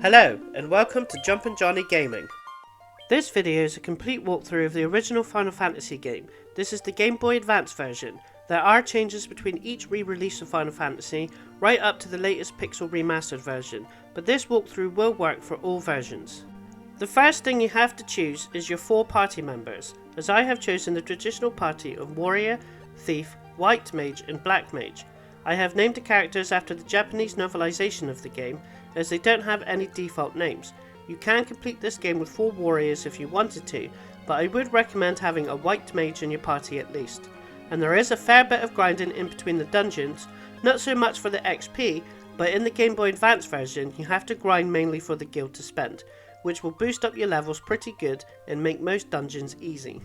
Hello, and welcome to Jumpin' Johnny Gaming. This video is a complete walkthrough of the original Final Fantasy game. This is the Game Boy Advance version. There are changes between each re-release of Final Fantasy, right up to the latest Pixel Remastered version, but this walkthrough will work for all versions. The first thing you have to choose is your 4 party members, as I have chosen the traditional party of Warrior, Thief, White Mage and Black Mage. I have named the characters after the Japanese novelization of the game, as they don't have any default names. You can complete this game with 4 warriors if you wanted to, but I would recommend having a white mage in your party at least. And there is a fair bit of grinding in between the dungeons, not so much for the XP, but in the Game Boy Advance version you have to grind mainly for the guild to spend, which will boost up your levels pretty good and make most dungeons easy.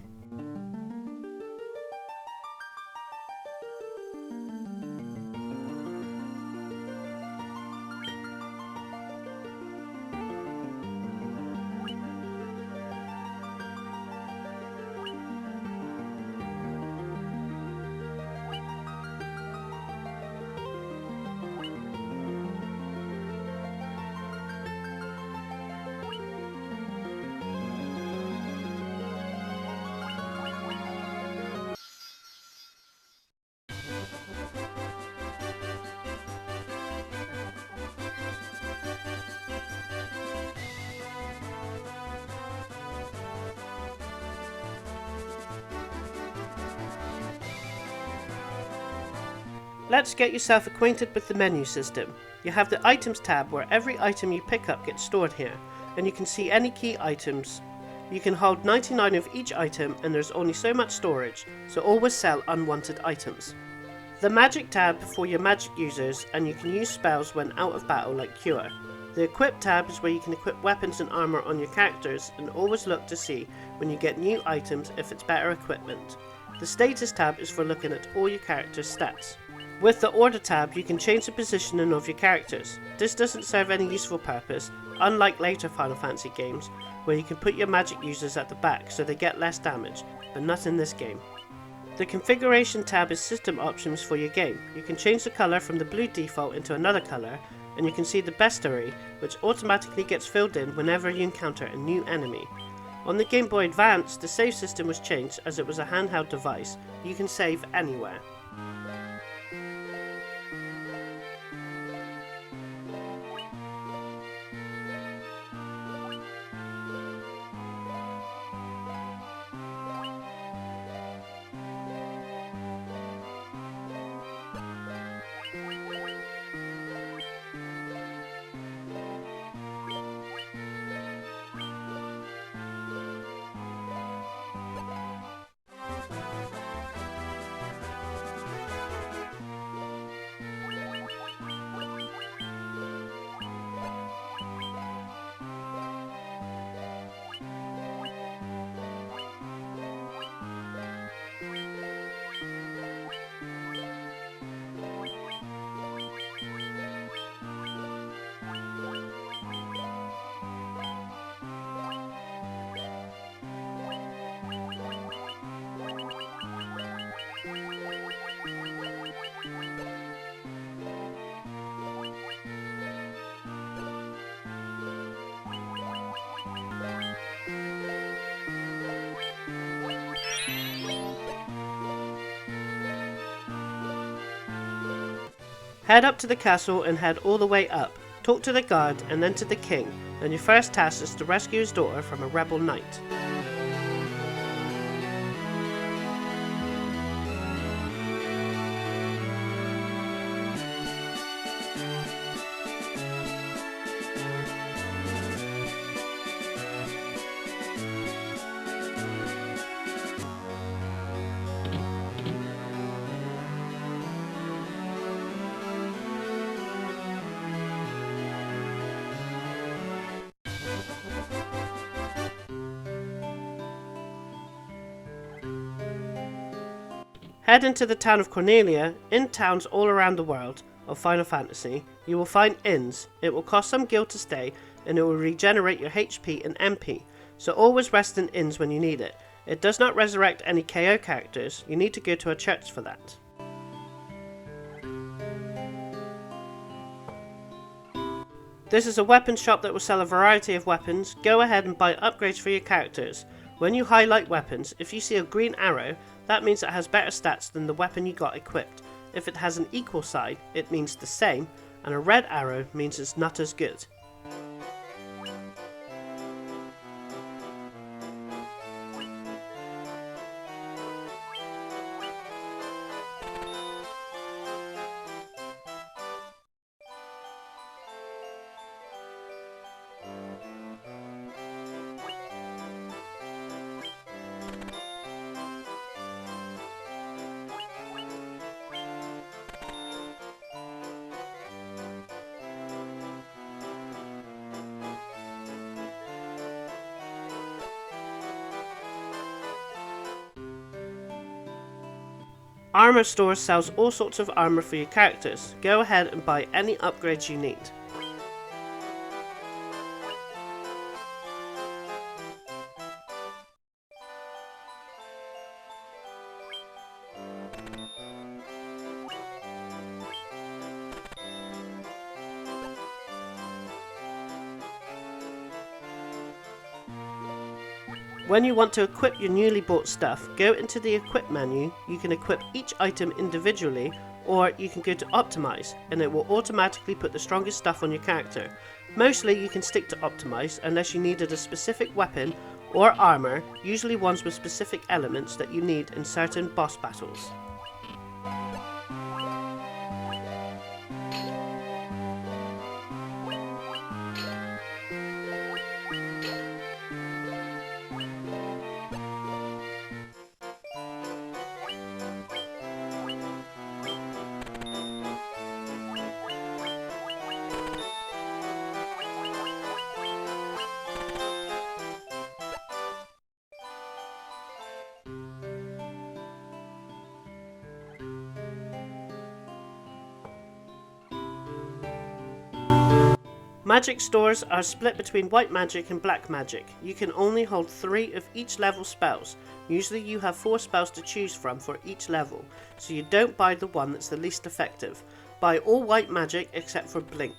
Let's get yourself acquainted with the menu system. You have the items tab where every item you pick up gets stored here, and you can see any key items. You can hold 99 of each item and there's only so much storage, so always sell unwanted items. The magic tab for your magic users, and you can use spells when out of battle like Cure. The equip tab is where you can equip weapons and armor on your characters, and always look to see when you get new items if it's better equipment. The status tab is for looking at all your characters' stats. With the order tab you can change the positioning of your characters. This doesn't serve any useful purpose, unlike later Final Fantasy games where you can put your magic users at the back so they get less damage, but not in this game. The configuration tab is system options for your game. You can change the colour from the blue default into another colour, and you can see the bestiary, which automatically gets filled in whenever you encounter a new enemy. On the Game Boy Advance, the save system was changed as it was a handheld device. You can save anywhere. Head up to the castle and head all the way up. Talk to the guard and then to the king, and your first task is to rescue his daughter from a rebel knight. Head into the town of Cornelia. In towns all around the world of Final Fantasy, you will find inns. It will cost some gil to stay, and it will regenerate your HP and MP, so always rest in inns when you need it. It does not resurrect any KO characters, you need to go to a church for that. This is a weapon shop that will sell a variety of weapons. Go ahead and buy upgrades for your characters. When you highlight weapons, if you see a green arrow, that means it has better stats than the weapon you got equipped. If it has an equal sign, it means the same, and a red arrow means it's not as good. Armor Store sells all sorts of armor for your characters. Go ahead and buy any upgrades you need. When you want to equip your newly bought stuff, go into the equip menu. You can equip each item individually, or you can go to optimize and it will automatically put the strongest stuff on your character. Mostly you can stick to optimize unless you needed a specific weapon or armor, usually ones with specific elements that you need in certain boss battles. Magic stores are split between white magic and black magic. You can only hold 3 of each level spells. Usually you have 4 spells to choose from for each level, so you don't buy the one that's the least effective. Buy all white magic except for Blink.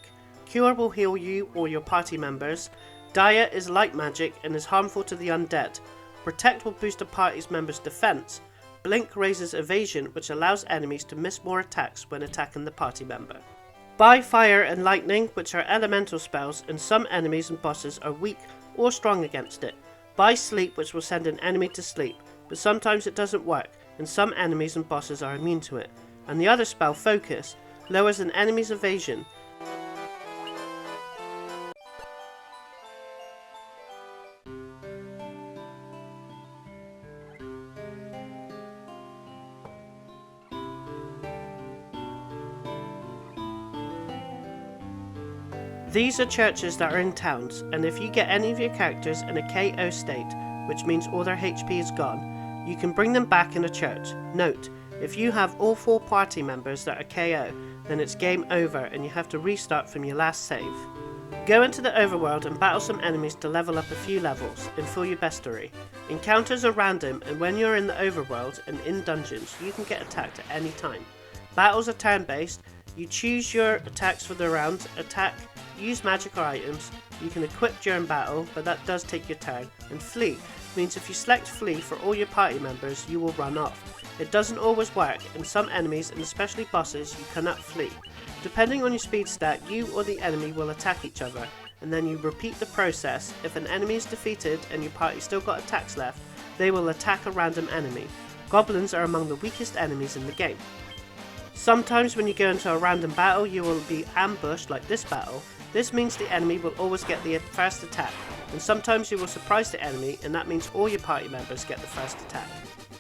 Cure will heal you or your party members. Dire is light magic and is harmful to the undead. Protect will boost a party's members' defense. Blink raises evasion, which allows enemies to miss more attacks when attacking the party member. Buy Fire and Lightning, which are elemental spells, and some enemies and bosses are weak or strong against it. Buy Sleep, which will send an enemy to sleep, but sometimes it doesn't work, and some enemies and bosses are immune to it. And the other spell, Focus, lowers an enemy's evasion. These are churches that are in towns, and if you get any of your characters in a KO state, which means all their HP is gone, you can bring them back in a church. Note, if you have all 4 party members that are KO, then it's game over and you have to restart from your last save. Go into the overworld and battle some enemies to level up a few levels and fill your bestiary. Encounters are random, and when you're in the overworld and in dungeons, you can get attacked at any time. Battles are turn-based. You choose your attacks for the round, attack, use magic or items. You can equip during battle, but that does take your turn. And flee means if you select flee for all your party members, you will run off. It doesn't always work, and some enemies, and especially bosses, you cannot flee. Depending on your speed stat, you or the enemy will attack each other, and then you repeat the process. If an enemy is defeated and your party still got attacks left, they will attack a random enemy. Goblins are among the weakest enemies in the game. Sometimes when you go into a random battle, you will be ambushed like this battle. This means the enemy will always get the first attack, and sometimes you will surprise the enemy, and that means all your party members get the first attack.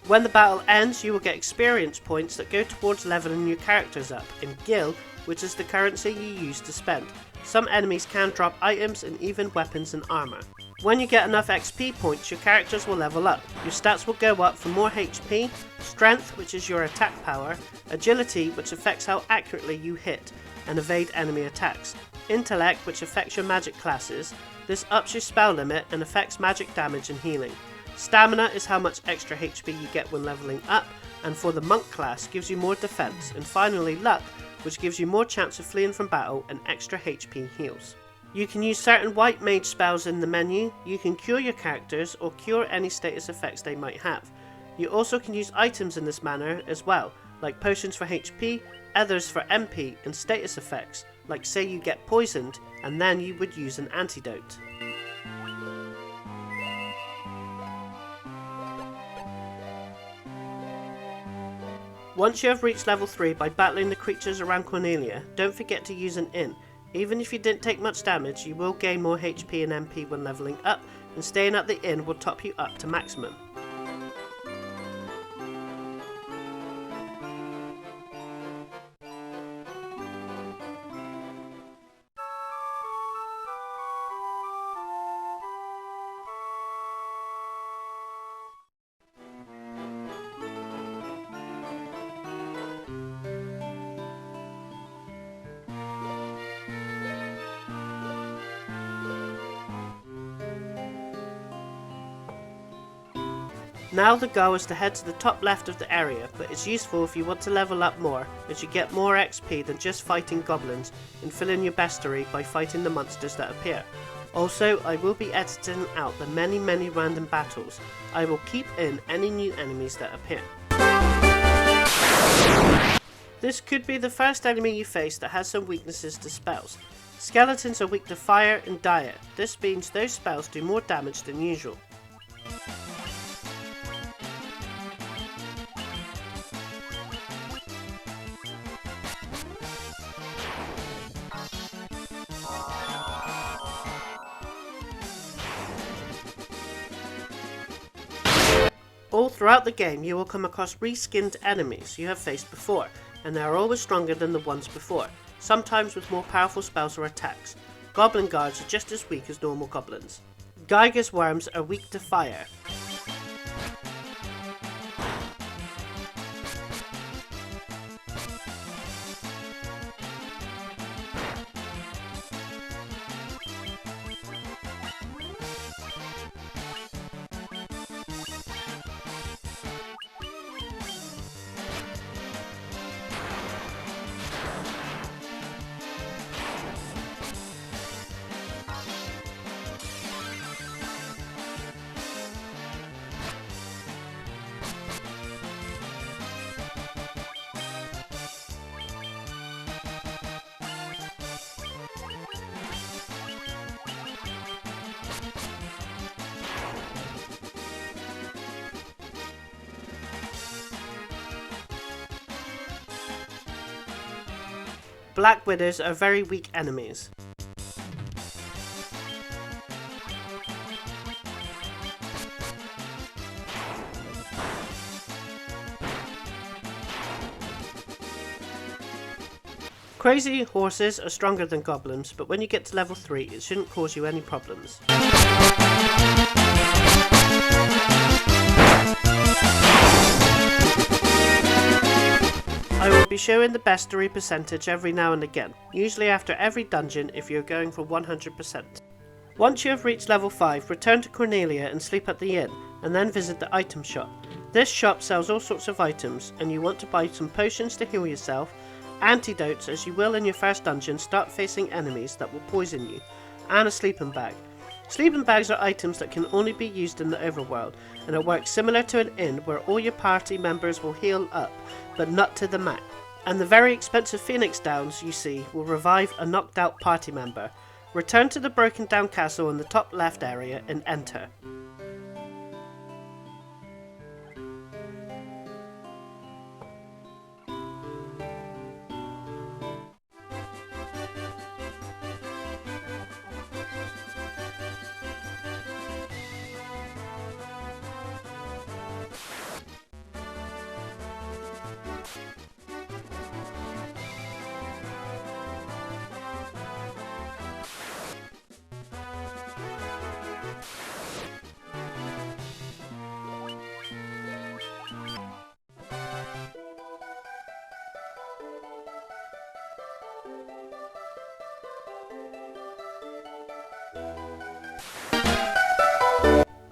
When the battle ends, you will get experience points that go towards leveling your characters up, and gil, which is the currency you use to spend. Some enemies can drop items and even weapons and armor. When you get enough XP points, your characters will level up. Your stats will go up for more HP, strength, which is your attack power, agility, which affects how accurately you hit and evade enemy attacks, intellect, which affects your magic classes. This ups your spell limit and affects magic damage and healing. Stamina is how much extra HP you get when leveling up, and for the monk class gives you more defense. And finally luck, which gives you more chance of fleeing from battle and extra HP heals. You can use certain white mage spells in the menu, you can cure your characters or cure any status effects they might have. You also can use items in this manner as well, like potions for HP, others for MP, and status effects, like say you get poisoned and then you would use an antidote. Once you have reached level 3 by battling the creatures around Cornelia, don't forget to use an inn. Even if you didn't take much damage, you will gain more HP and MP when leveling up, and staying at the inn will top you up to maximum. Now the goal is to head to the top left of the area, but it's useful if you want to level up more, as you get more XP than just fighting goblins and filling your bestiary by fighting the monsters that appear. Also, I will be editing out the many random battles. I will keep in any new enemies that appear. This could be the first enemy you face that has some weaknesses to spells. Skeletons are weak to fire and diet. This means those spells do more damage than usual. All throughout the game you will come across reskinned enemies you have faced before, and they are always stronger than the ones before, sometimes with more powerful spells or attacks. Goblin guards are just as weak as normal goblins. Geiger's worms are weak to fire. Black widows are very weak enemies. Crazy horses are stronger than goblins, but when you get to level 3 it shouldn't cause you any problems. I will be showing the bestiary percentage every now and again, usually after every dungeon if you're going for 100%. Once you have reached level 5, return to Cornelia and sleep at the inn, and then visit the item shop. This shop sells all sorts of items, and you want to buy some potions to heal yourself, antidotes as you will in your first dungeon start facing enemies that will poison you, and a sleeping bag. Sleeping bags are items that can only be used in the overworld, and it works similar to an inn where all your party members will heal up, but not to the max. And the very expensive Phoenix Downs you see will revive a knocked out party member. Return to the broken down castle in the top left area and enter.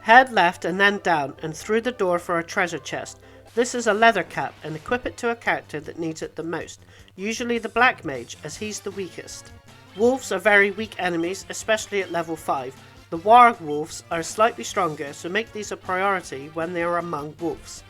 Head left and then down and through the door for a treasure chest. This is a leather cap and equip it to a character that needs it the most, usually the black mage as he's the weakest. Wolves are very weak enemies, especially at level 5. The warg wolves are slightly stronger, so make these a priority when they are among wolves.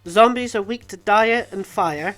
Zombies are weak to diet and fire.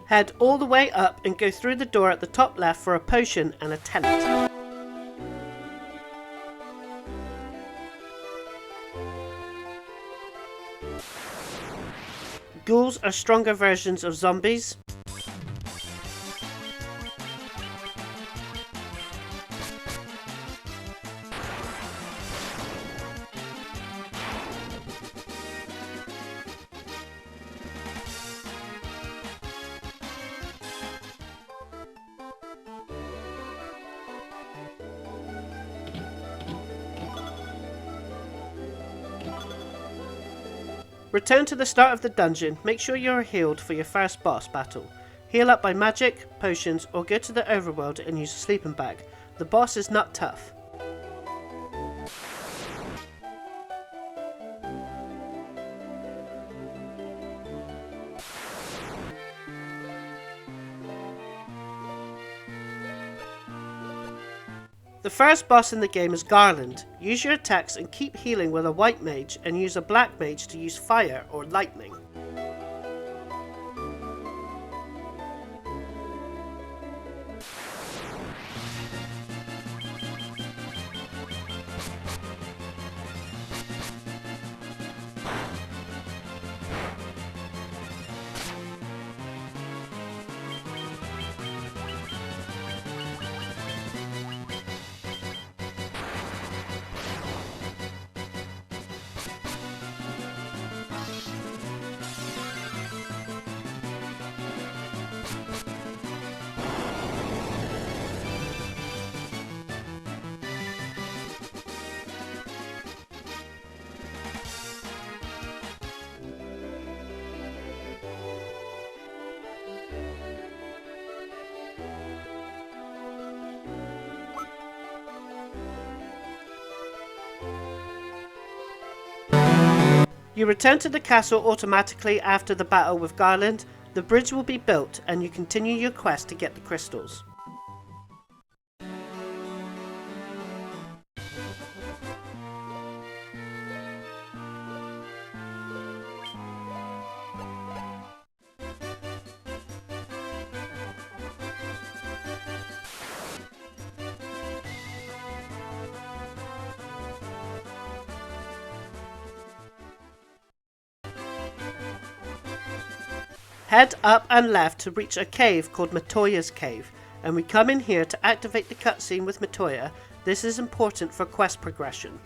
Head all the way up and go through the door at the top left for a potion and a tent. Ghouls are stronger versions of zombies. Return to the start of the dungeon, make sure you are healed for your first boss battle. Heal up by magic, potions, or go to the overworld and use a sleeping bag. The boss is not tough. The first boss in the game is Garland. Use your attacks and keep healing with a white mage, and use a black mage to use fire or lightning. You return to the castle automatically after the battle with Garland. The bridge will be built and you continue your quest to get the crystals. Head up and left to reach a cave called Matoya's Cave, and we come in here to activate the cutscene with Matoya. This is important for quest progression.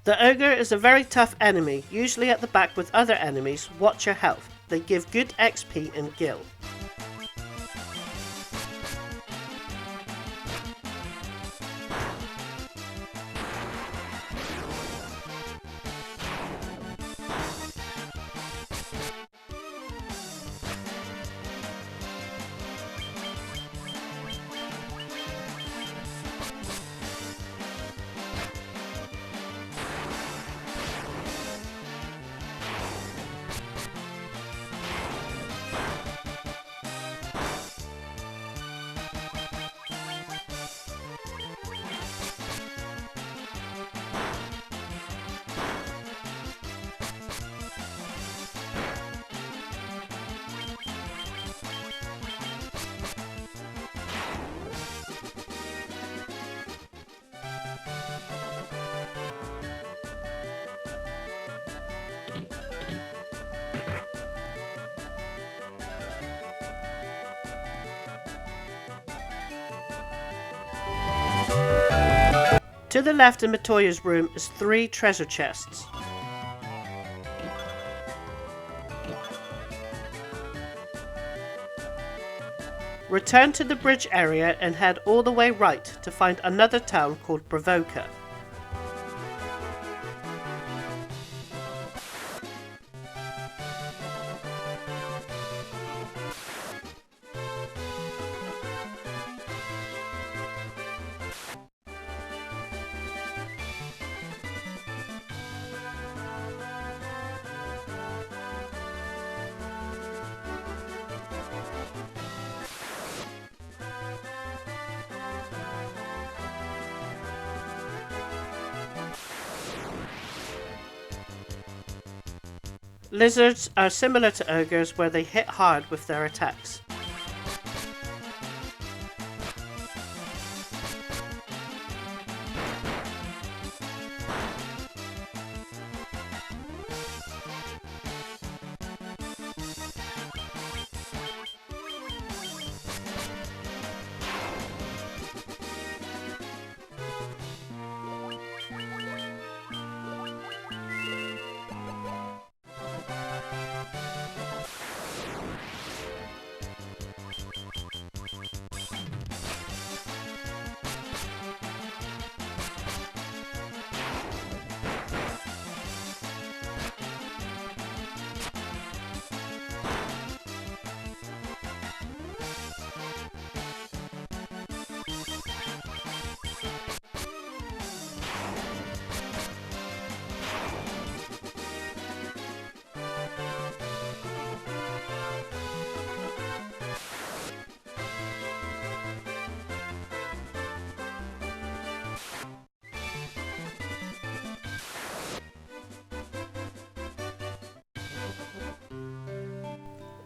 The ogre is a very tough enemy, usually at the back with other enemies. Watch your health. They give good XP and gil. To the left in Matoya's room is 3 treasure chests. Return to the bridge area and head all the way right to find another town called Bravoka. Lizards are similar to ogres where they hit hard with their attacks.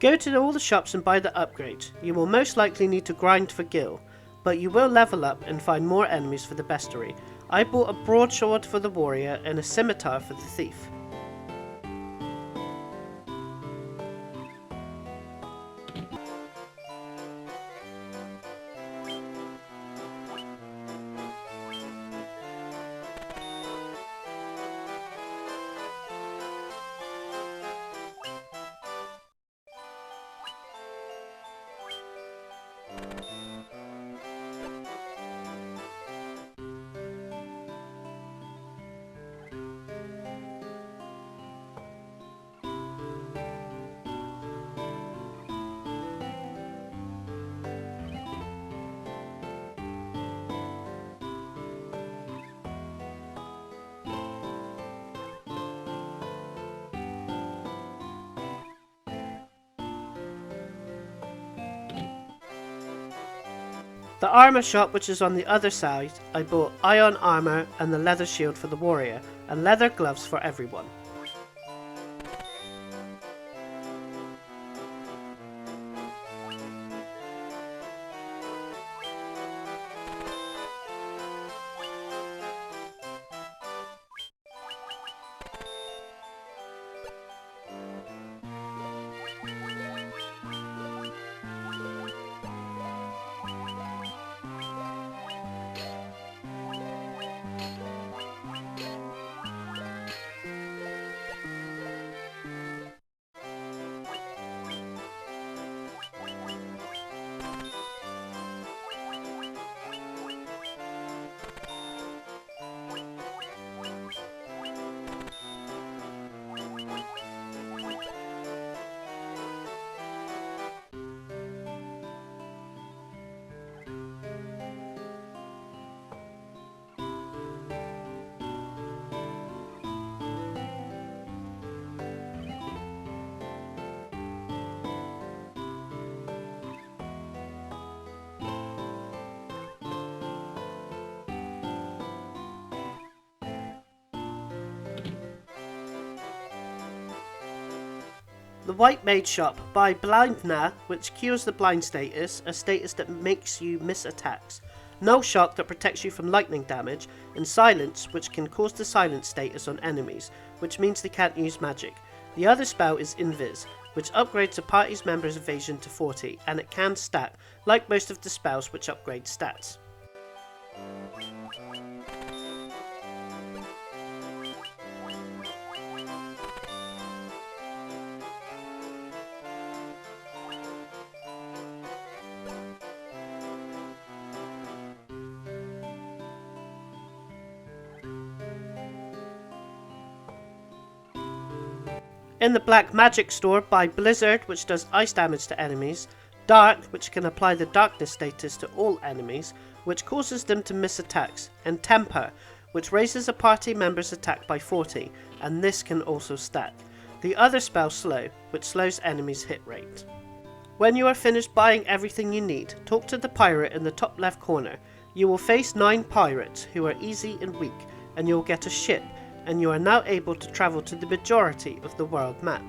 Go to all the shops and buy the upgrades. You will most likely need to grind for gil, but you will level up and find more enemies for the bestiary. I bought a broadsword for the warrior and a scimitar for the thief. The armor shop, which is on the other side, I bought iron armor and the leather shield for the warrior, and leather gloves for everyone. The White Mage Shop. Buy Blindna, which cures the blind status, a status that makes you miss attacks. Null Shock, that protects you from lightning damage, and Silence, which can cause the silence status on enemies, which means they can't use magic. The other spell is Invis, which upgrades a party's member's evasion to 40, and it can stack, like most of the spells which upgrade stats. In the Black Magic store, buy Blizzard, which does ice damage to enemies, Dark, which can apply the darkness status to all enemies, which causes them to miss attacks, and Temper, which raises a party member's attack by 40, and this can also stack. The other spell Slow, which slows enemies' hit rate. When you are finished buying everything you need, talk to the pirate in the top left corner. You will face 9 pirates, who are easy and weak, and you will get a ship, and you are now able to travel to the majority of the world map.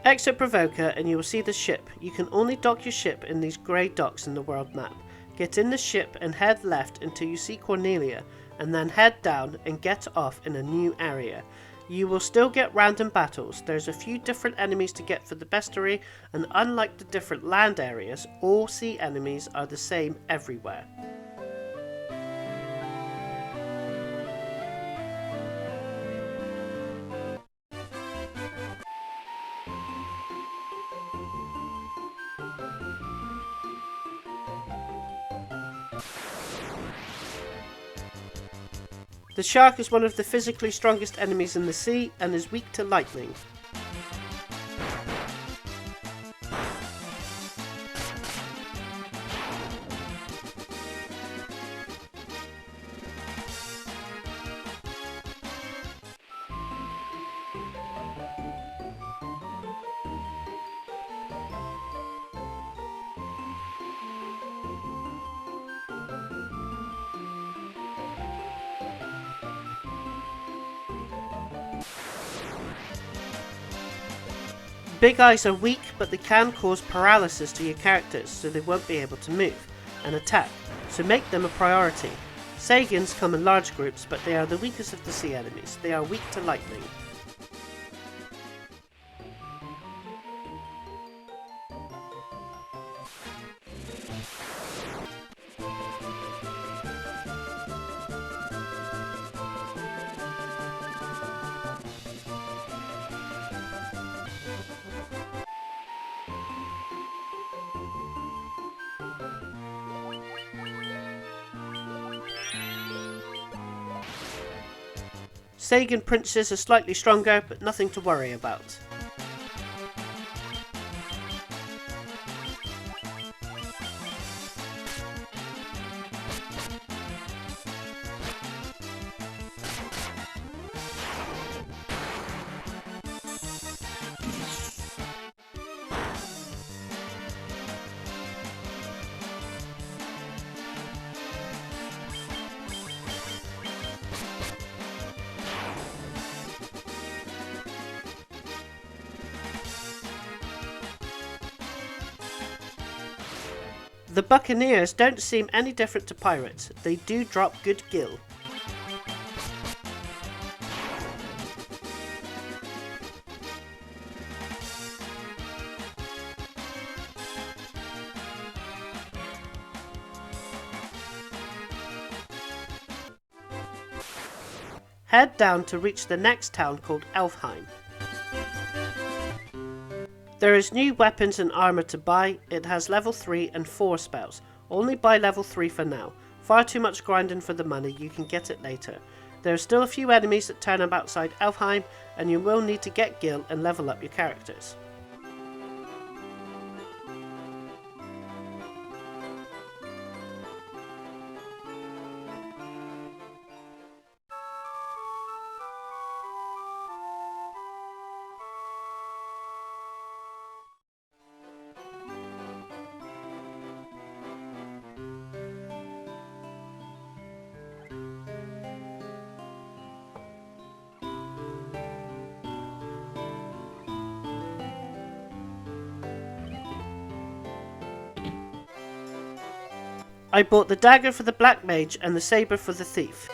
Exit Provoker and you will see the ship. You can only dock your ship in these grey docks in the world map. Get in the ship and head left until you see Cornelia, and then head down and get off in a new area. You will still get random battles. There's a few different enemies to get for the bestiary, and unlike the different land areas, all sea enemies are the same everywhere. The shark is one of the physically strongest enemies in the sea and is weak to lightning. Big eyes are weak, but they can cause paralysis to your characters, so they won't be able to move and attack, so make them a priority. Sagans come in large groups, but they are the weakest of the sea enemies. They are weak to lightning. Sagan princes are slightly stronger, but nothing to worry about. The Buccaneers don't seem any different to pirates. They do drop good gil. Head down to reach the next town called Elfheim. There is new weapons and armor to buy. It has level 3 and 4 spells. Only buy level 3 for now. Far too much grinding for the money, you can get it later. There are still a few enemies that turn up outside Elfheim, and you will need to get gil and level up your characters. I bought the dagger for the black mage and the saber for the thief.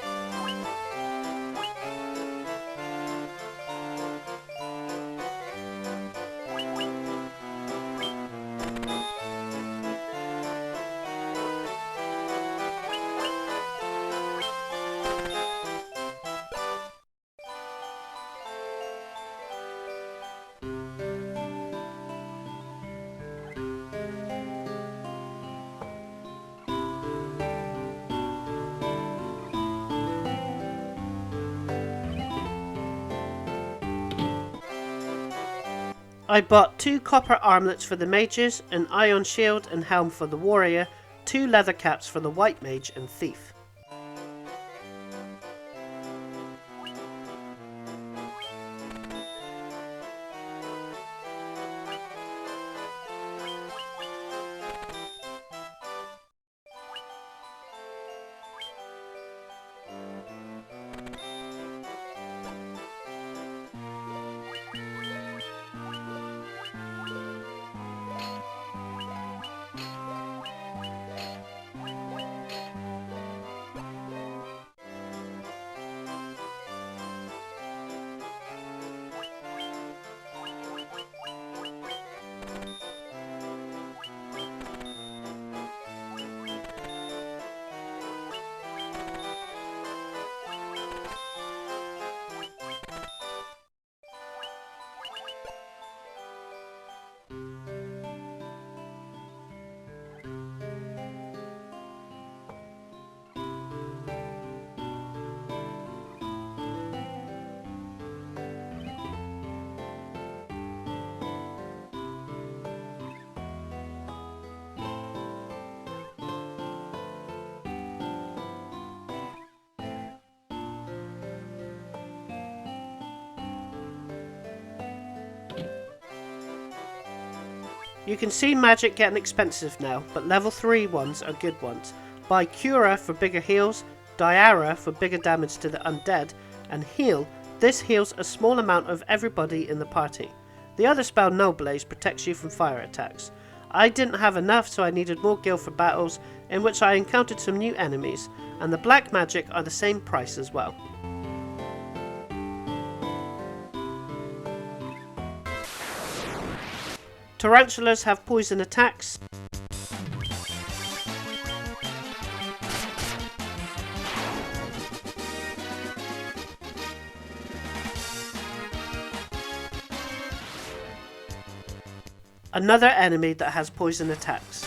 I bought 2 copper armlets for the mages, an iron shield and helm for the warrior, 2 leather caps for the white mage and thief. You can see magic getting expensive now, but level 3 ones are good ones. Buy Cura for bigger heals, Diara for bigger damage to the undead, and Heal. This heals a small amount of everybody in the party. The other spell, No Blaze, protects you from fire attacks. I didn't have enough, so I needed more gil for battles, in which I encountered some new enemies, and the black magic are the same price as well. Tarantulas have poison attacks. Another enemy that has poison attacks.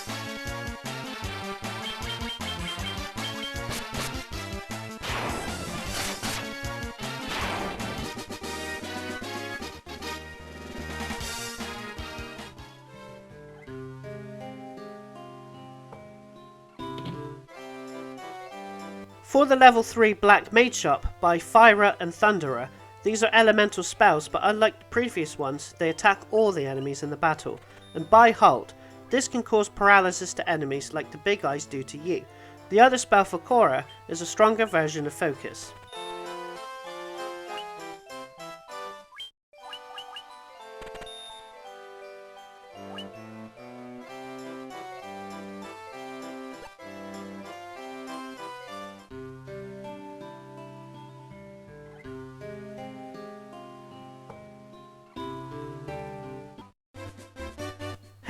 For the level 3 Black Mage Shop by Firer and Thunderer, these are elemental spells, but unlike the previous ones, they attack all the enemies in the battle. And by Halt, this can cause paralysis to enemies like the Big Eyes do to you. The other spell for Korra is a stronger version of Focus.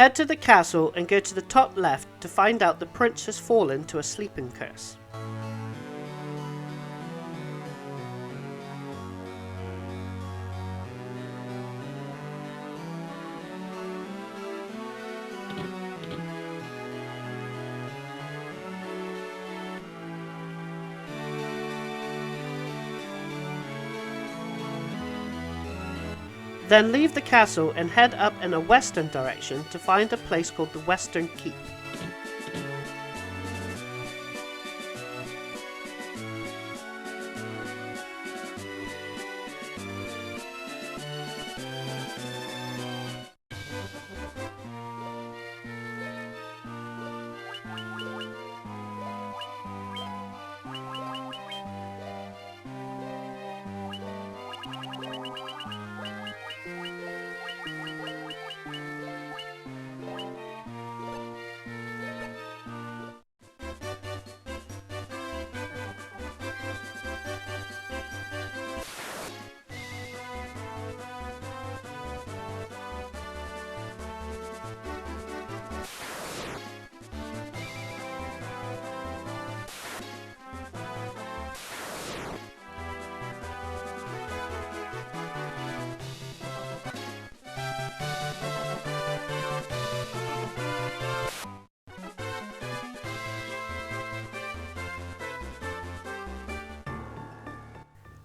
Head to the castle and go to the top left to find out the prince has fallen to a sleeping curse. Then leave the castle and head up in a western direction to find a place called the Western Keep.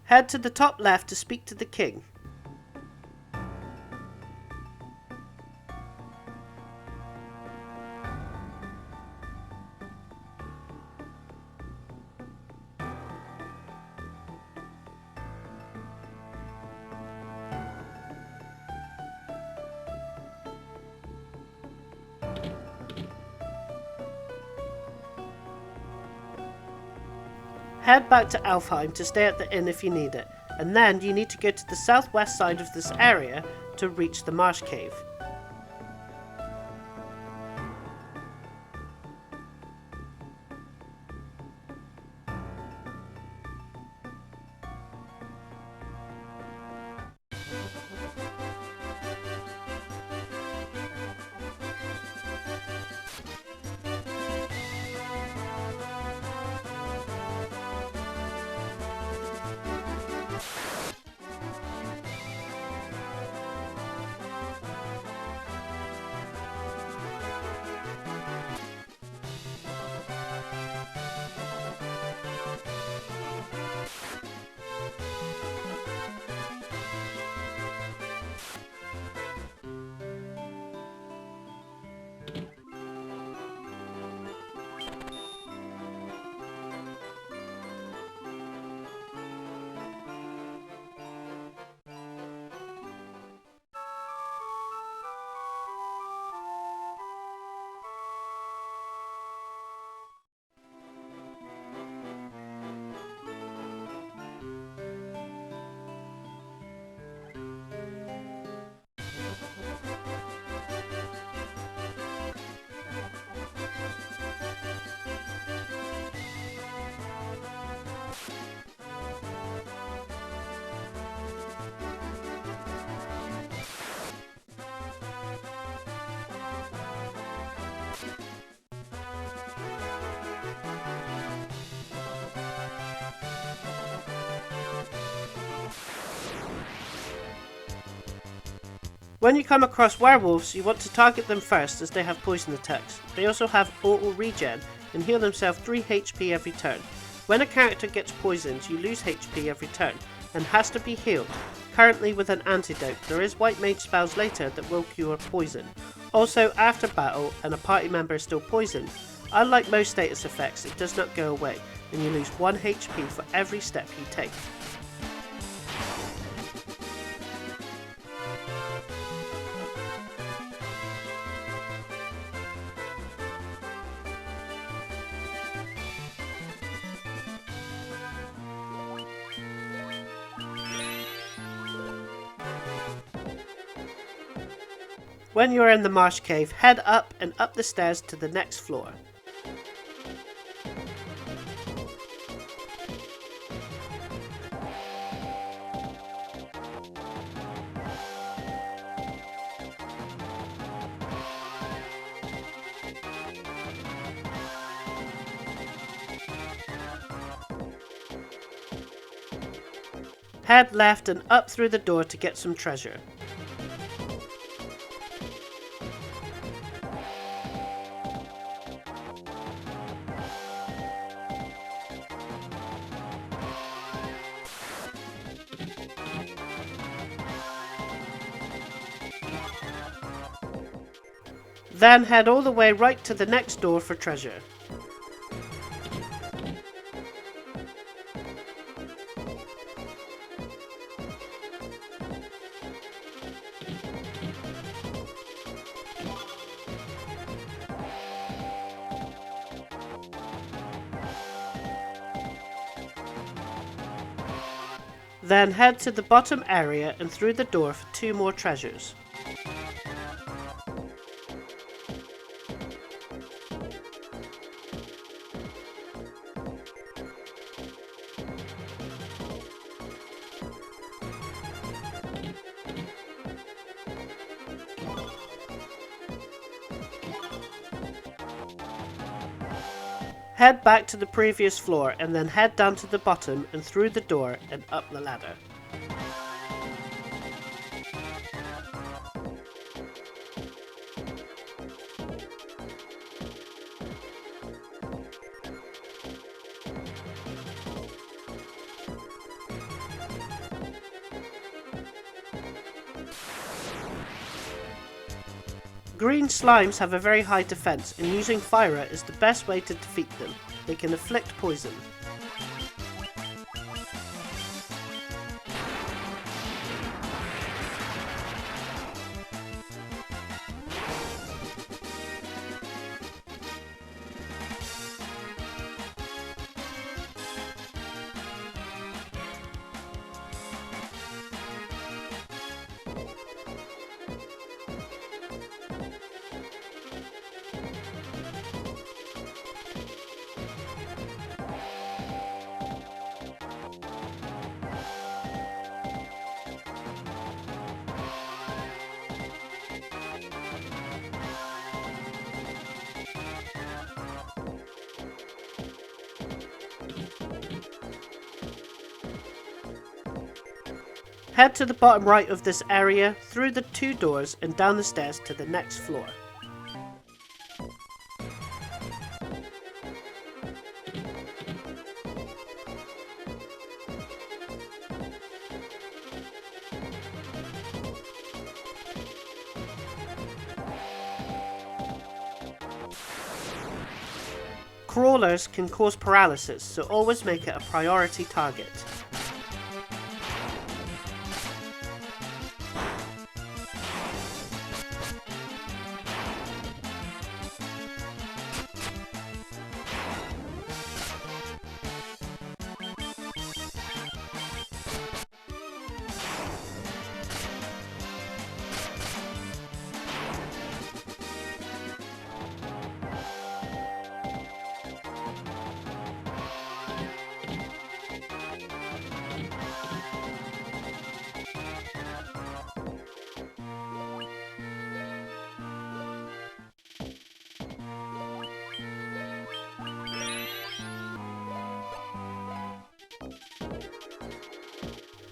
Head to the top left to speak to the king. Head back to Alfheim to stay at the inn if you need it, and then you need to go to the southwest side of this area to reach the Marsh cave. When you come across werewolves, you want to target them first as they have poison attacks. They also have auto regen and heal themselves 3 HP every turn. When a character gets poisoned, you lose HP every turn and has to be healed. Currently with an antidote, there is white mage spells later that will cure poison. Also, after battle and a party member is still poisoned, unlike most status effects, it does not go away. and you lose 1 HP for every step you take. When you're in the Marsh cave, head up and up the stairs to the next floor. Head left and up through the door to get some treasure. Then head all the way right to the next door for treasure. Then head to the bottom area and through the door for 2 more treasures. Head back to the previous floor and then head down to the bottom and through the door and up the ladder. Green slimes have a very high defense, and using fire is the best way to defeat them. They can inflict poison. Head to the bottom right of this area, through the 2 doors and down the stairs to the next floor. Crawlers can cause paralysis, so always make it a priority target.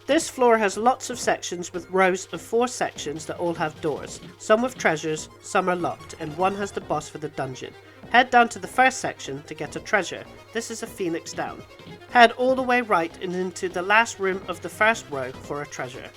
This floor has lots of sections with rows of 4 sections that all have doors. Some with treasures, some are locked, and one has the boss for the dungeon. Head down to the first section to get a treasure. This is a Phoenix Down. Head all the way right and into the last room of the first row for a treasure.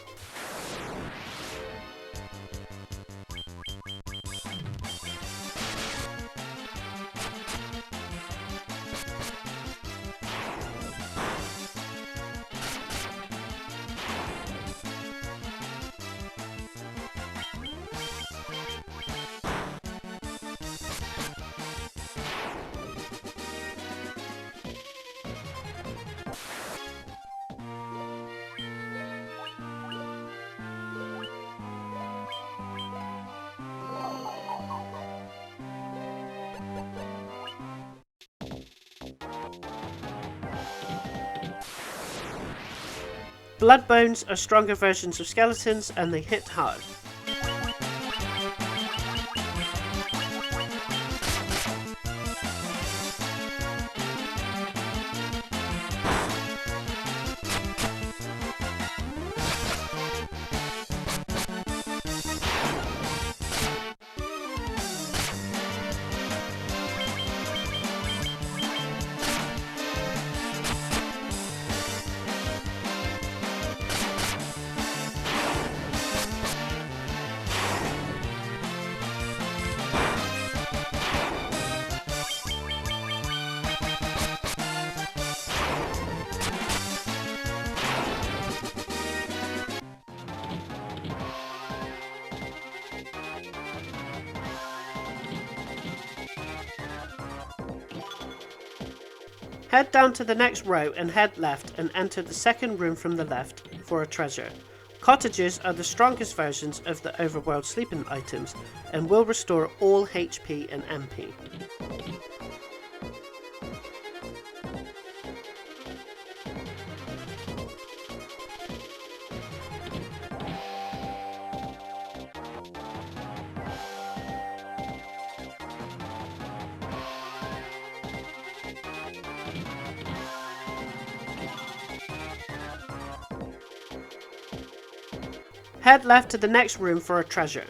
Blood bones are stronger versions of skeletons and they hit hard. Head down to the next row and head left and enter the second room from the left for a treasure. Cottages are the strongest versions of the overworld sleeping items and will restore all HP and MP. Head left to the next room for a treasure.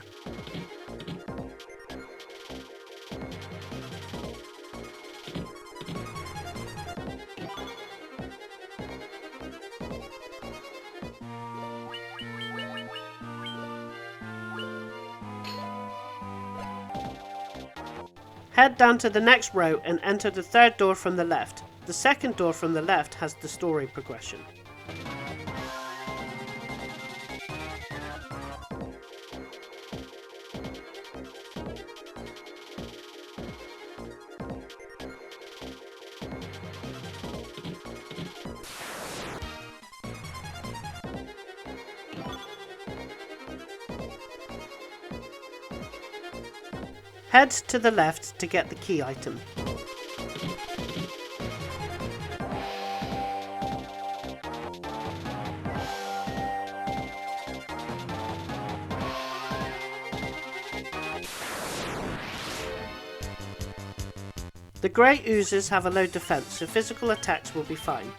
Head down to the next row and enter the third door from the left. The second door from the left has the story progression. Head to the left to get the key item. The grey oozes have a low defense, so physical attacks will be fine.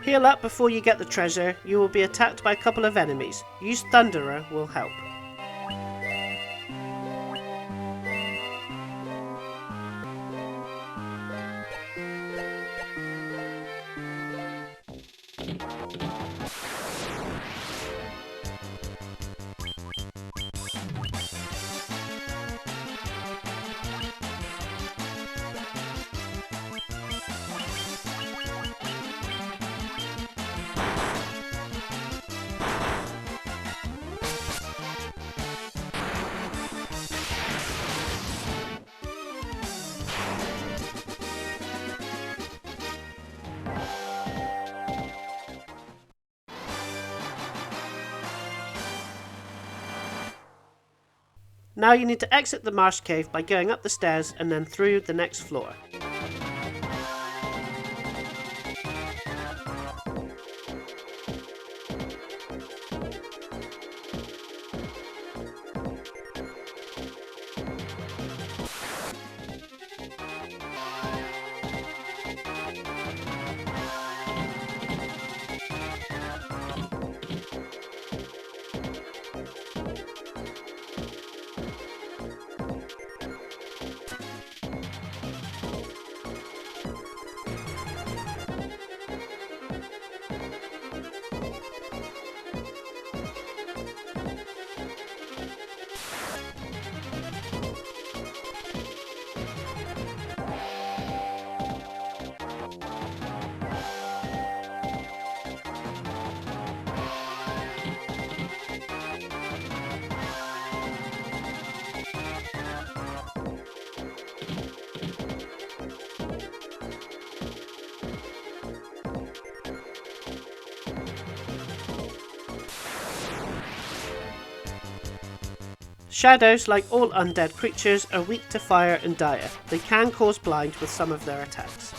Heal up before you get the treasure. You will be attacked by a couple of enemies. Use Thunderer will help. Now you need to exit the Marsh cave by going up the stairs and then through the next floor. Shadows, like all undead creatures, are weak to fire and dire. They can cause blind with some of their attacks.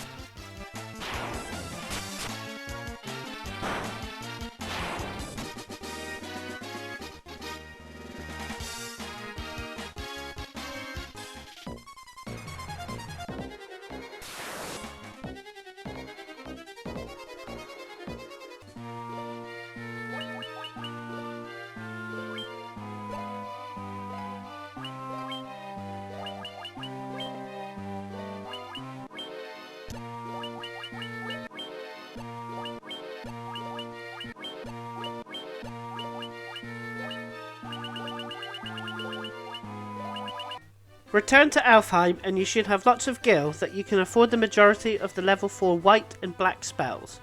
Return to Alfheim and you should have lots of gil that you can afford the majority of the level 4 white and black spells.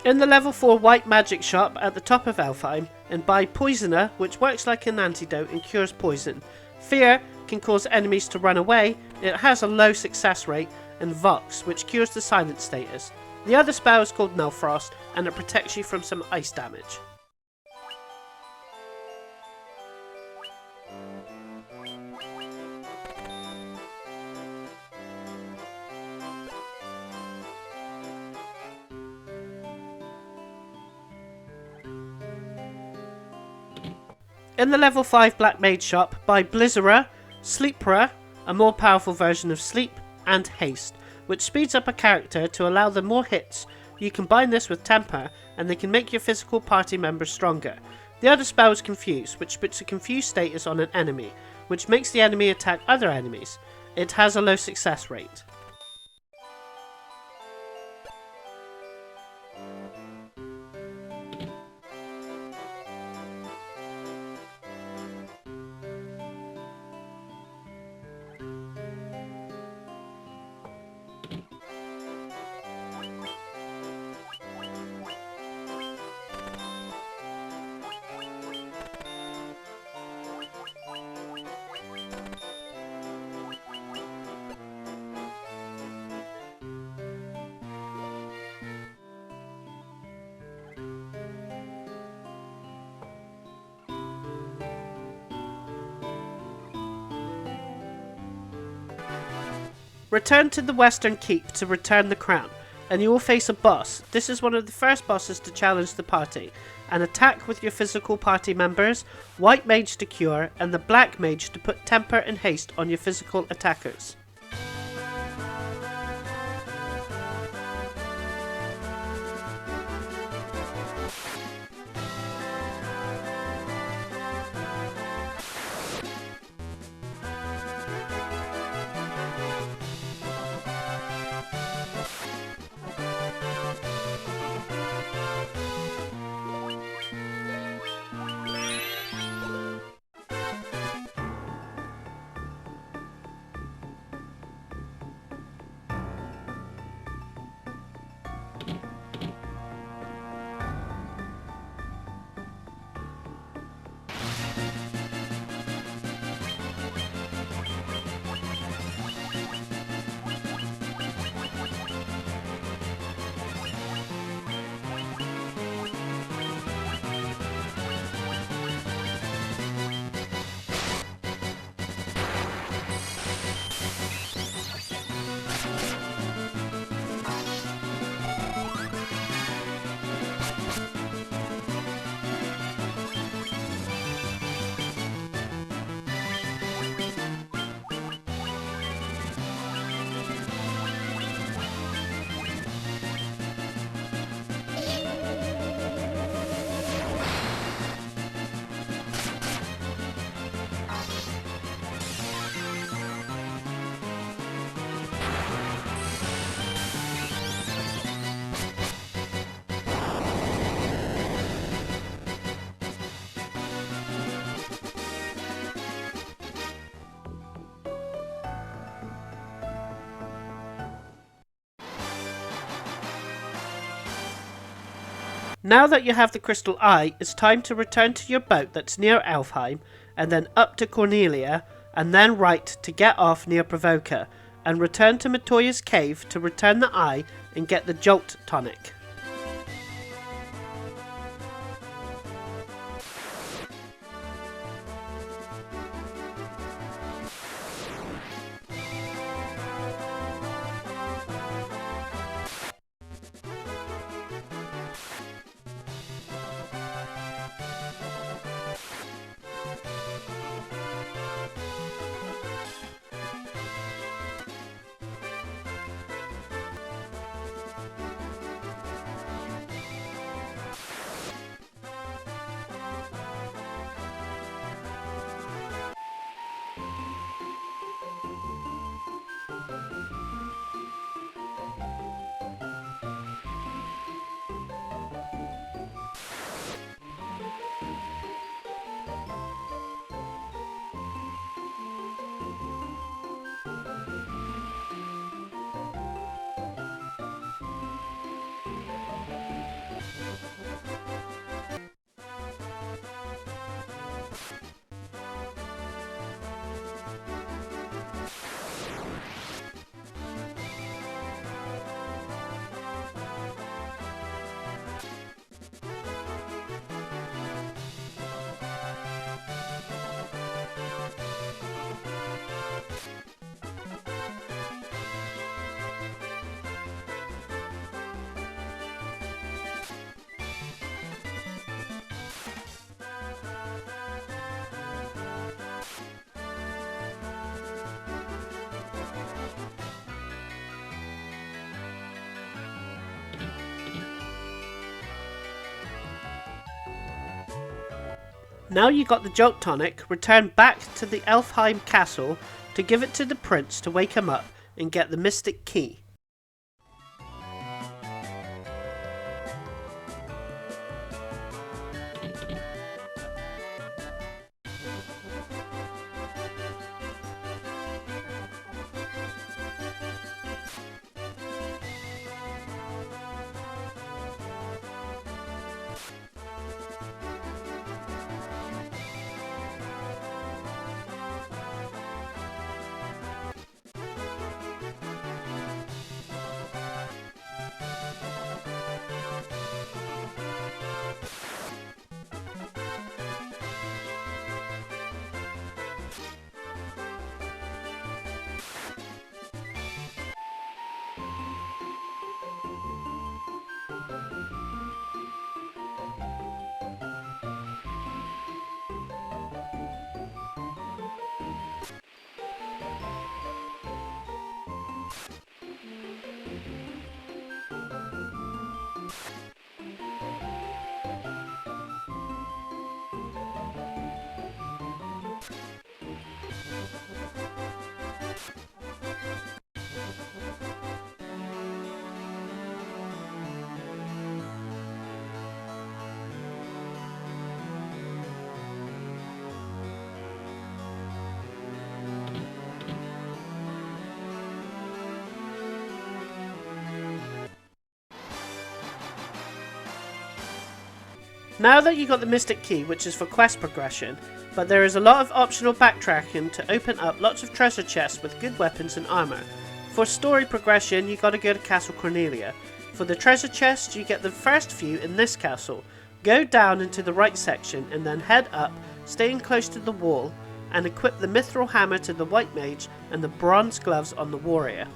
In the level 4 white magic shop at the top of Alfheim, and buy Poisoner, which works like an antidote and cures poison. Fear can cause enemies to run away, it has a low success rate, and Vox, which cures the silent status. The other spell is called Nullfrost, and it protects you from some ice damage. In the level 5 Black Mage shop, buy Blizzerer, Sleeperer, a more powerful version of Sleep, and Haste, which speeds up a character to allow them more hits. You combine this with Temper, and they can make your physical party members stronger. The other spell is Confuse, which puts a confused status on an enemy, which makes the enemy attack other enemies. It has a low success rate. Return to the Western Keep to return the crown, and you will face a boss. This is one of the first bosses to challenge the party. An attack with your physical party members, White Mage to cure, and the Black Mage to put Temper and Haste on your physical attackers. Now that you have the crystal eye, it's time to return to your boat that's near Elfheim, and then up to Cornelia, and then right to get off near Provoker, and return to Matoya's cave to return the eye and get the Jolt tonic. Now you got the Jolt tonic, return back to the Elfheim castle to give it to the prince to wake him up and get the mystic key. Now that you got the Mystic Key, which is for quest progression, but there is a lot of optional backtracking to open up lots of treasure chests with good weapons and armor. For story progression, you gotta go to Castle Cornelia. For the treasure chests, you get the first few in this castle. Go down into the right section and then head up, staying close to the wall, and equip the mithril hammer to the white mage and the bronze gloves on the warrior.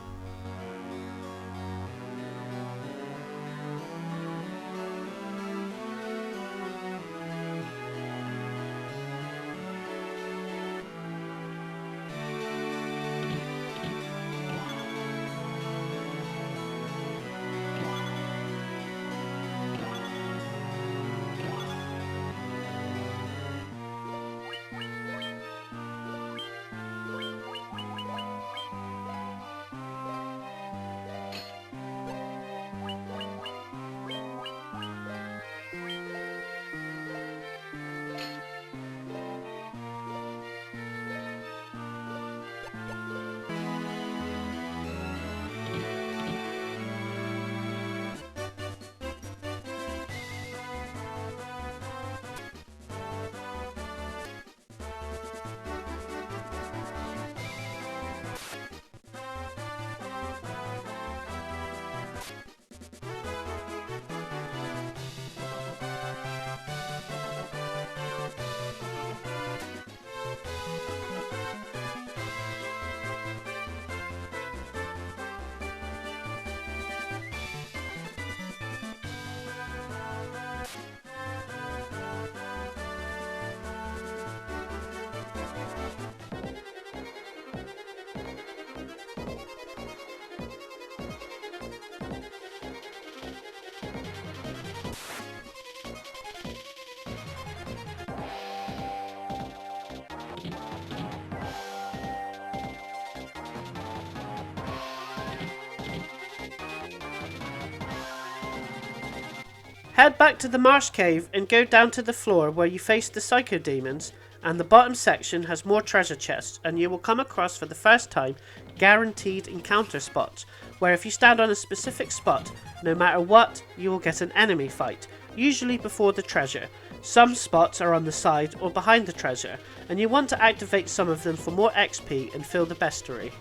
Head back to the Marsh cave and go down to the floor where you face the psycho demons, and the bottom section has more treasure chests, and you will come across for the first time guaranteed encounter spots, where if you stand on a specific spot, no matter what, you will get an enemy fight, usually before the treasure. Some spots are on the side or behind the treasure, and you want to activate some of them for more XP and fill the bestiary.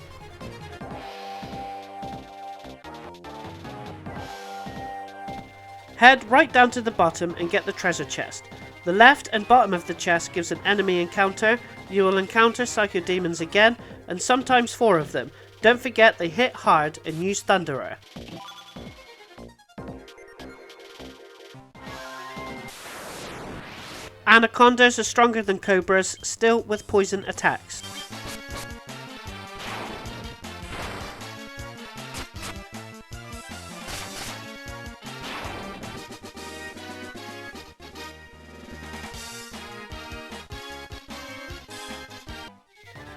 Head right down to the bottom and get the treasure chest. The left and bottom of the chest gives an enemy encounter. You will encounter psycho demons again, and sometimes 4 of them. Don't forget they hit hard and use Thunderer. Anacondas are stronger than cobras, still with poison attacks.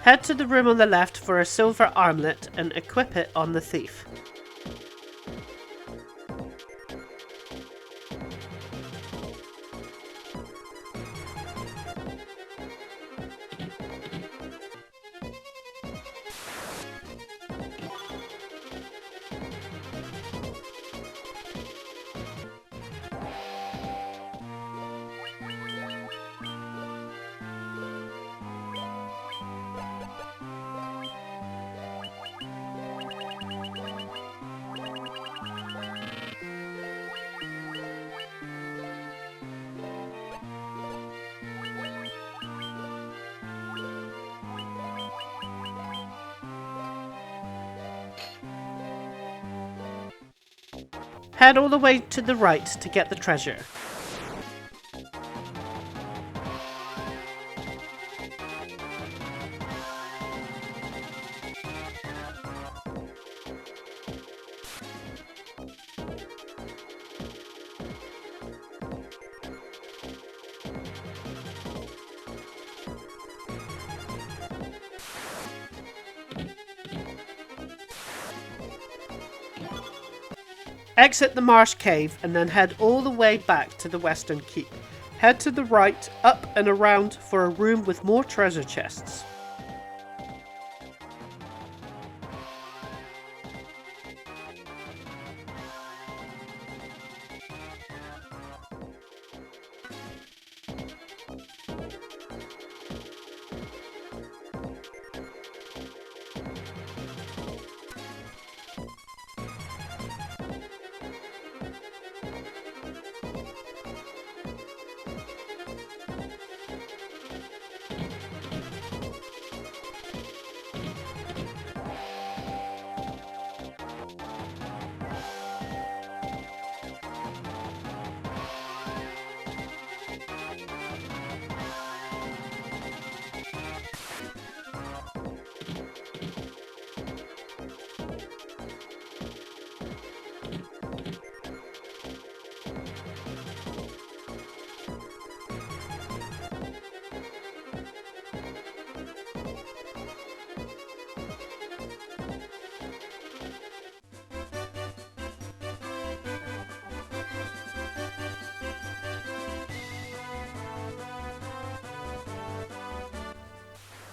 Head to the room on the left for a silver armlet and equip it on the thief. Head all the way to the right to get the treasure. Exit the Marsh cave and then head all the way back to the western keep. Head to the right, up and around for a room with more treasure chests.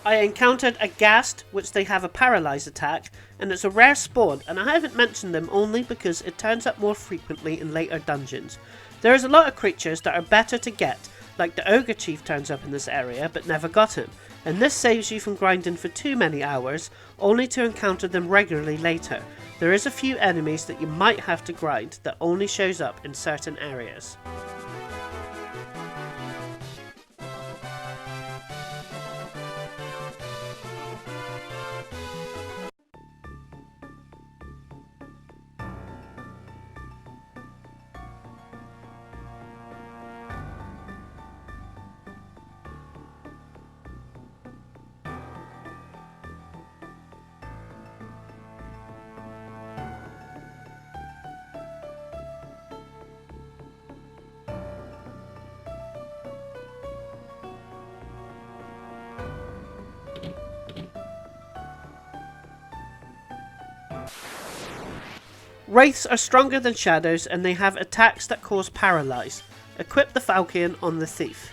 I encountered a ghast, which they have a paralyze attack, and it's a rare spawn, and I haven't mentioned them only because it turns up more frequently in later dungeons. There is a lot of creatures that are better to get, like the ogre chief turns up in this area but never got him, and this saves you from grinding for too many hours, only to encounter them regularly later. There is a few enemies that you might have to grind that only shows up in certain areas. Wraiths are stronger than shadows and they have attacks that cause paralyze. Equip the Falcon on the Thief.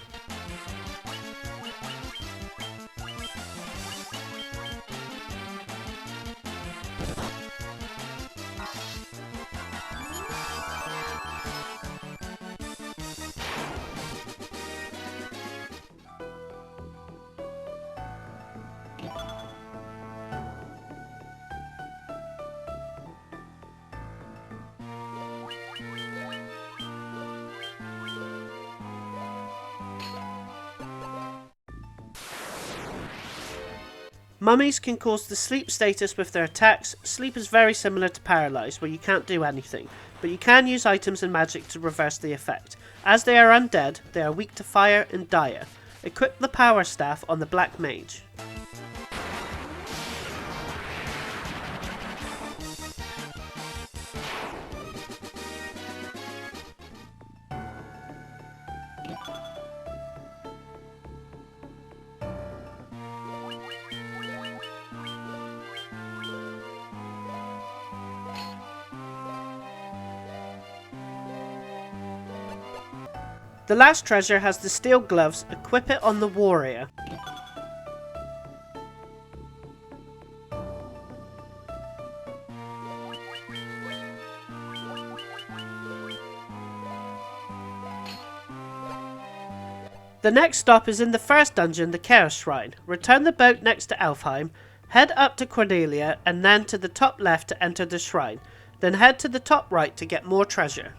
Mummies can cause the sleep status with their attacks. Sleep is very similar to paralyze, where you can't do anything, but you can use items and magic to reverse the effect. As they are undead, they are weak to fire and dire. Equip the power staff on the Black Mage. The last treasure has the steel gloves. Equip it on the warrior. The next stop is in the first dungeon, the Chaos Shrine. Return the boat next to Elfheim, head up to Cornelia, and then to the top left to enter the shrine. Then head to the top right to get more treasure.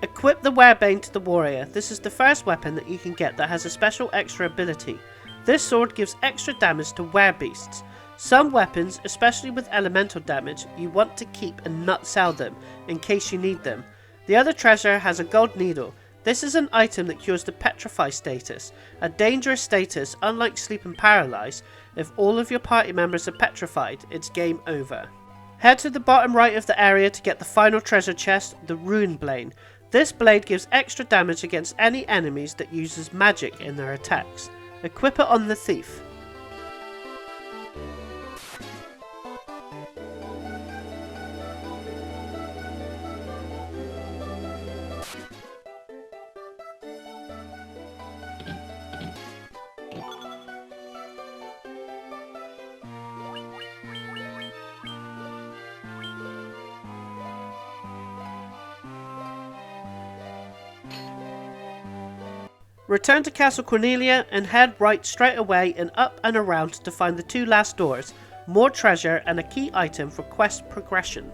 Equip the Werebane to the warrior. This is the first weapon that you can get that has a special extra ability. This sword gives extra damage to werebeasts. Some weapons, especially with elemental damage, you want to keep and not sell them in case you need them. The other treasure has a gold needle. This is an item that cures the petrify status, a dangerous status unlike sleep and paralyze. If all of your party members are petrified, it's game over. Head to the bottom right of the area to get the final treasure chest, the Rune Blade. This blade gives extra damage against any enemies that uses magic in their attacks. Equip it on the thief. Return to Castle Cornelia and head right straight away and up and around to find the two last doors, more treasure and a key item for quest progression.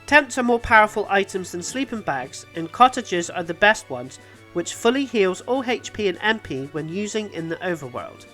Tents are more powerful items than sleeping bags, and cottages are the best ones, which fully heals all HP and MP when using in the overworld.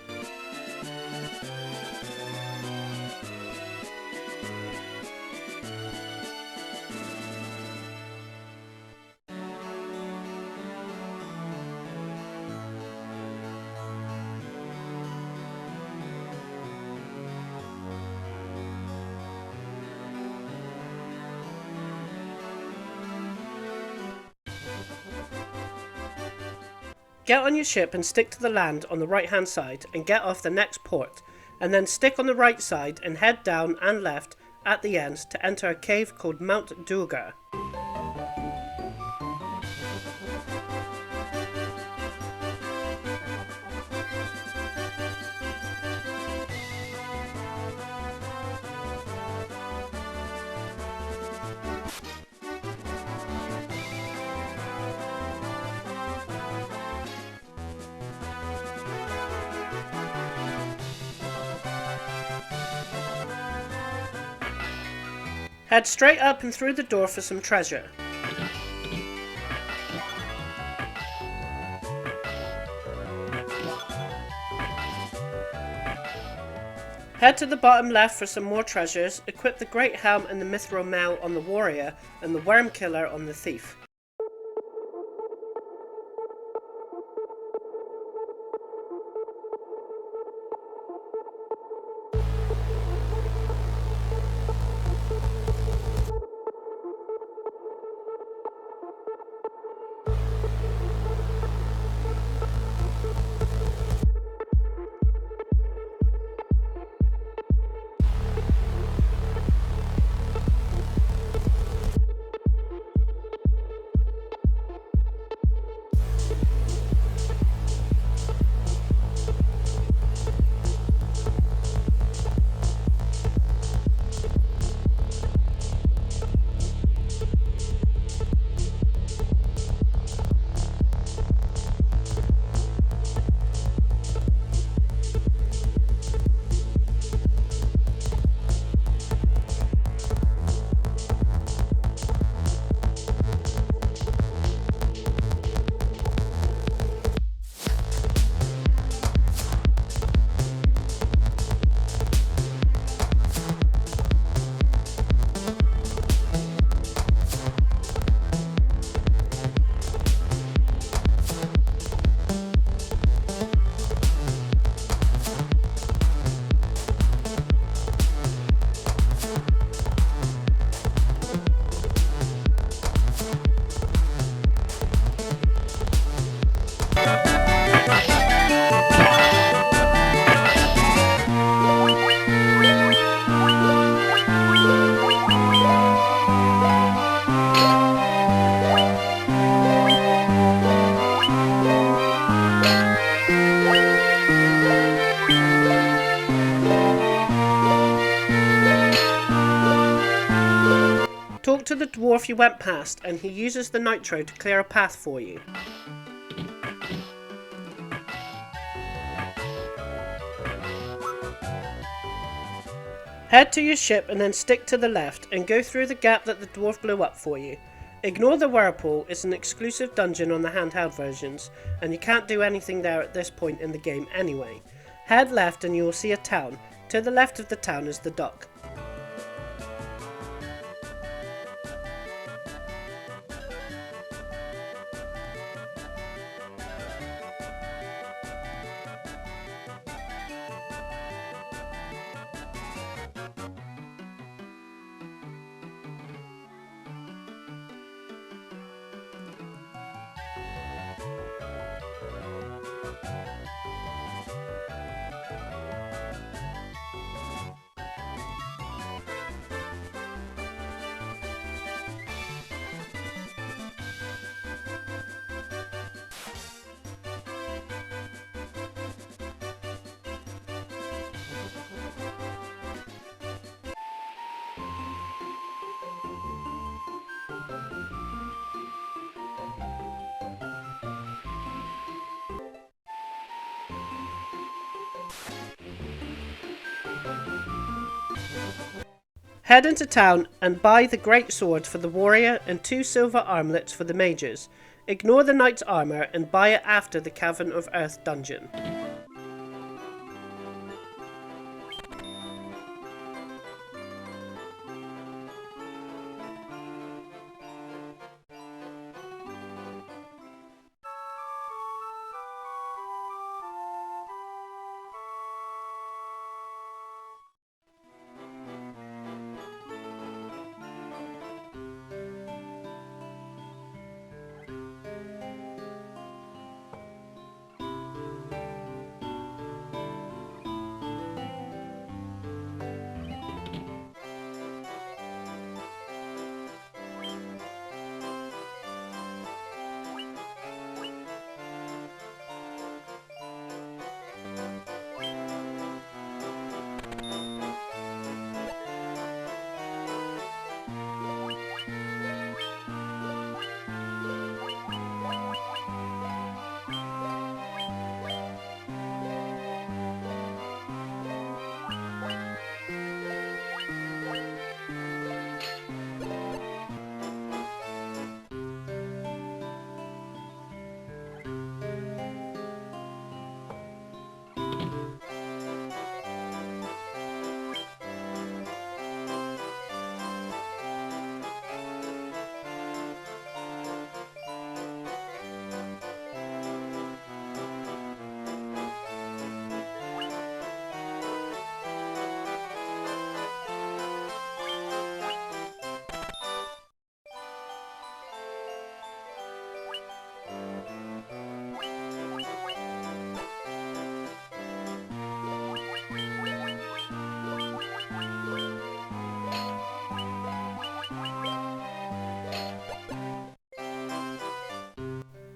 Get on your ship and stick to the land on the right hand side and get off the next port, and then stick on the right side and head down and left at the end to enter a cave called Mount Durga. Head straight up and through the door for some treasure. Head to the bottom left for some more treasures, equip the Great Helm and the Mithril Mail on the Warrior and the Worm Killer on the Thief. Talk to the dwarf you went past, and he uses the nitro to clear a path for you. Head to your ship and then stick to the left and go through the gap that the dwarf blew up for you. Ignore the whirlpool, it's an exclusive dungeon on the handheld versions, and you can't do anything there at this point in the game anyway. Head left and you will see a town. To the left of the town is the dock. Head into town and buy the great sword for the warrior and 2 silver armlets for the mages. Ignore the knight's armour and buy it after the Cavern of Earth dungeon.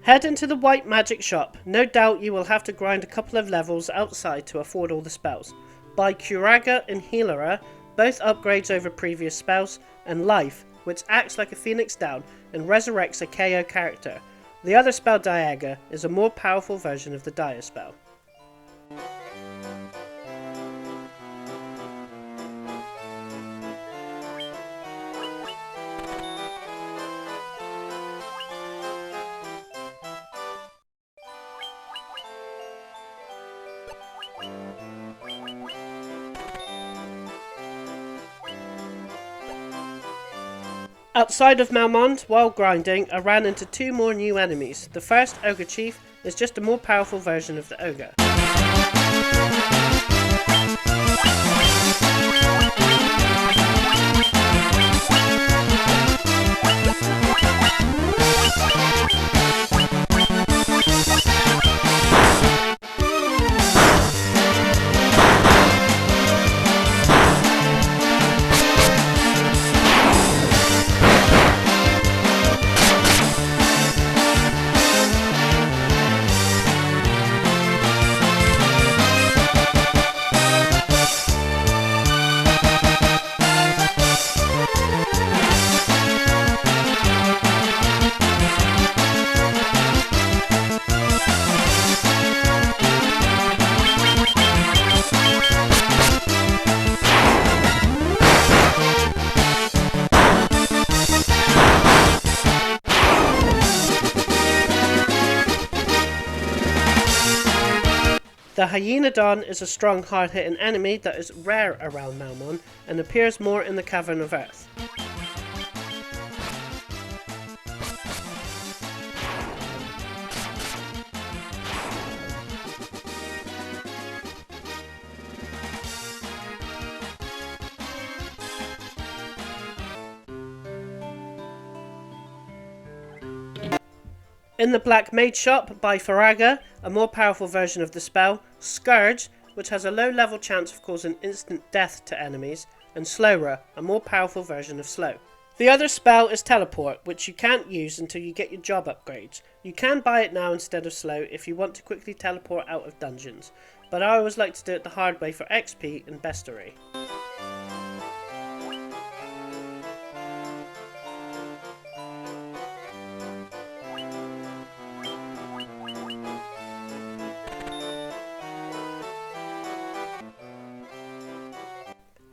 Head into the white magic shop. No doubt you will have to grind a couple of levels outside to afford all the spells. Buy Curaga and Healera, both upgrades over previous spells, and Life, which acts like a Phoenix Down and resurrects a KO character. The other spell, Diaga, is a more powerful version of the Dire spell. Outside of Malmond, while grinding, I ran into 2 more new enemies. The first, Ogre Chief, is just a more powerful version of the Ogre. The Hyenodon is a strong, hard-hitting enemy that is rare around Malmon and appears more in the Cavern of Earth. In the Black Mage shop, buy Faraga, a more powerful version of the spell, Scourge, which has a low level chance of causing instant death to enemies, and Slowra, a more powerful version of Slow. The other spell is Teleport, which you can't use until you get your job upgrades. You can buy it now instead of Slow if you want to quickly teleport out of dungeons, but I always like to do it the hard way for XP and Bestiary.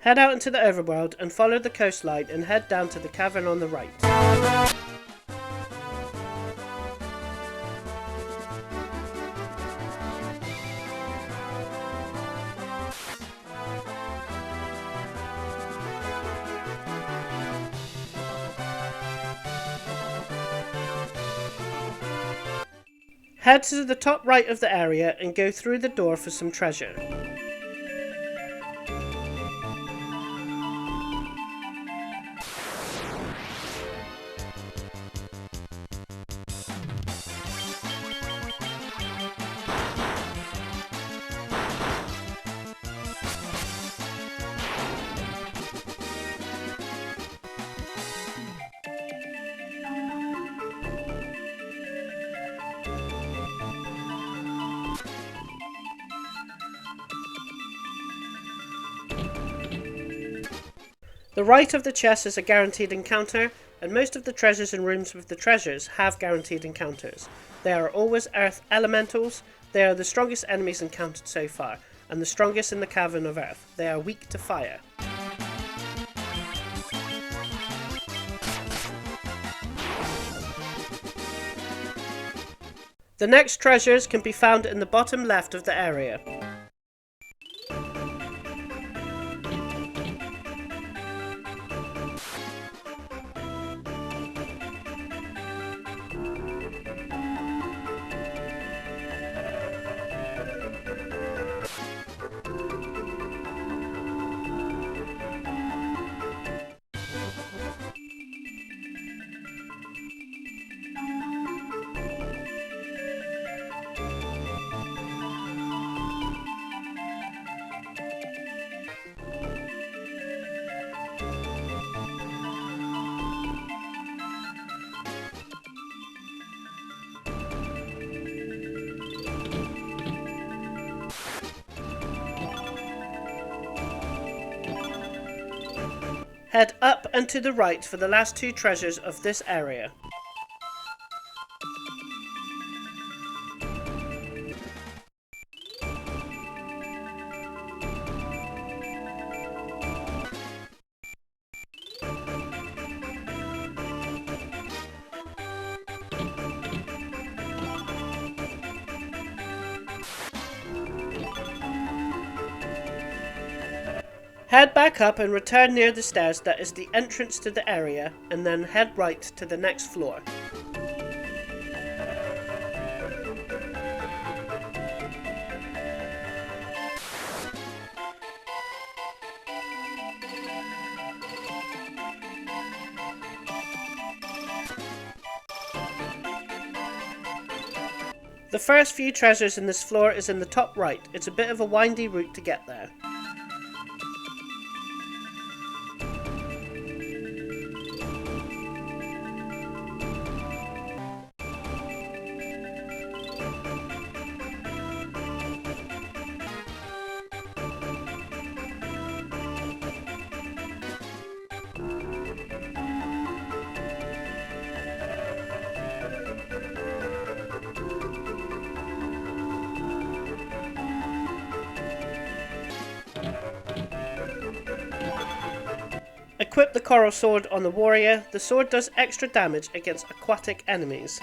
Head out into the overworld and follow the coastline and head down to the cavern on the right. Head to the top right of the area and go through the door for some treasure. The right of the chest is a guaranteed encounter, and most of the treasures and rooms with the treasures have guaranteed encounters. They are always earth elementals. They are the strongest enemies encountered so far, and the strongest in the Cavern of Earth. They are weak to fire. The next treasures can be found in the bottom left of the area. Head up and to the right for the last two treasures of this area. Head back up and return near the stairs that is the entrance to the area, and then head right to the next floor. The first few treasures in this floor is in the top right. It's a bit of a windy route to get there. Equip the coral sword on the warrior. The sword does extra damage against aquatic enemies.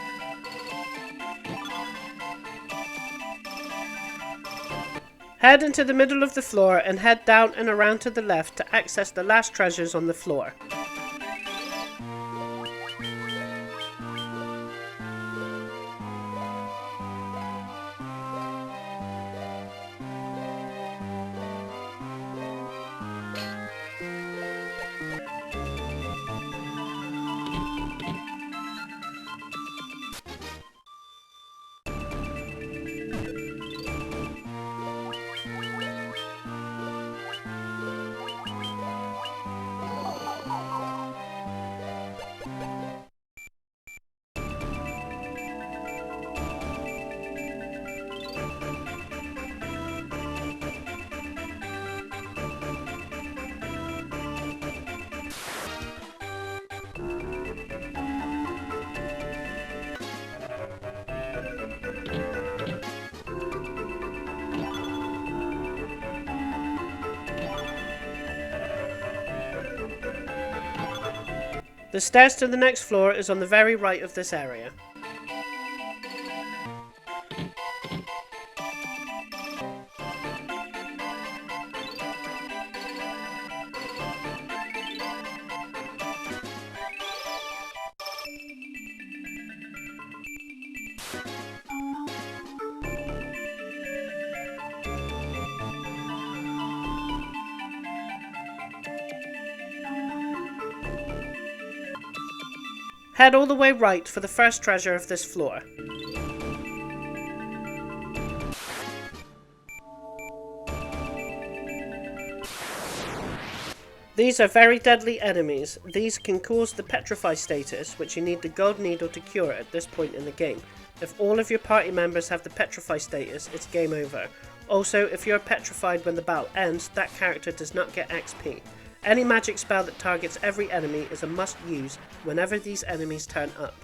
Head into the middle of the floor and head down and around to the left to access the last treasures on the floor. The stairs to the next floor is on the very right of this area. Head all the way right for the first treasure of this floor. These are very deadly enemies. These can cause the petrify status, which you need the gold needle to cure at this point in the game. If all of your party members have the petrify status, it's game over. Also, if you're petrified when the battle ends, that character does not get XP. Any magic spell that targets every enemy is a must use whenever these enemies turn up.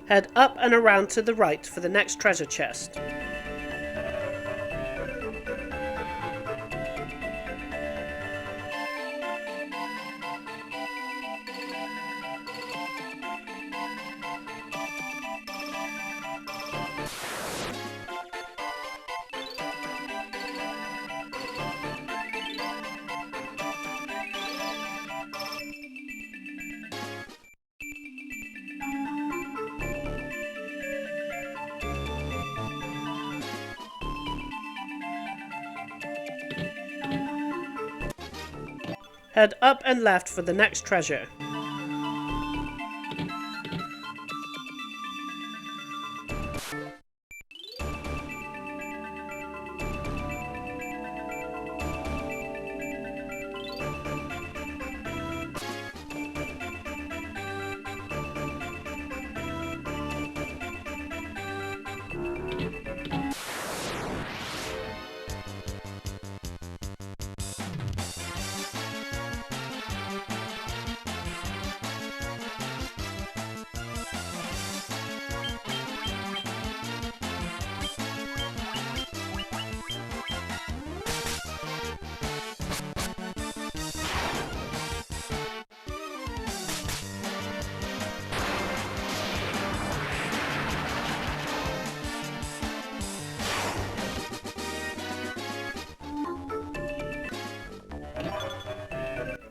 Head up and around to the right for the next treasure chest. Head up and left for the next treasure.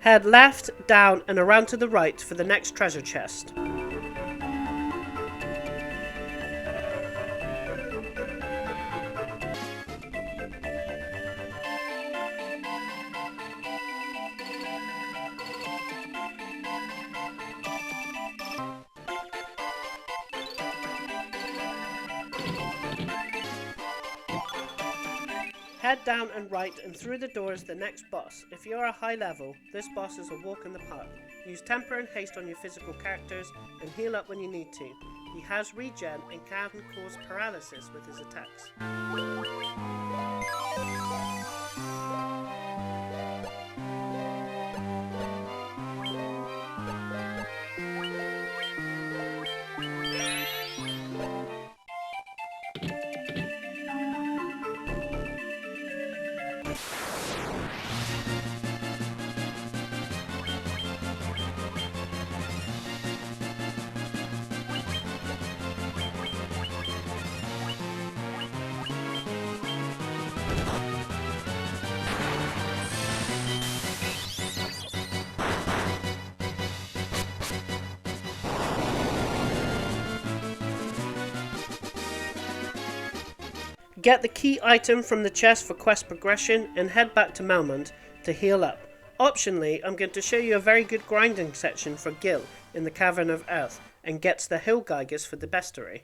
Head left, down and around to the right for the next treasure chest. Head down and right and through the door is the next boss. If you are a high level, this boss is a walk in the park. Use temper and haste on your physical characters and heal up when you need to. He has regen and can cause paralysis with his attacks. Get the key item from the chest for quest progression and head back to Malmund to heal up. Optionally, I'm going to show you a very good grinding section for Gil in the Cavern of Earth and gets the hill geigers for the bestiary.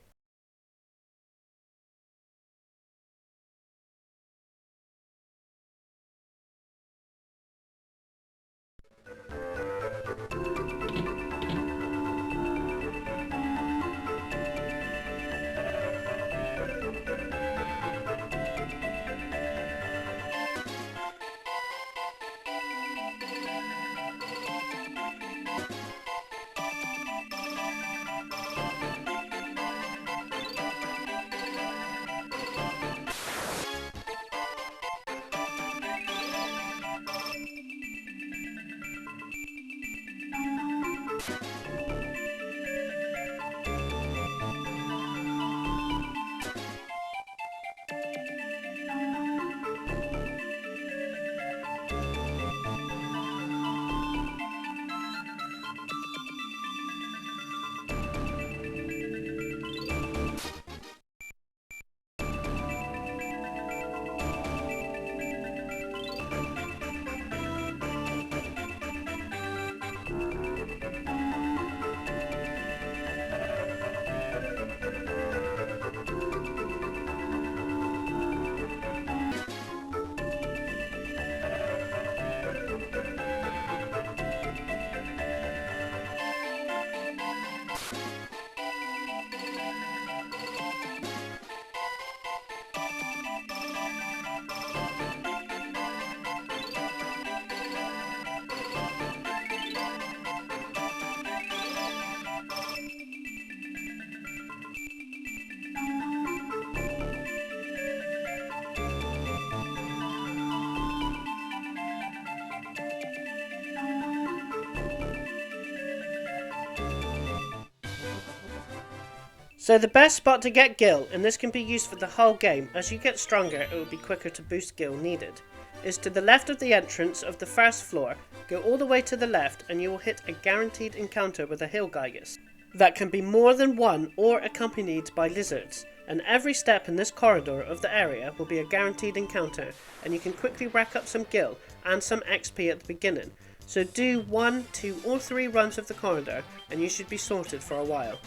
So the best spot to get gil, and this can be used for the whole game, as you get stronger it will be quicker to boost gil needed, is to the left of the entrance of the first floor. Go all the way to the left and you will hit a guaranteed encounter with a Hillgeigus. That can be more than one or accompanied by lizards, and every step in this corridor of the area will be a guaranteed encounter, and you can quickly rack up some gil and some XP at the beginning. So do 1, 2 or 3 runs of the corridor and you should be sorted for a while.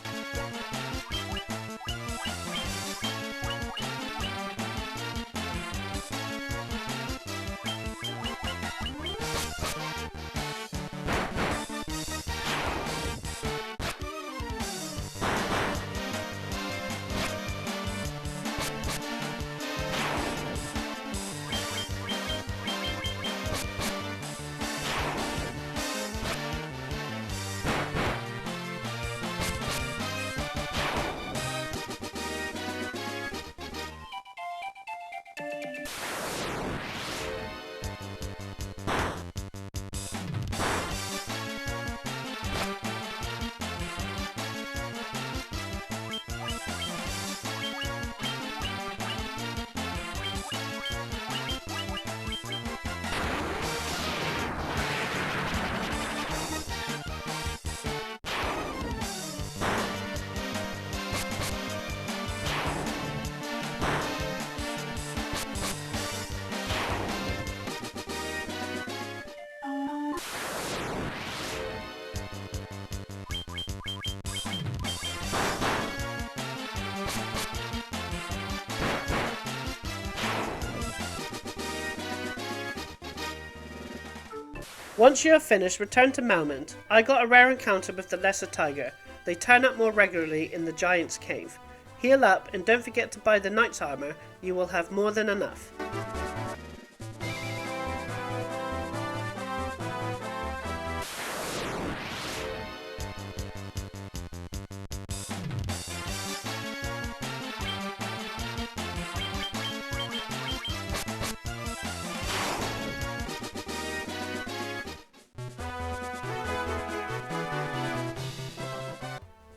Once you have finished, return to Malmond. I got a rare encounter with the Lesser Tiger. They turn up more regularly in the Giant's Cave. Heal up and don't forget to buy the Knight's Armor, you will have more than enough.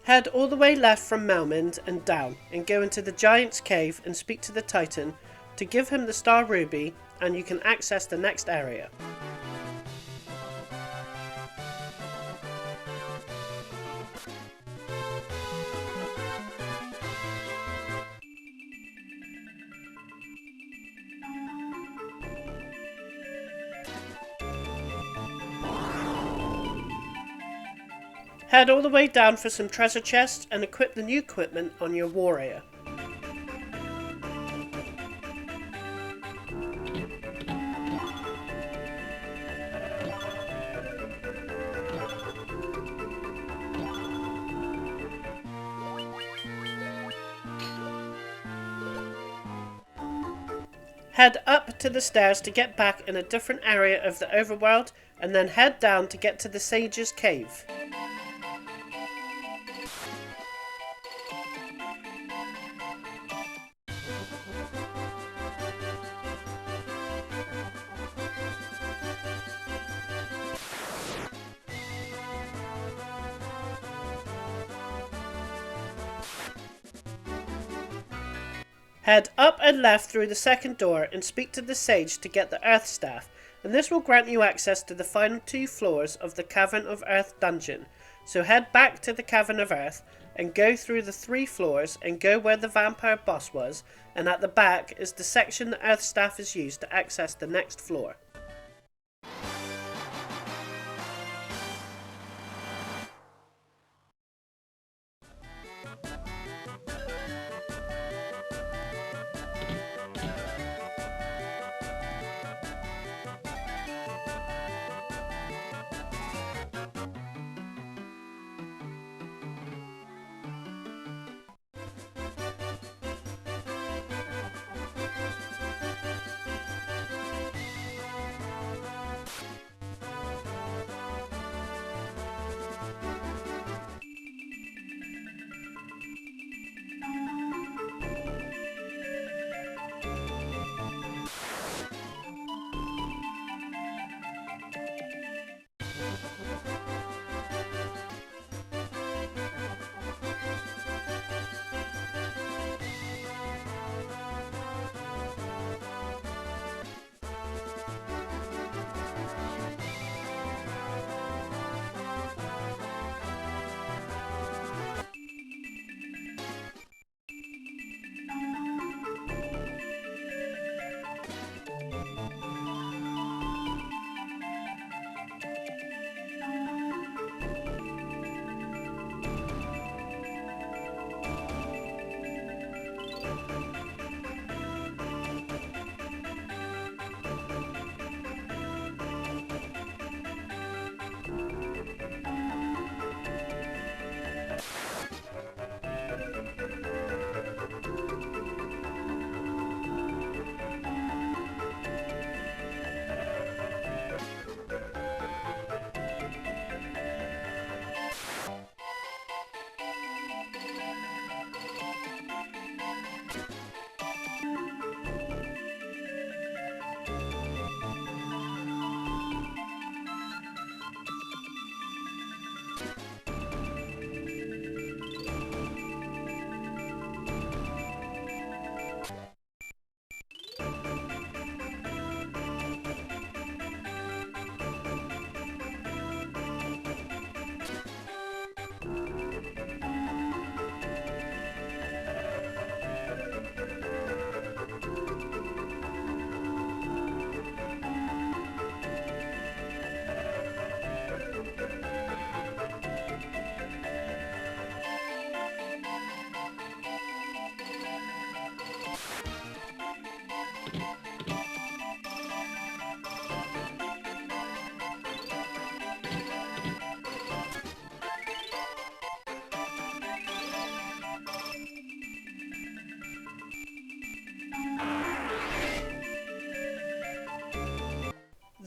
Head all the way left from Malmond and down, and go into the Giant's Cave and speak to the Titan to give him the Star Ruby, and you can access the next area. Head all the way down for some treasure chests and equip the new equipment on your warrior. Head up to the stairs to get back in a different area of the overworld, and then head down to get to the Sage's Cave. Head up and left through the second door and speak to the Sage to get the Earth Staff, and this will grant you access to the final 2 floors of the Cavern of Earth dungeon. So head back to the Cavern of Earth and go through the 3 floors and go where the vampire boss was, and at the back is the section the Earth Staff is used to access the next floor.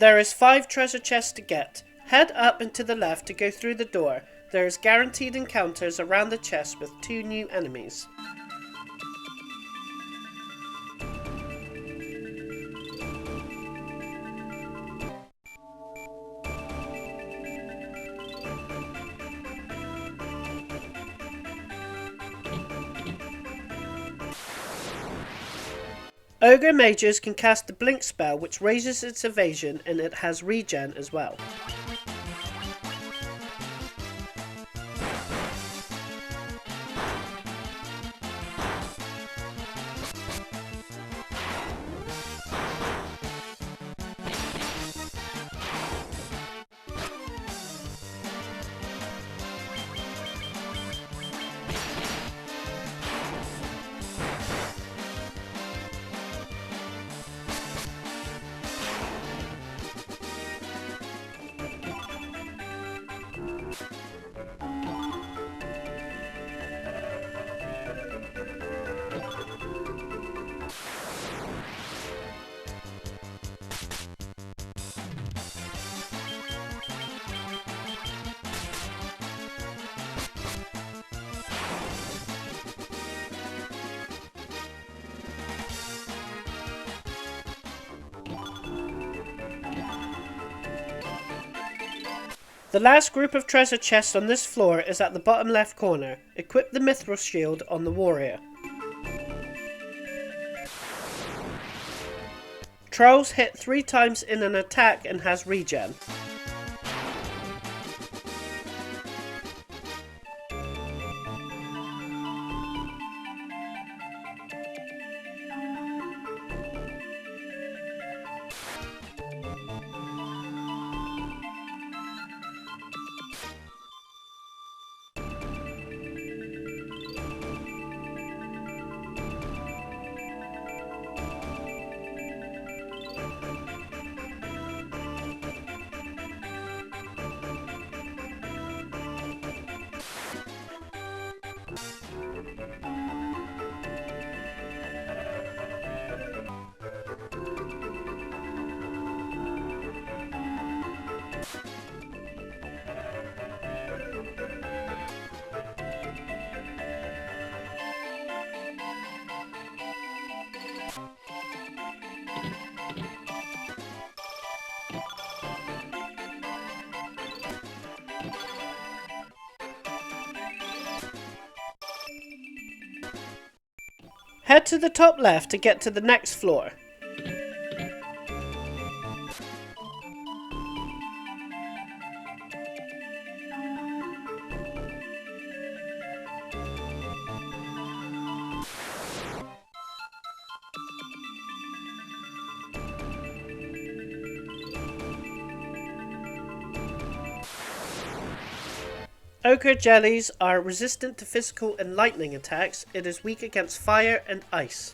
There is 5 treasure chests to get. Head up and to the left to go through the door. There is guaranteed encounters around the chest with 2 new enemies. Ogre mages can cast the blink spell, which raises its evasion, and it has regen as well. The last group of treasure chests on this floor is at the bottom left corner. Equip the mithril shield on the warrior. Trolls hit 3 times in an attack and has regen. Head to the top left to get to the next floor. Ochre jellies are resistant to physical and lightning attacks. It is weak against fire and ice.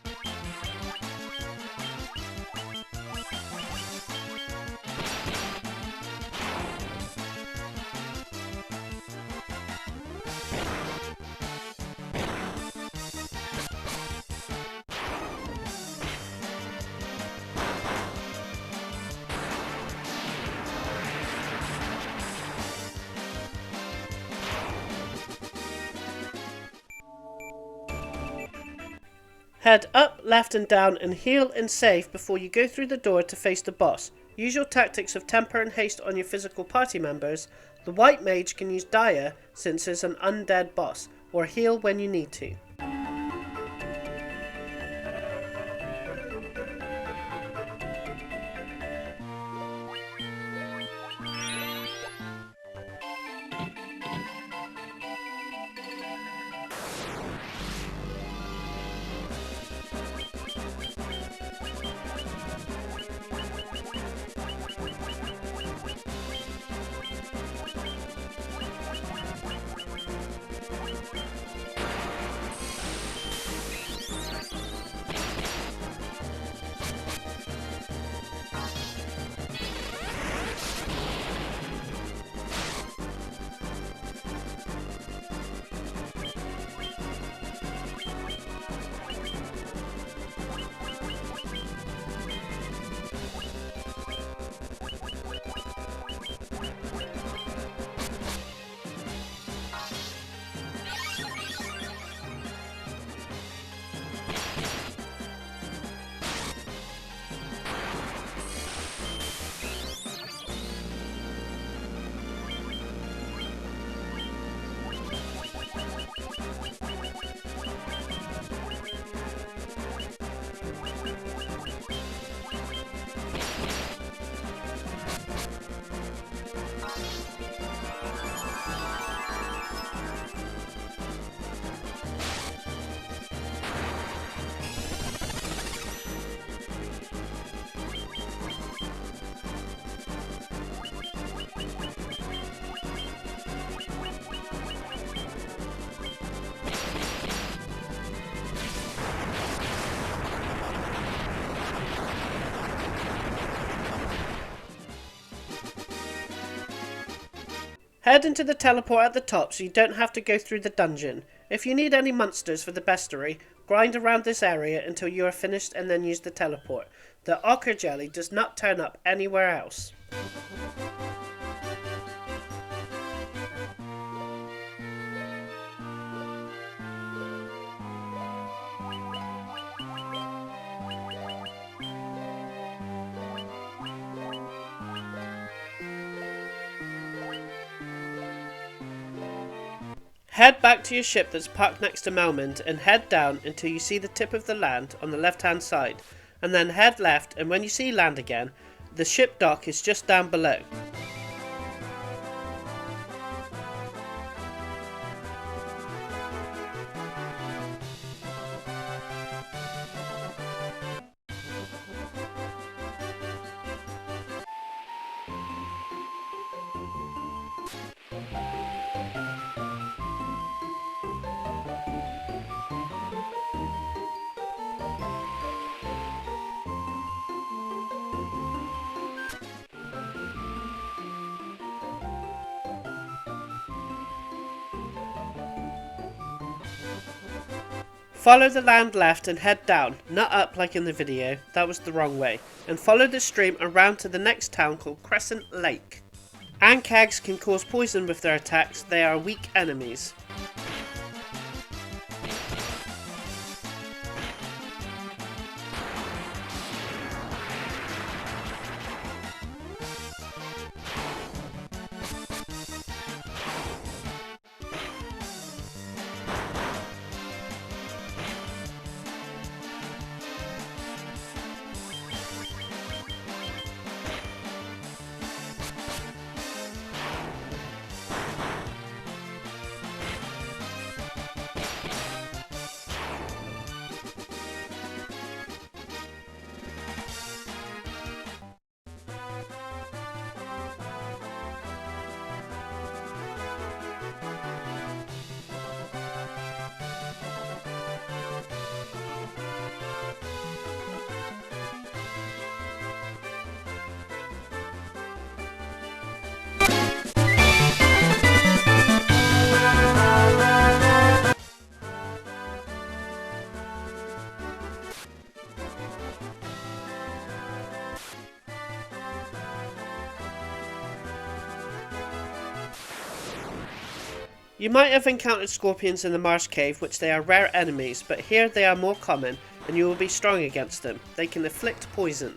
Head up, left and down and heal and save before you go through the door to face the boss. Use your tactics of temper and haste on your physical party members. The white mage can use dire since it's an undead boss, or heal when you need to. Head into the teleport at the top so you don't have to go through the dungeon. If you need any monsters for the bestiary, grind around this area until you are finished and then use the teleport. The ochre jelly does not turn up anywhere else. Head back to your ship that's parked next to Melmond and head down until you see the tip of the land on the left hand side, and then head left, and when you see land again, the ship dock is just down below. Follow the land left and head down, not up like in the video, that was the wrong way, and follow the stream around to the next town called Crescent Lake. Ancags can cause poison with their attacks, they are weak enemies. You might have encountered scorpions in the Marsh cave, which they are rare enemies, but here they are more common and you will be strong against them. They can inflict poison.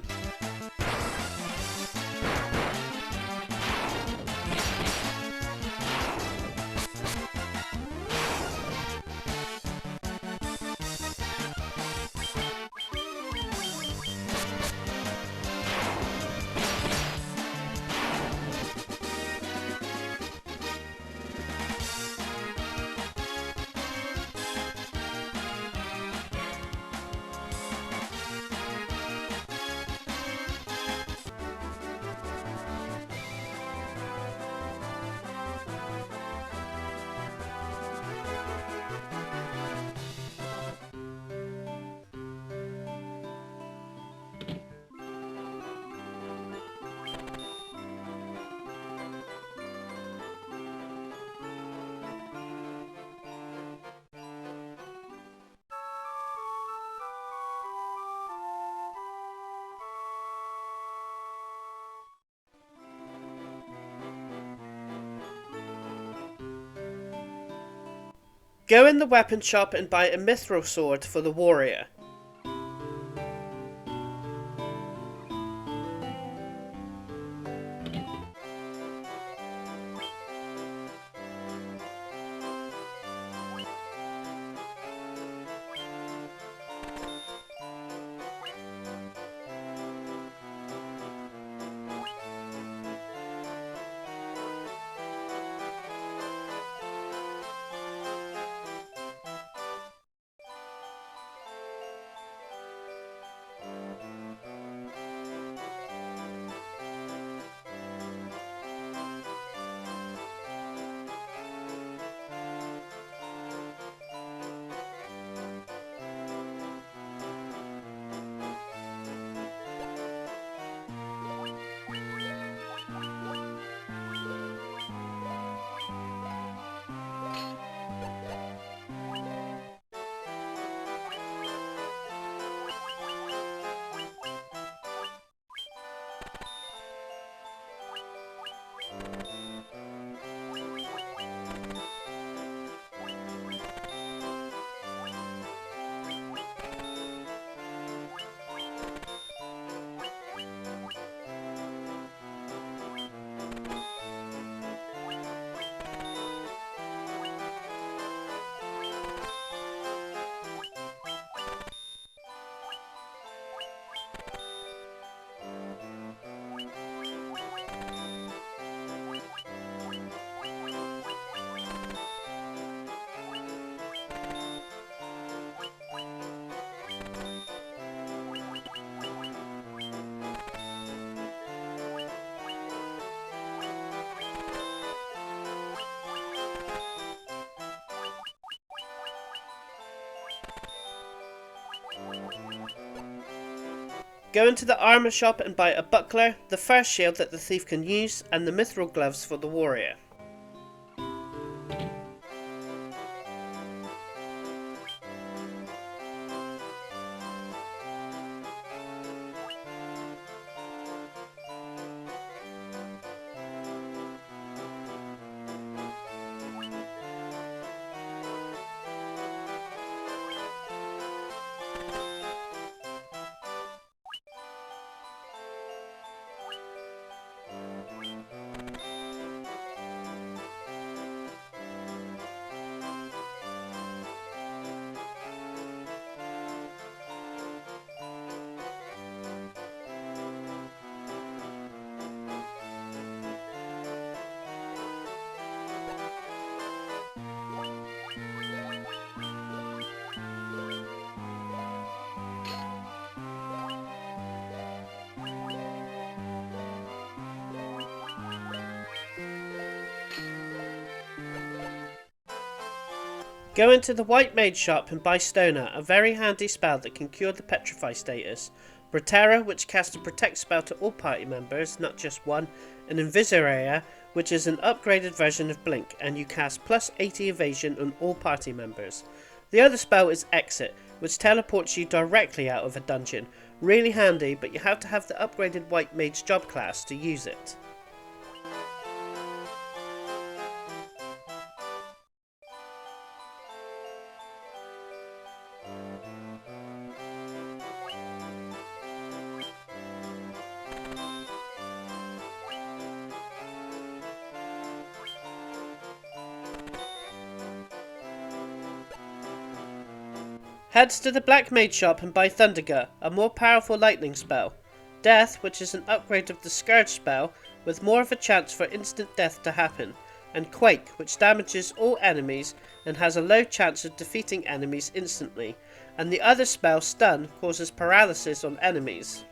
Go in the weapon shop and buy a mithril sword for the warrior. Go into the armour shop and buy a buckler, the first shield that the thief can use, and the mithril gloves for the warrior. Go into the White Mage shop and buy Stoner, a very handy spell that can cure the Petrify status, Bratera, which casts a protect spell to all party members, not just one, and Invisarea, which is an upgraded version of Blink, and you cast plus 80 evasion on all party members. The other spell is Exit, which teleports you directly out of a dungeon. Really handy, but you have to have the upgraded White Mage job class to use it. Heads to the Black Mage shop and buy Thundergut, a more powerful lightning spell. Death, which is an upgrade of the Scourge spell, with more of a chance for instant death to happen. And Quake, which damages all enemies and has a low chance of defeating enemies instantly. And the other spell, Stun, causes paralysis on enemies.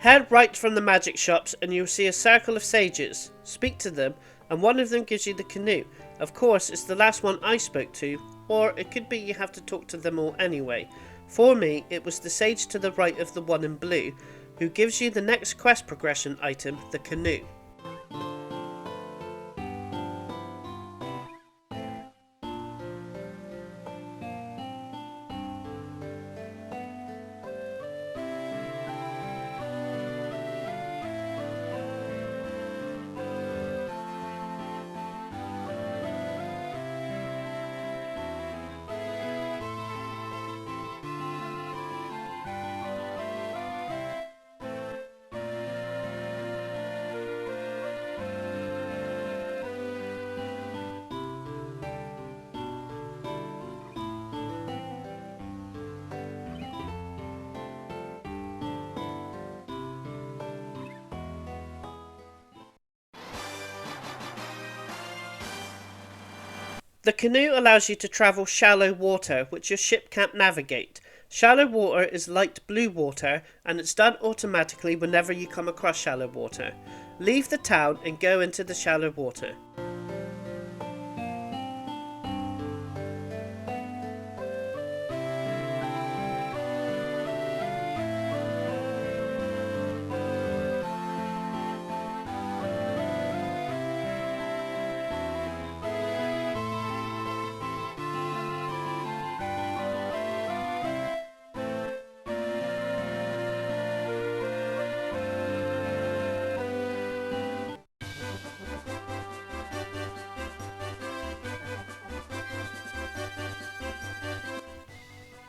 Head right from the magic shops and you'll see a circle of sages. Speak to them and one of them gives you the canoe. Of course, it's the last one I spoke to, or it could be you have to talk to them all anyway. For me, it was the sage to the right of the one in blue, who gives you the next quest progression item, the canoe. The canoe allows you to travel shallow water, which your ship can't navigate. Shallow water is light blue water, and it's done automatically whenever you come across shallow water. Leave the town and go into the shallow water.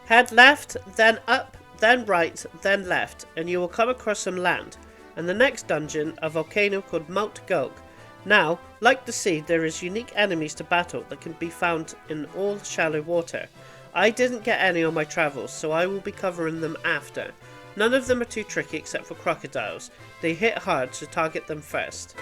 Head left, then up, then right, then left, and you will come across some land, and the next dungeon, a volcano called Mount Gulg. Now, like the sea, there is unique enemies to battle that can be found in all shallow water. I didn't get any on my travels, so I will be covering them after. None of them are too tricky except for crocodiles. They hit hard, so target them first.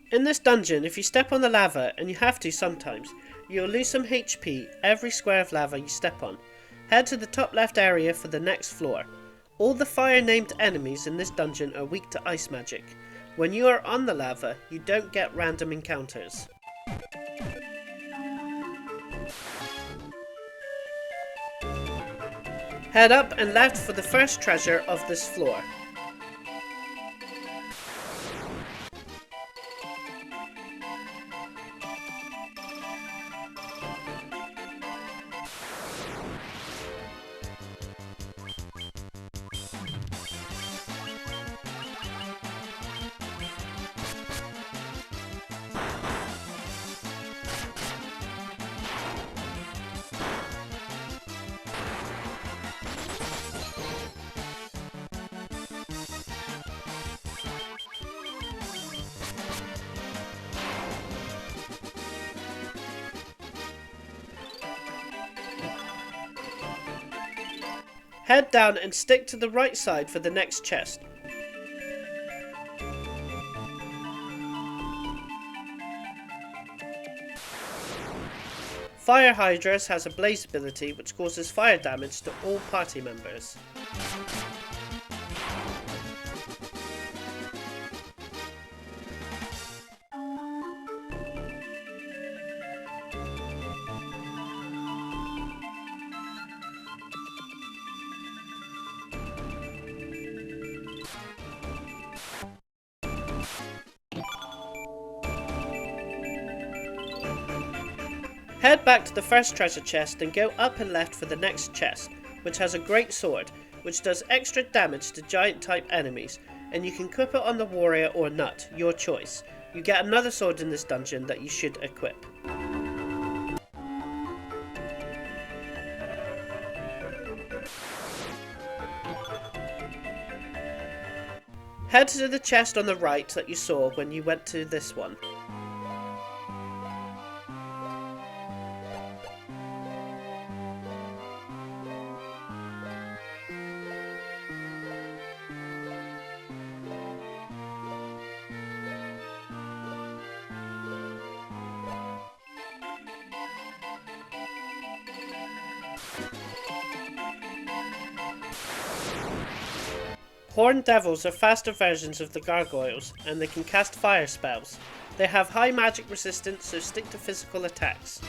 In this dungeon, if you step on the lava, and you have to sometimes, you'll lose some HP every square of lava you step on. Head to the top left area for the next floor. All the fire-named enemies in this dungeon are weak to ice magic. When you are on the lava, you don't get random encounters. Head up and left for the first treasure of this floor. Head down and stick to the right side for the next chest. Fire Hydras has a blaze ability which causes fire damage to all party members. Head back to the first treasure chest and go up and left for the next chest, which has a great sword, which does extra damage to giant type enemies, and you can equip it on the warrior or nut, your choice. You get another sword in this dungeon that you should equip. Head to the chest on the right that you saw when you went to this one. Horned devils are faster versions of the gargoyles, and they can cast fire spells. They have high magic resistance, so stick to physical attacks.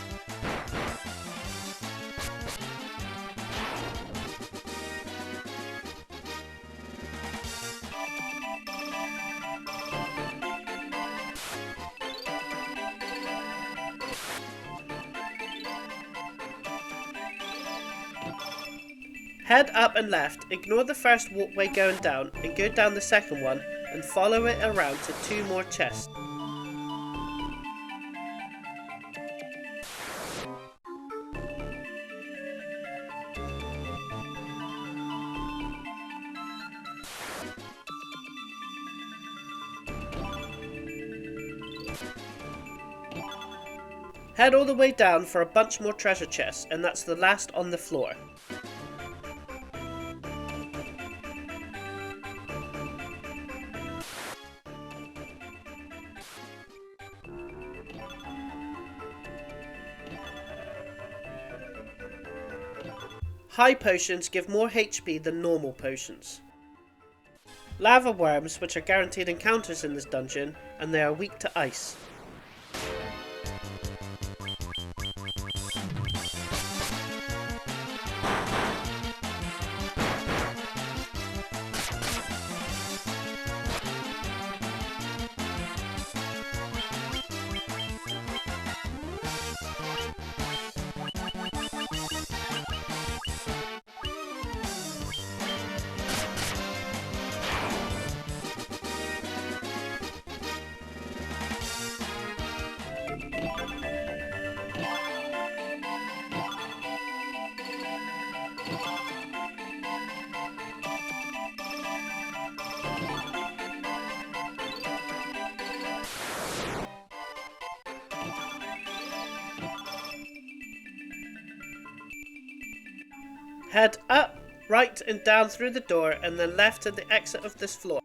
Head up and left, ignore the first walkway going down, and go down the second one, and follow it around to 2 more chests. Head all the way down for a bunch more treasure chests, and that's the last on the floor. High potions give more HP than normal potions. Lava worms, which are guaranteed encounters in this dungeon, and they are weak to ice. Head up, right and down through the door, and then left to the exit of this floor.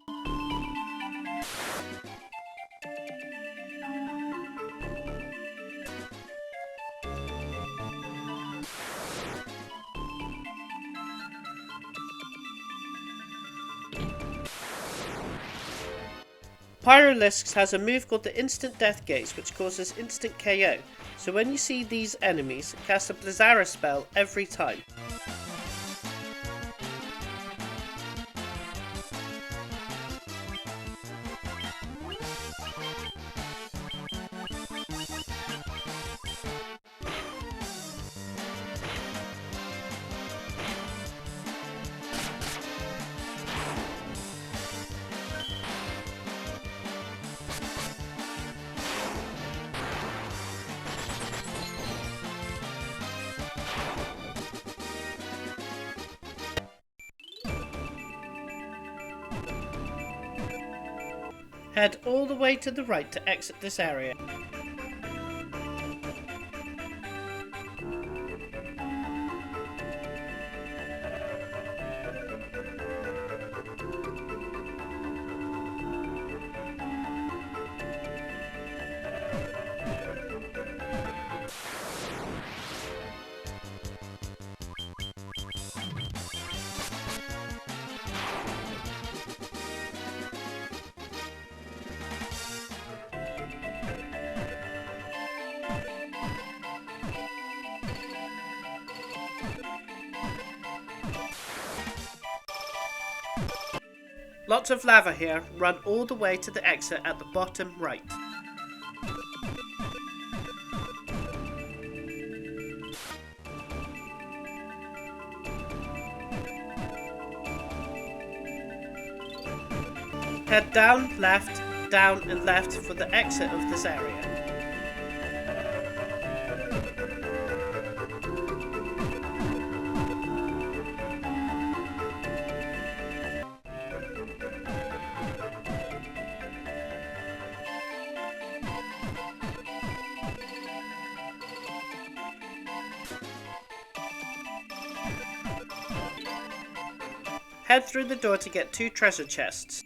Pyrolisks has a move called the Instant Death Gaze, which causes instant KO, so when you see these enemies, cast a Blizzara spell every time. Head all the way to the right to exit this area. Lots of lava here, run all the way to the exit at the bottom right. Head down, left, down and left for the exit of this area. Head through the door to get 2 treasure chests.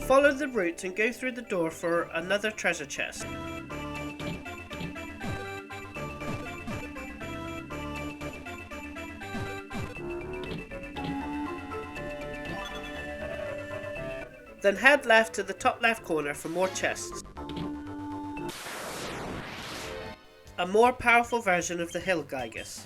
Follow the route and go through the door for another treasure chest. Then head left to the top left corner for more chests. A more powerful version of the Hill Gygus.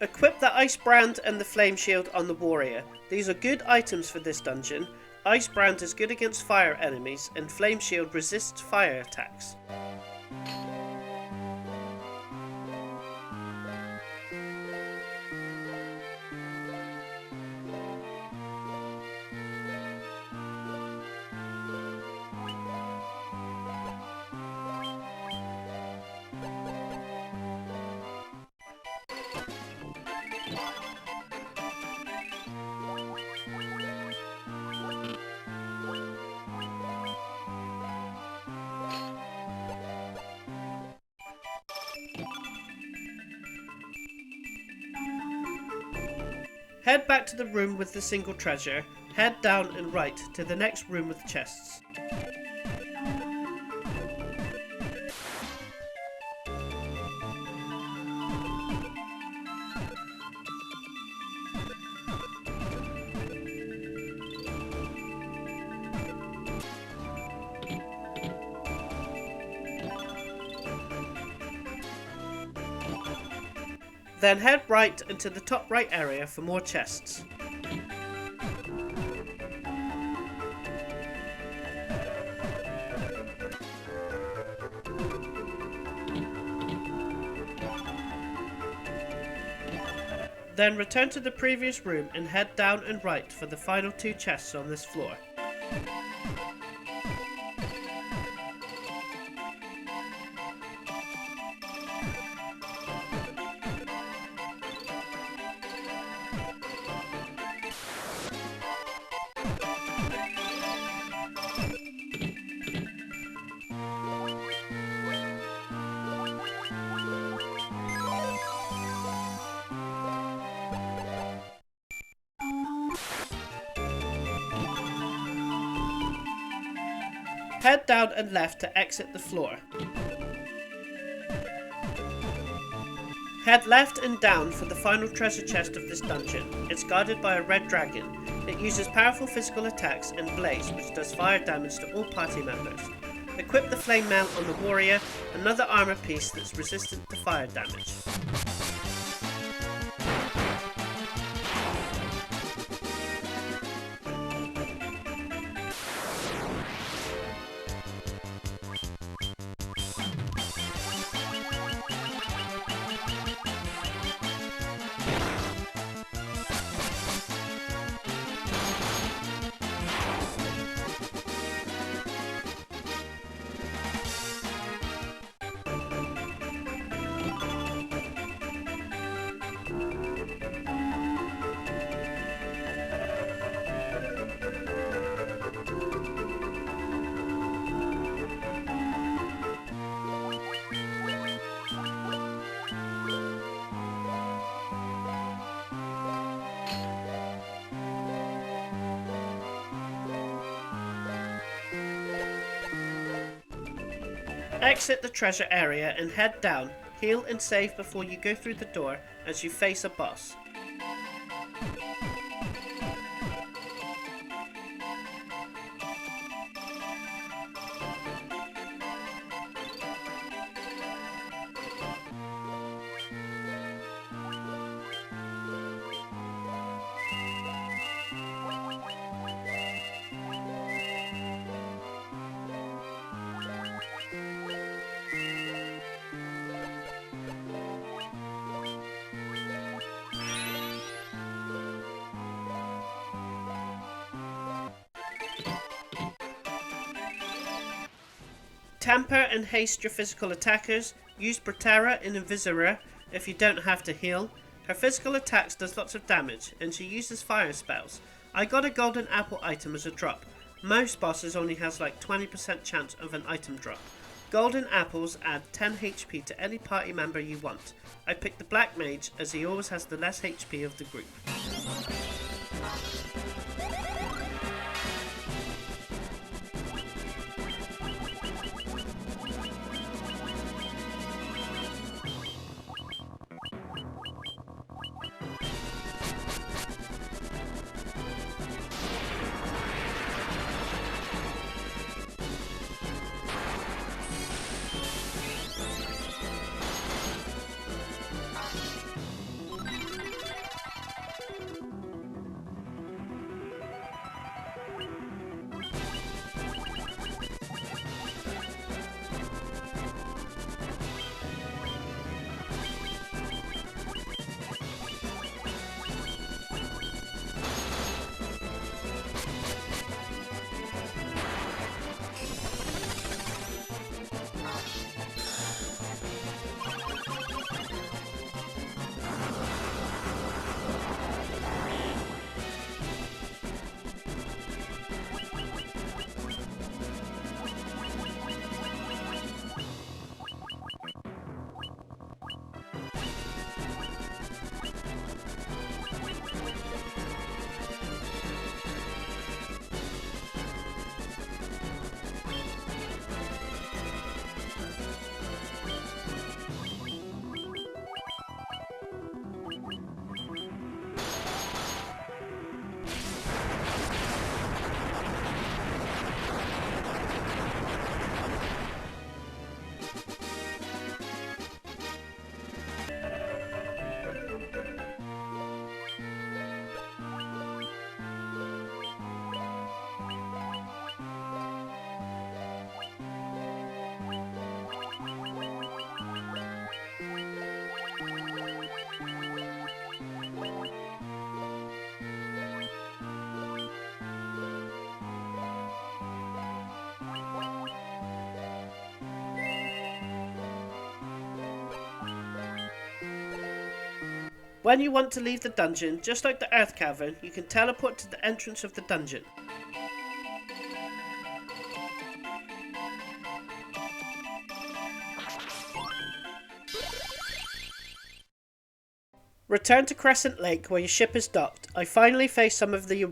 Equip the Ice Brand and the Flame Shield on the warrior. These are good items for this dungeon. Ice Brand is good against fire enemies and Flame Shield resists fire attacks. Head back to the room with the single treasure, head down and right to the next room with chests. Then head right into the top right area for more chests. Then return to the previous room and head down and right for the final 2 chests on this floor. Head down and left to exit the floor. Head left and down for the final treasure chest of this dungeon. It's guarded by a red dragon. It uses powerful physical attacks and blaze, which does fire damage to all party members. Equip the flame mail on the warrior, another armor piece that's resistant to fire damage. Exit the treasure area and head down. Heal and save before you go through the door as you face a boss. Tamper and haste your physical attackers. Use Proterra and Invisora if you don't have to heal. Her physical attacks does lots of damage and she uses fire spells. I got a golden apple item as a drop. Most bosses only has like 20% chance of an item drop. Golden apples add 10 HP to any party member you want. I picked the black mage as he always has the less HP of the group. When you want to leave the dungeon, just like the Earth Cavern, you can teleport to the entrance of the dungeon. Return to Crescent Lake where your ship is docked. I finally faced some of the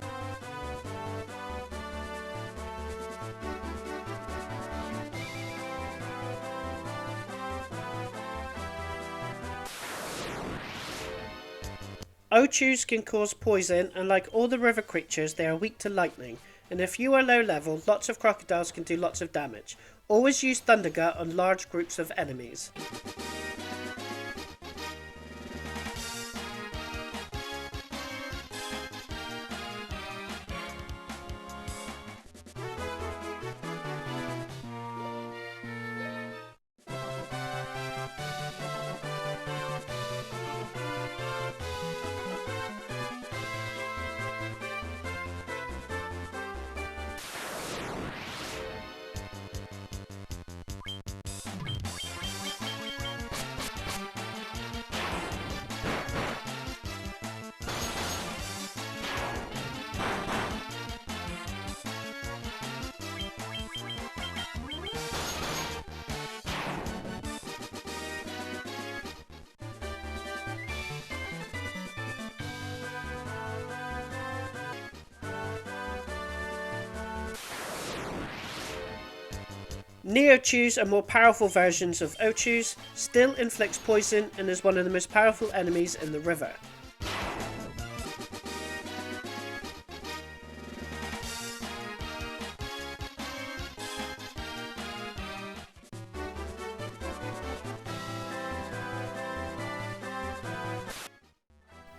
Ochus can cause poison, and like all the river creatures, they are weak to lightning. And if you are low level, lots of crocodiles can do lots of damage. Always use Thundergut on large groups of enemies. Neochus are more powerful versions of Ochus, still inflicts poison and is one of the most powerful enemies in the river.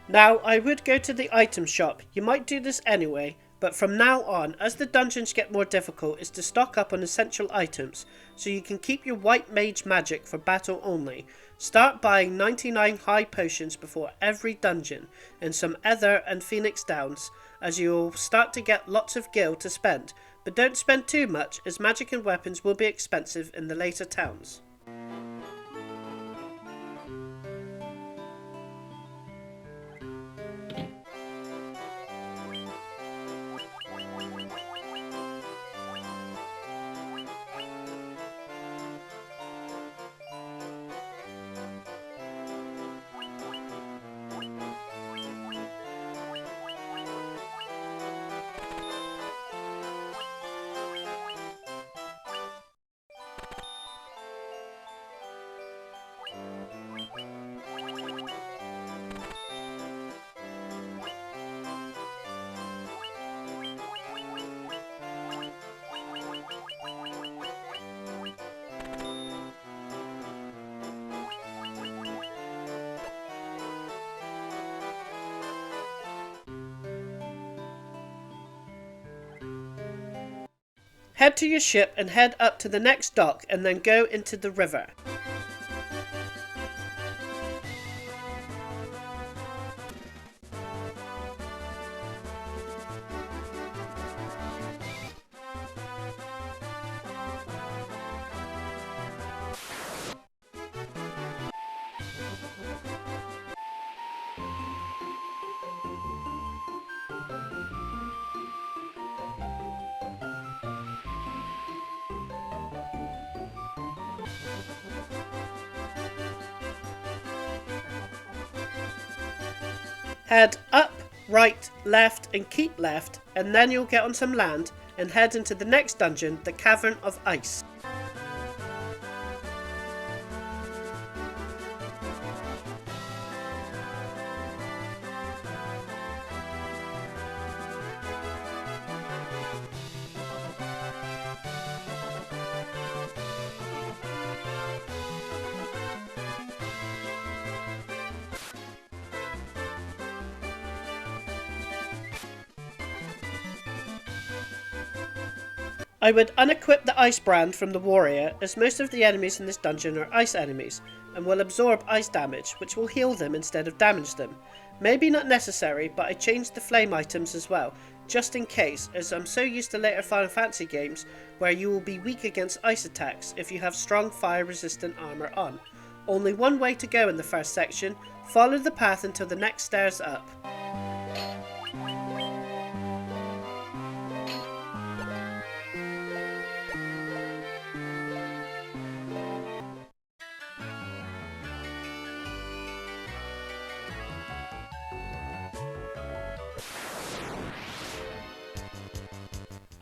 Now, I would go to the item shop. You might do this anyway, but from now on, as the dungeons get more difficult, is to stock up on essential items, so you can keep your white mage magic for battle only. Start buying 99 high potions before every dungeon, and some Ether and Phoenix Downs, as you'll start to get lots of gil to spend, but don't spend too much, as magic and weapons will be expensive in the later towns. Head to your ship and head up to the next dock and then go into the river. Head up, right, left and keep left, and then you'll get on some land and head into the next dungeon, the Cavern of Ice. I would unequip the ice brand from the warrior, as most of the enemies in this dungeon are ice enemies and will absorb ice damage, which will heal them instead of damage them. Maybe not necessary, but I changed the flame items as well, just in case, as I'm so used to later Final Fantasy games where you will be weak against ice attacks if you have strong fire resistant armour on. Only one way to go in the first section, Follow the path until the next stairs up.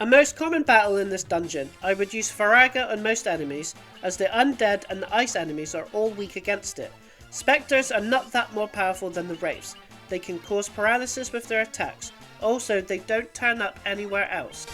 A most common battle in this dungeon, I would use Faraga on most enemies, as the undead and the ice enemies are all weak against it. Spectres are not that more powerful than the wraiths. They can cause paralysis with their attacks. Also, they don't turn up anywhere else.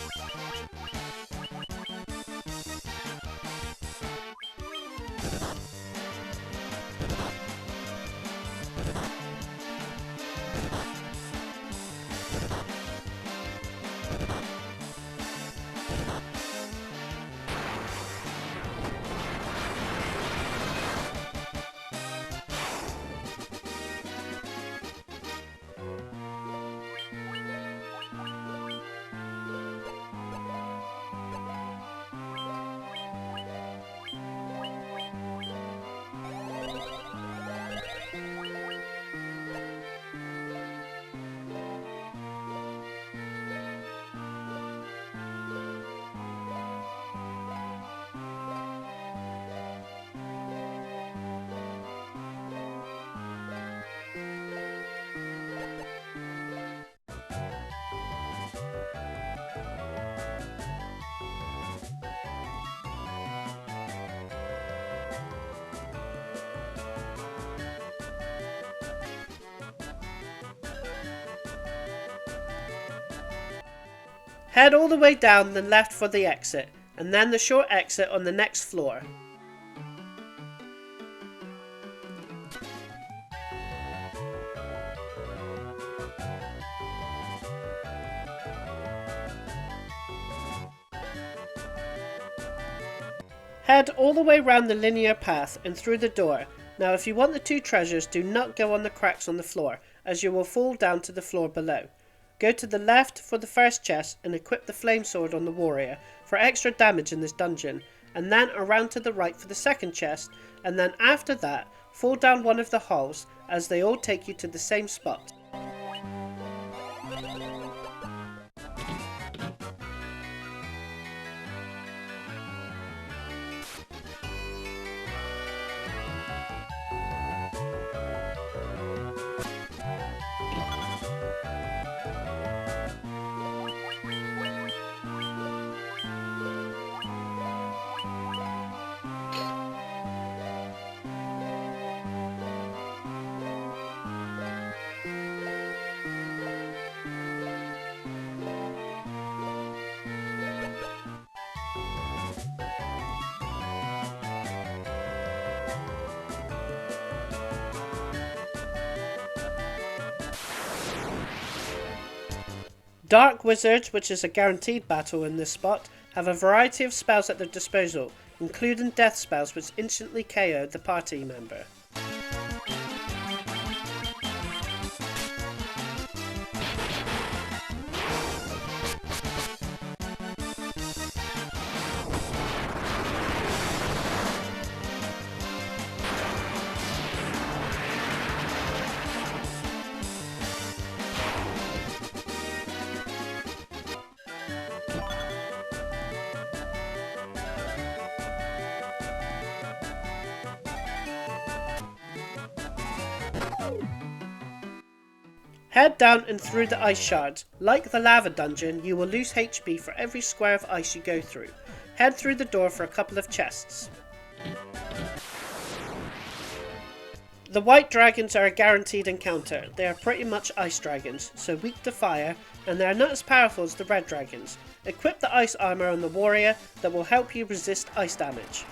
Head all the way down then left for the exit, and then the short exit on the next floor. Head all the way round the linear path and through the door. Now if you want the 2 treasures, do not go on the cracks on the floor, as you will fall down to the floor below. Go to the left for the first chest and equip the flame sword on the warrior for extra damage in this dungeon, and then around to the right for the second chest, and then after that fall down one of the holes, as they all take you to the same spot. Dark Wizards, which is a guaranteed battle in this spot, have a variety of spells at their disposal, including death spells which instantly KO the party member. Head down and through the ice shards. Like the lava dungeon, you will lose HP for every square of ice you go through. Head through the door for a couple of chests. The white dragons are a guaranteed encounter. They are pretty much ice dragons, so weak to fire, and they are not as powerful as the red dragons. Equip the ice armor on the warrior that will help you resist ice damage.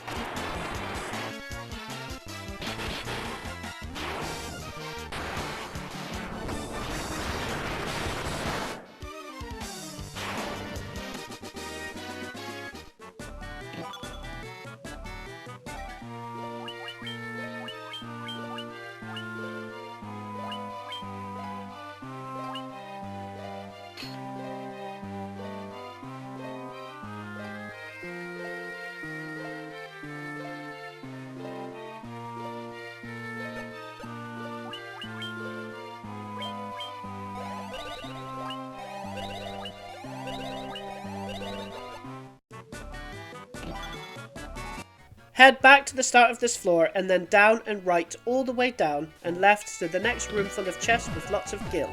Head back to the start of this floor and then down and right all the way down and left to the next room full of chests with lots of gil.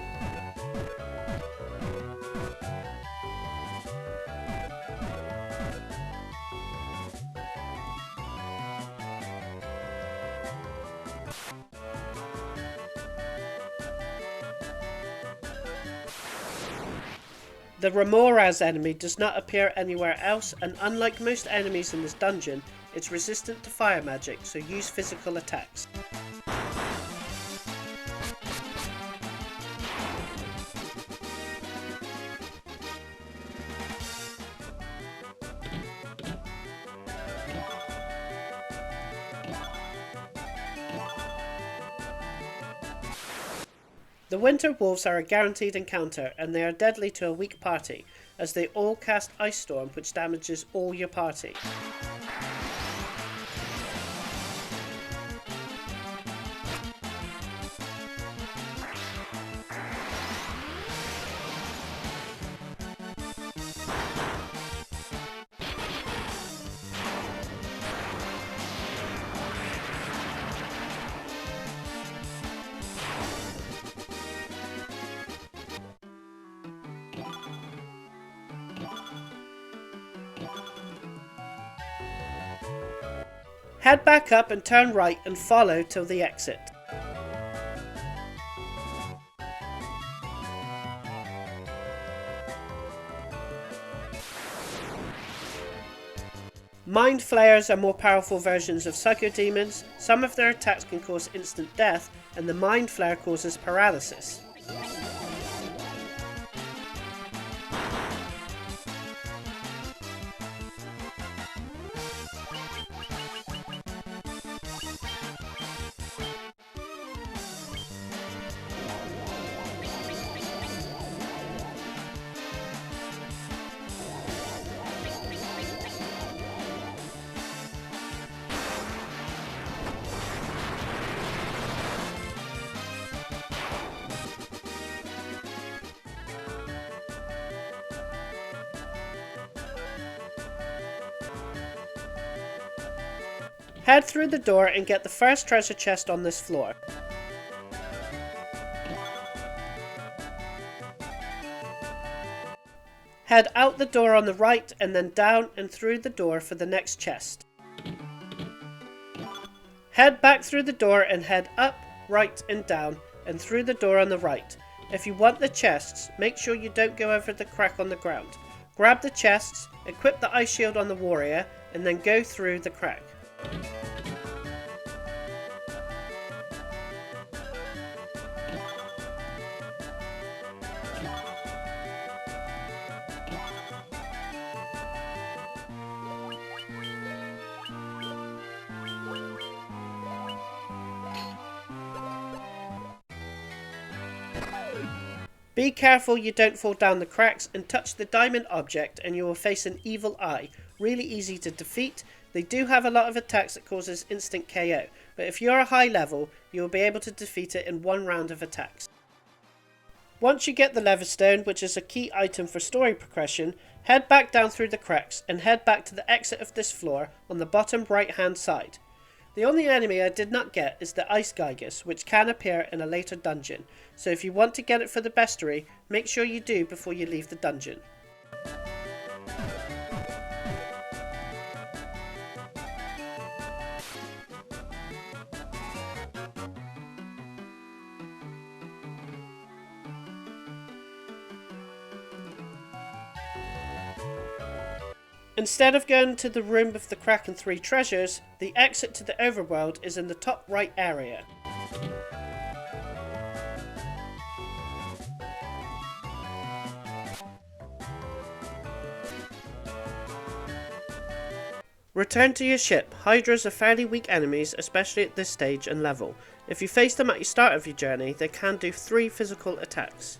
The Mirage enemy does not appear anywhere else, and unlike most enemies in this dungeon, it's resistant to fire magic, so use physical attacks. The Winter Wolves are a guaranteed encounter, and they are deadly to a weak party, as they all cast Ice Storm, which damages all your party. Head back up and turn right and follow till the exit. Mind Flayers are more powerful versions of Psycho Demons. Some of their attacks can cause instant death, and the Mind Flare causes paralysis. Head through the door and get the first treasure chest on this floor. Head out the door on the right and then down and through the door for the next chest. Head back through the door and head up, right and down and through the door on the right. If you want the chests, make sure you don't go over the crack on the ground. Grab the chests, equip the ice shield on the warrior and then go through the crack. Be careful you don't fall down the cracks and touch the diamond object and you will face an evil eye. Really easy to defeat. They do have a lot of attacks that causes instant KO, but if you're a high level, you will be able to defeat it in one round of attacks. Once you get the Leverstone, which is a key item for story progression, head back down through the cracks and head back to the exit of this floor on the bottom right hand side. The only enemy I did not get is the Ice Gygus, which can appear in a later dungeon, so if you want to get it for the bestiary, make sure you do before you leave the dungeon. Instead of going to the room with the crack and 3 treasures, the exit to the overworld is in the top right area. Return to your ship. Hydras are fairly weak enemies, especially at this stage and level. If you face them at the start of your journey, they can do 3 physical attacks.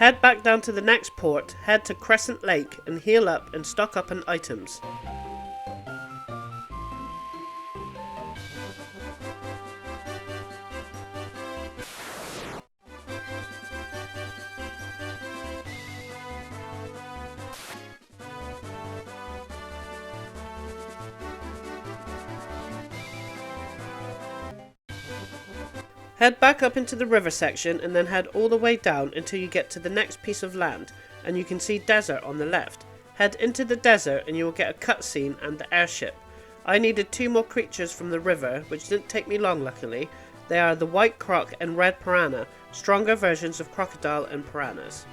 Head back down to the next port, head to Crescent Lake and heal up and stock up on items. Head back up into the river section and then head all the way down until you get to the next piece of land and you can see desert on the left. Head into the desert and you will get a cutscene and the airship. I needed 2 more creatures from the river, which didn't take me long luckily. They are the white croc and red piranha, stronger versions of crocodile and piranhas.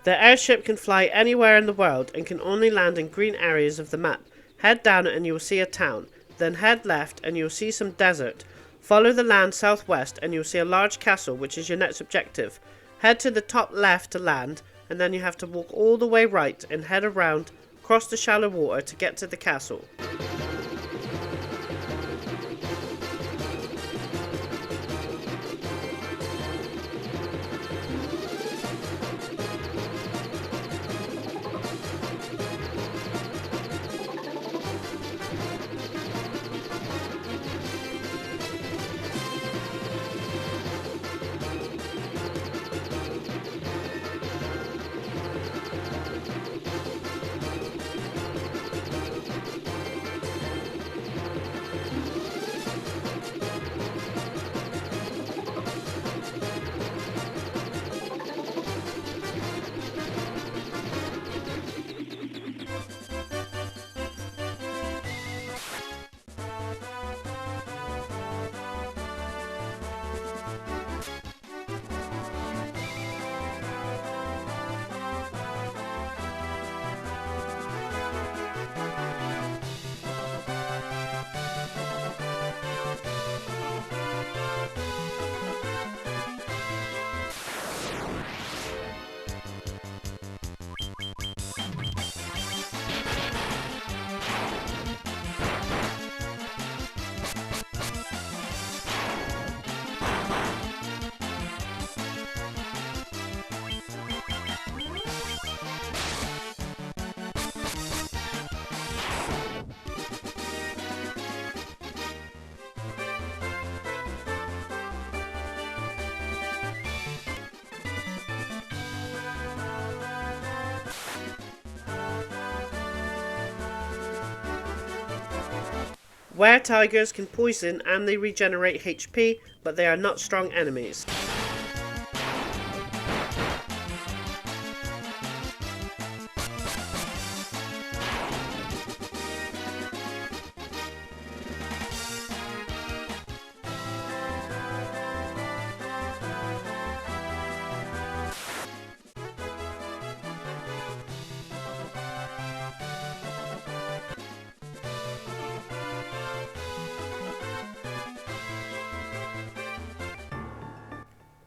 The airship can fly anywhere in the world and can only land in green areas of the map. Head down it and you will see a town. Then head left and you will see some desert. Follow the land southwest and you will see a large castle, which is your next objective. Head to the top left to land and then you have to walk all the way right and head around, cross the shallow water to get to the castle. Were-tigers can poison and they regenerate HP, but they are not strong enemies.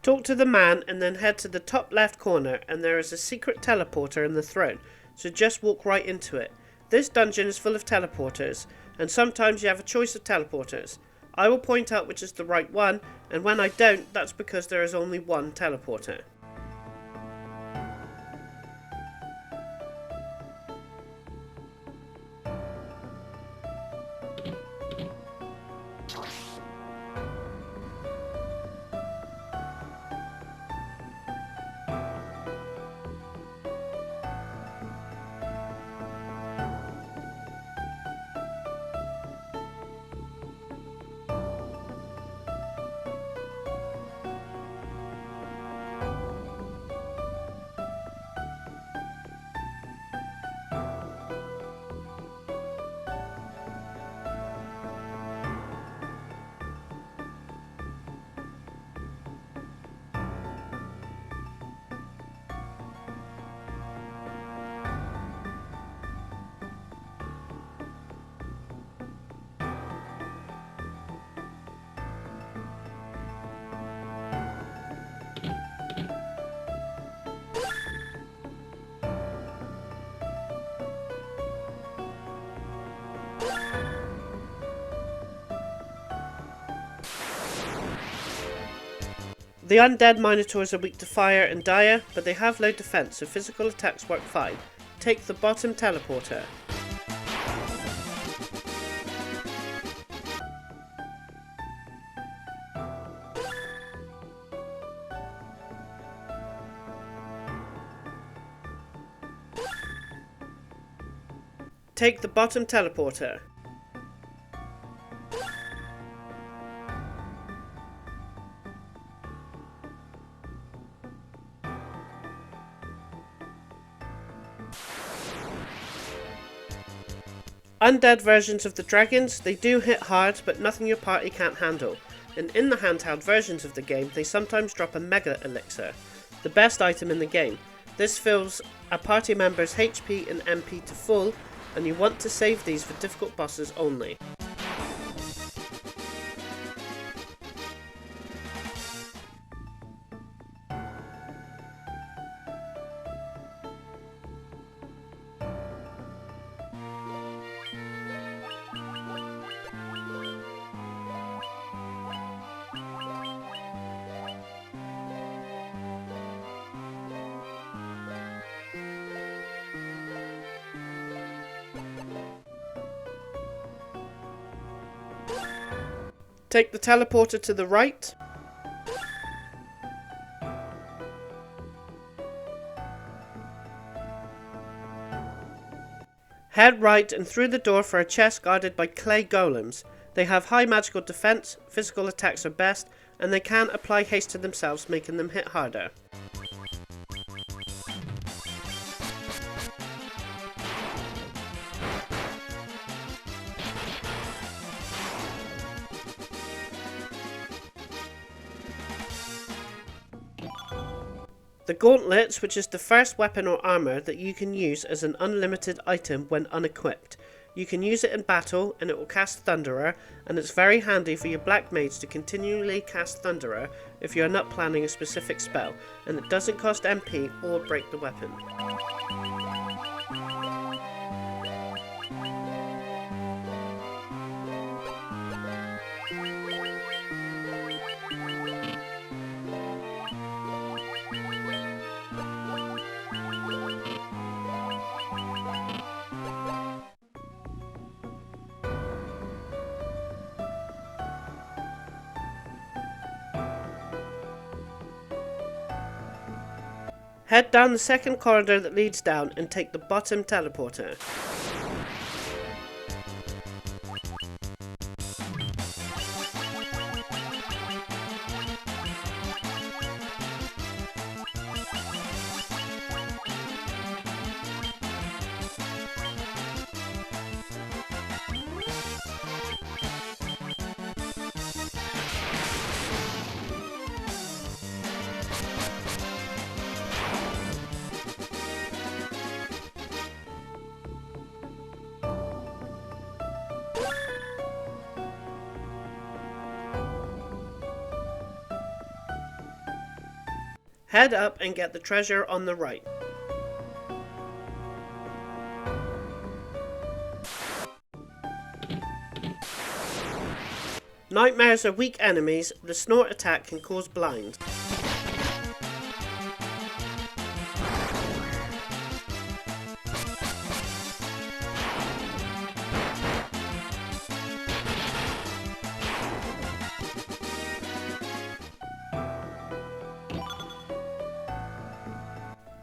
Talk to the man and then head to the top left corner and there is a secret teleporter in the throne, so just walk right into it. This dungeon is full of teleporters and sometimes you have a choice of teleporters. I will point out which is the right one, and when I don't, that's because there is only one teleporter. The undead minotaurs are weak to fire and dire, but they have low defense, so physical attacks work fine. Take the bottom teleporter. Take the bottom teleporter. Undead versions of the dragons, they do hit hard, but nothing your party can't handle. And in the handheld versions of the game, they sometimes drop a mega elixir, the best item in the game. This fills a party member's HP and MP to full, and you want to save these for difficult bosses only. Take the teleporter to the right. Head right and through the door for a chest guarded by clay golems. They have high magical defense, physical attacks are best, and they can apply haste to themselves, making them hit harder. The gauntlets, which is the first weapon or armour that you can use as an unlimited item when unequipped. You can use it in battle and it will cast Thunderer, and it's very handy for your black mage to continually cast Thunderer if you are not planning a specific spell, and it doesn't cost MP or break the weapon. Head down the second corridor that leads down and take the bottom teleporter. Head up and get the treasure on the right. Nightmares are weak enemies. The snort attack can cause blind.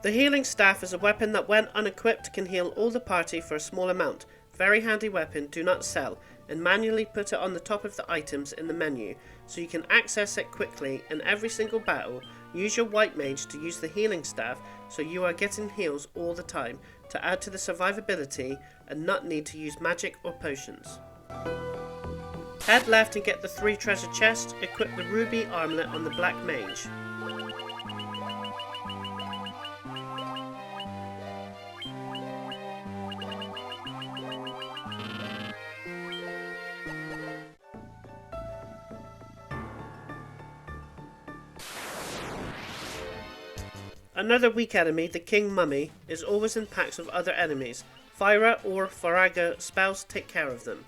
The healing staff is a weapon that when unequipped can heal all the party for a small amount. Very handy weapon, do not sell, and manually put it on the top of the items in the menu, so you can access it quickly in every single battle. Use your white mage to use the healing staff so you are getting heals all the time, to add to the survivability and not need to use magic or potions. Head left and get the 3 treasure chests, equip the ruby armlet on the black mage. Another weak enemy, the King Mummy, is always in packs of other enemies. Fyra or Faraga spells take care of them.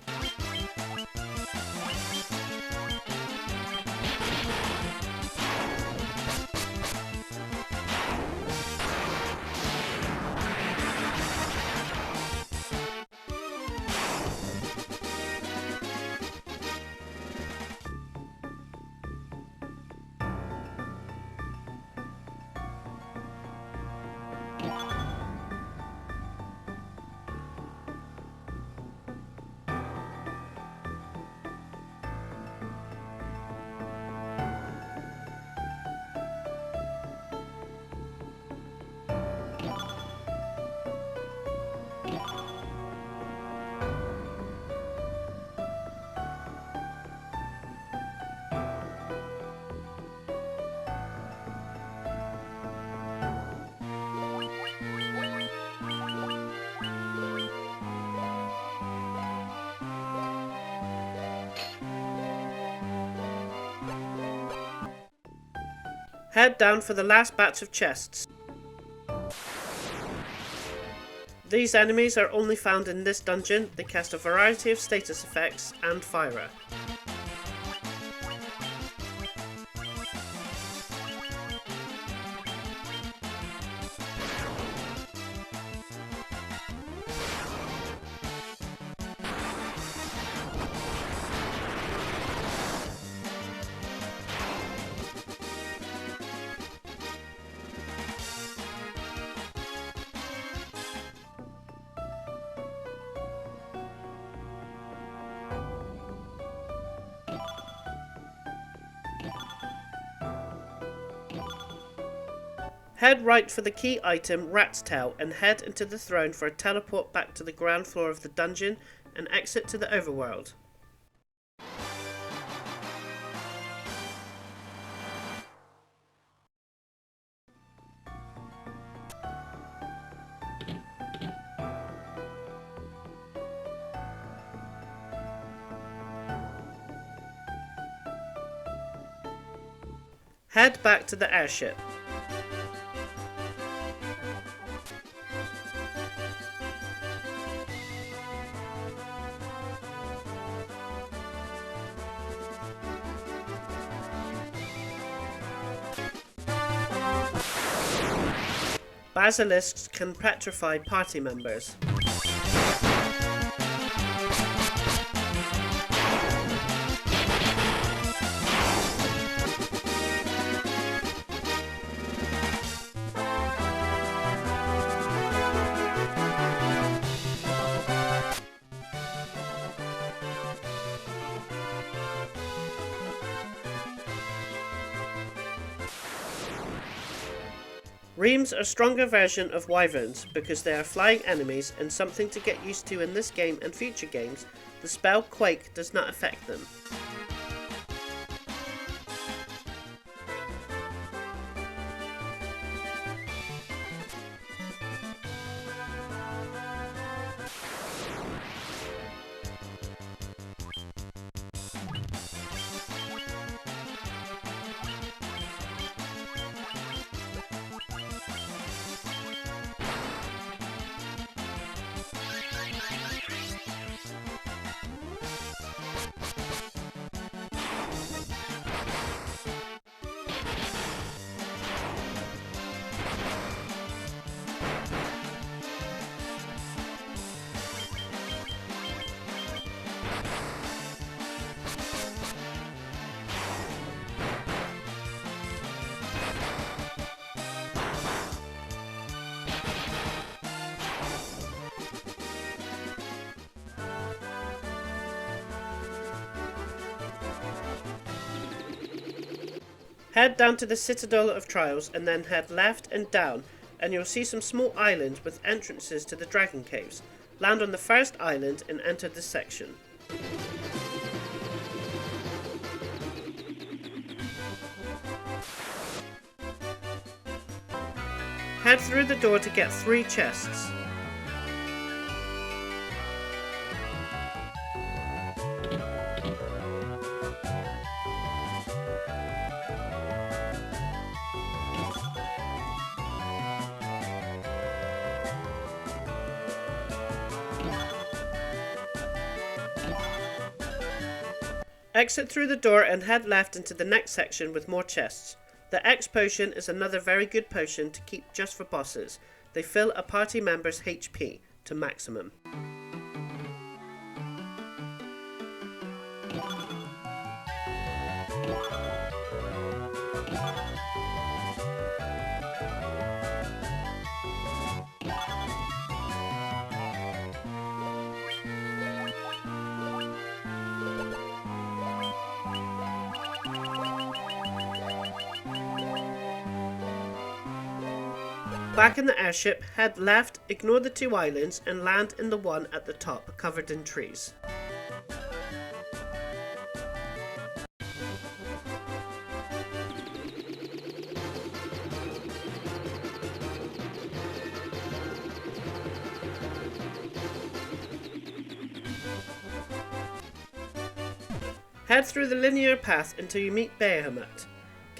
Head down for the last batch of chests. These enemies are only found in this dungeon. They cast a variety of status effects and fire. Head right for the key item Rat's Tail and head into the throne for a teleport back to the ground floor of the dungeon and exit to the overworld. Head back to the airship. Basilisks can petrify party members. Reams are a stronger version of wyverns because they are flying enemies and something to get used to in this game and future games. The spell Quake does not affect them. Head down to the Citadel of Trials and then head left and down and you'll see some small islands with entrances to the dragon caves. Land on the first island and enter this section. Head through the door to get 3 chests. Exit through the door and head left into the next section with more chests. The X potion is another very good potion to keep just for bosses. They fill a party member's HP to maximum. Back in the airship, head left, ignore the 2 islands and land in the one at the top, covered in trees. Head through the linear path until you meet Behemoth.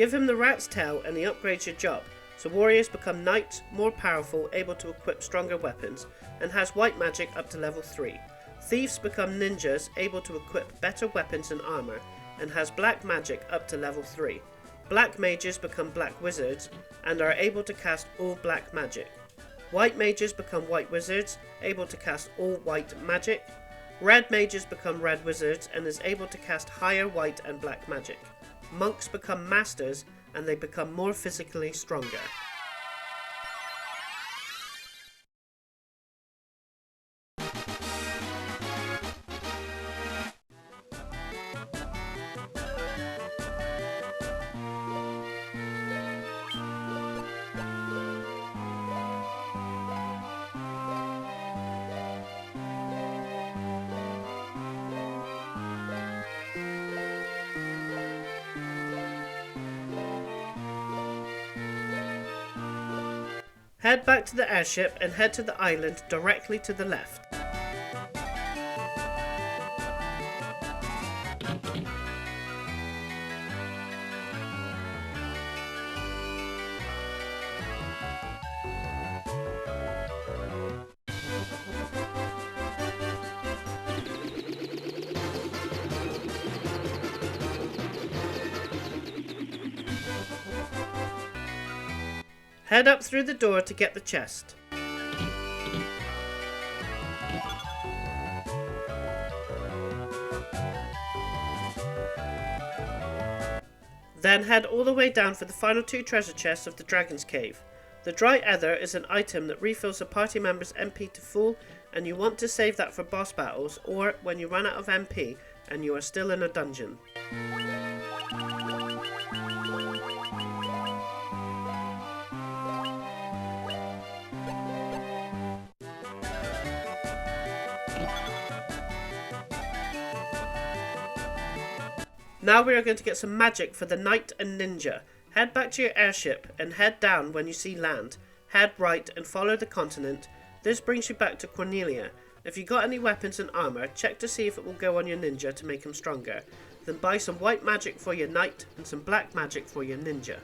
Give him the rat's tail and he upgrades your job, so warriors become knights, more powerful, able to equip stronger weapons, and has white magic up to level 3. Thieves become ninjas, able to equip better weapons and armor, and has black magic up to level 3. Black mages become black wizards, and are able to cast all black magic. White mages become white wizards, able to cast all white magic. Red mages become red wizards, and is able to cast higher white and black magic. Monks become masters, and they become more physically stronger. Head back to the airship and head to the island directly to the left. Head up through the door to get the chest. Then head all the way down for the final 2 treasure chests of the Dragon's Cave. The dry ether is an item that refills a party member's MP to full, and you want to save that for boss battles or when you run out of MP and you are still in a dungeon. Now we are going to get some magic for the knight and ninja. Head back to your airship and head down when you see land. Head right and follow the continent. This brings you back to Cornelia. If you got any weapons and armor, check to see if it will go on your ninja to make him stronger. Then buy some white magic for your knight and some black magic for your ninja.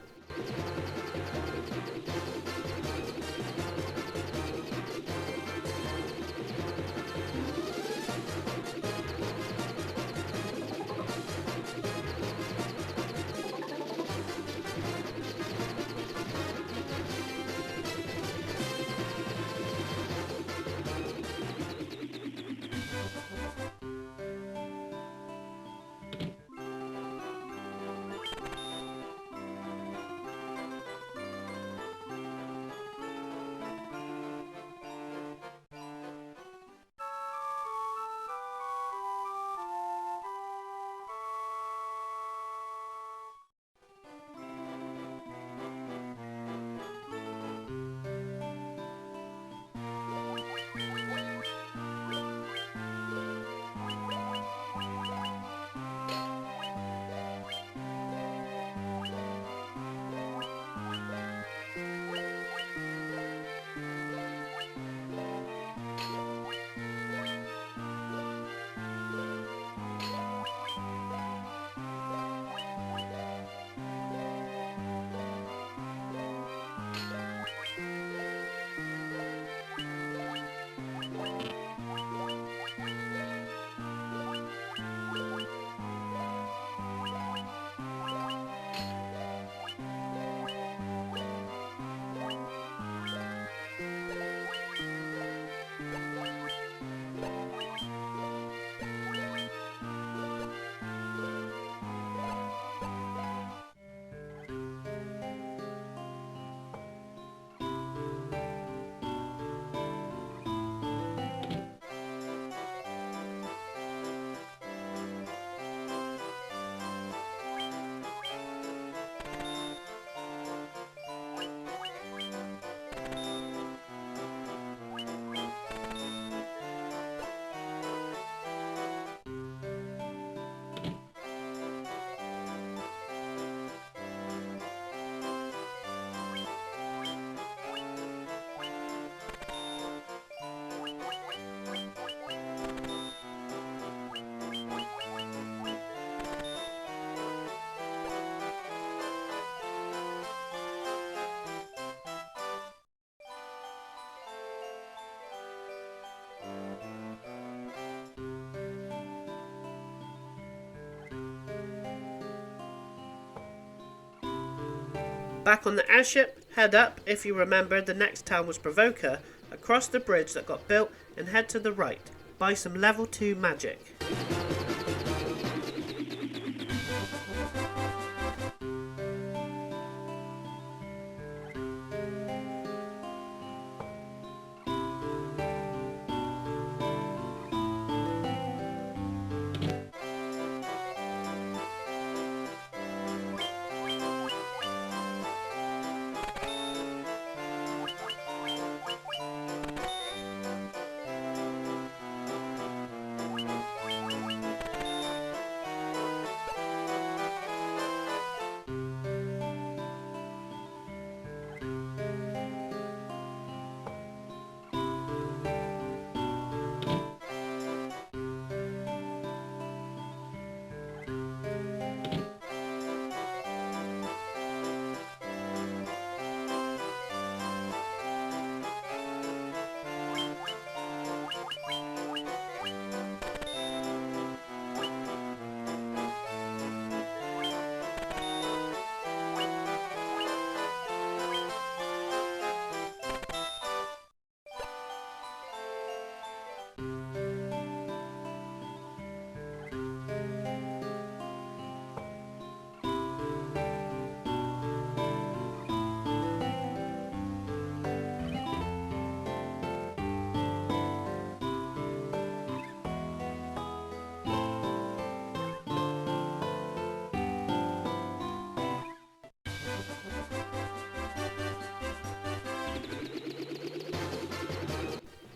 Back on the airship, head up, if you remember the next town was Provoker, across the bridge that got built, and head to the right. Buy some level 2 magic.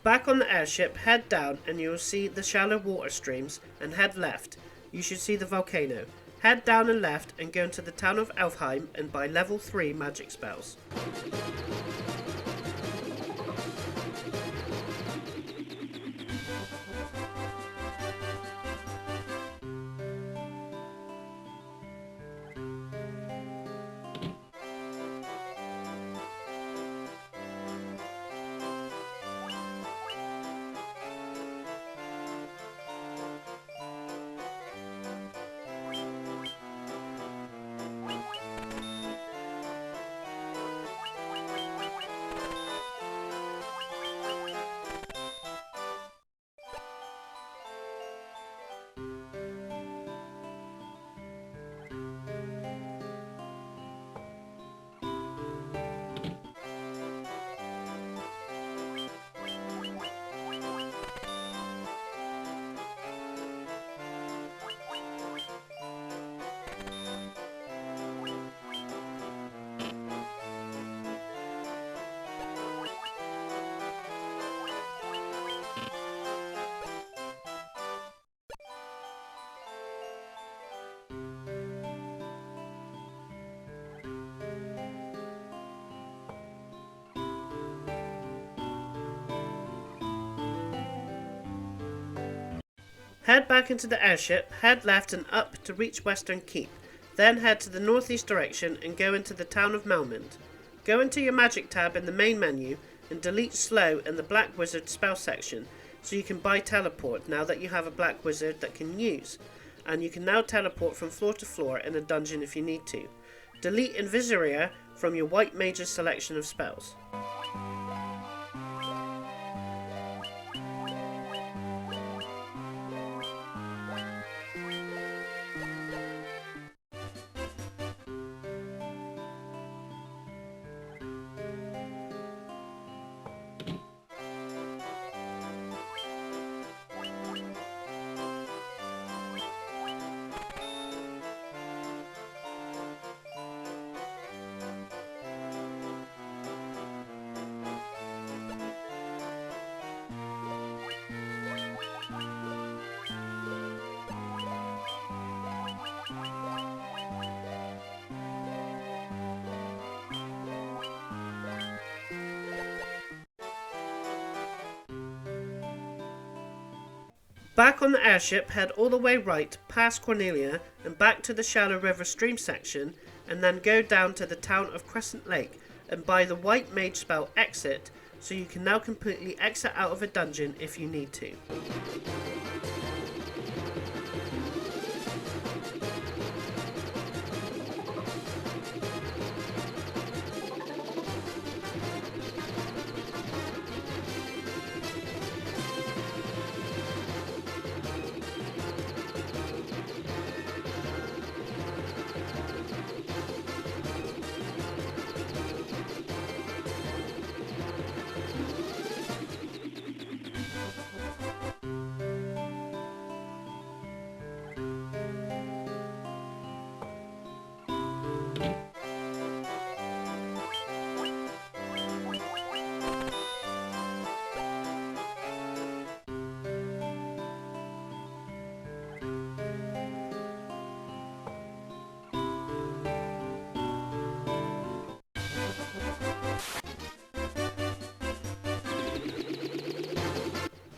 Back on the airship, head down and you will see the shallow water streams, and head left. You should see the volcano. Head down and left and go into the town of Elfheim and buy level 3 magic spells. Head back into the airship, head left and up to reach Western Keep. Then head to the northeast direction and go into the town of Melmond. Go into your magic tab in the main menu and delete slow in the black wizard spell section so you can buy teleport now that you have a black wizard that can use. And you can now teleport from floor to floor in a dungeon if you need to. Delete Invisiria from your white mage's selection of spells. Back on the airship, head all the way right past Cornelia and back to the shallow river stream section, and then go down to the town of Crescent Lake and buy the white mage spell Exit, so you can now completely exit out of a dungeon if you need to.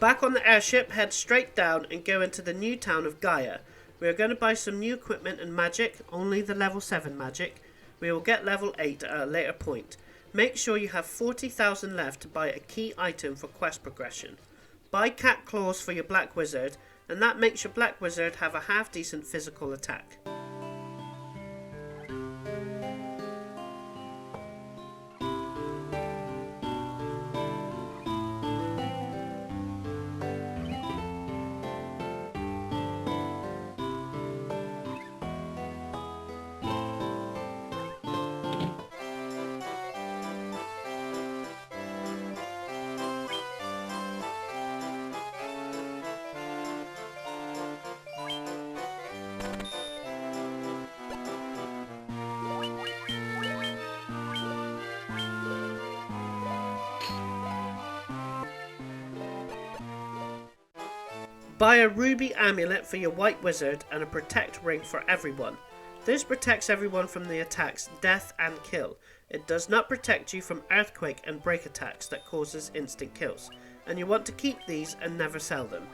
Back on the airship, head straight down and go into the new town of Gaia. We are going to buy some new equipment and magic, only the level 7 magic. We will get level 8 at a later point. Make sure you have 40,000 left to buy a key item for quest progression. Buy cat claws for your black wizard, and that makes your black wizard have a half decent physical attack. Buy a ruby amulet for your white wizard and a protect ring for everyone. This protects everyone from the attacks death and kill. It does not protect you from earthquake and break attacks that causes instant kills, and you want to keep these and never sell them.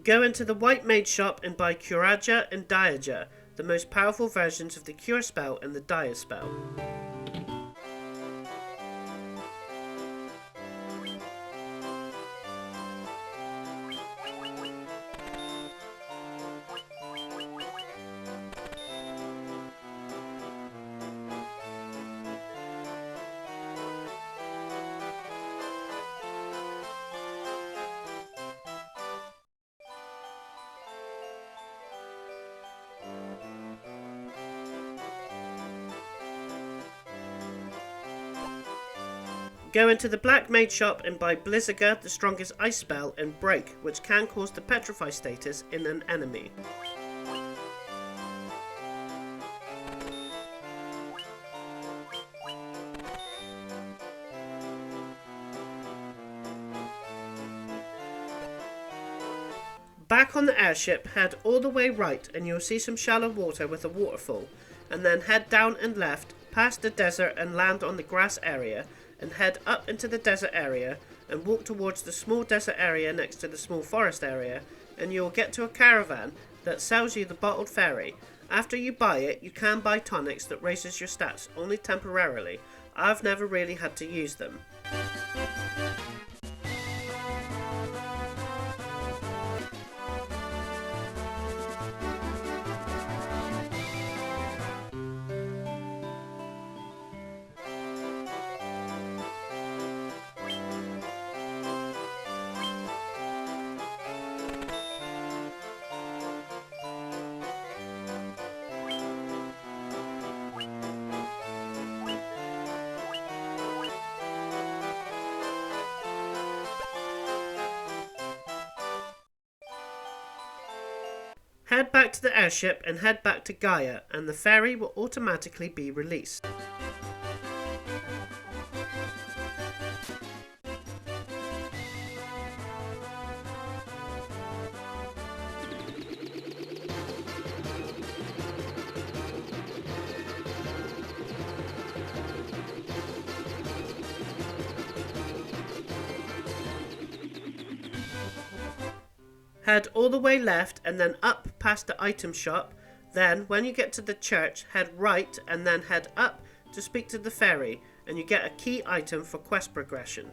Go into the White Mage shop and buy Curaja and Diaja, the most powerful versions of the Cure spell and the Dia spell. Go into the Black Mage shop and buy Blizzaga, the strongest ice spell, and Break, which can cause the Petrify status in an enemy. Back on the airship, head all the way right and you'll see some shallow water with a waterfall, and then head down and left, past the desert and land on the grass area, and head up into the desert area and walk towards the small desert area next to the small forest area, and you will get to a caravan that sells you the bottled fairy. After you buy it, you can buy tonics that raises your stats only temporarily. I've never really had to use them. Head back to the airship and head back to Gaia, and the ferry will automatically be released. Head all the way left and then up past the item shop. Then, when you get to the church, head right and then head up to speak to the fairy, and you get a key item for quest progression.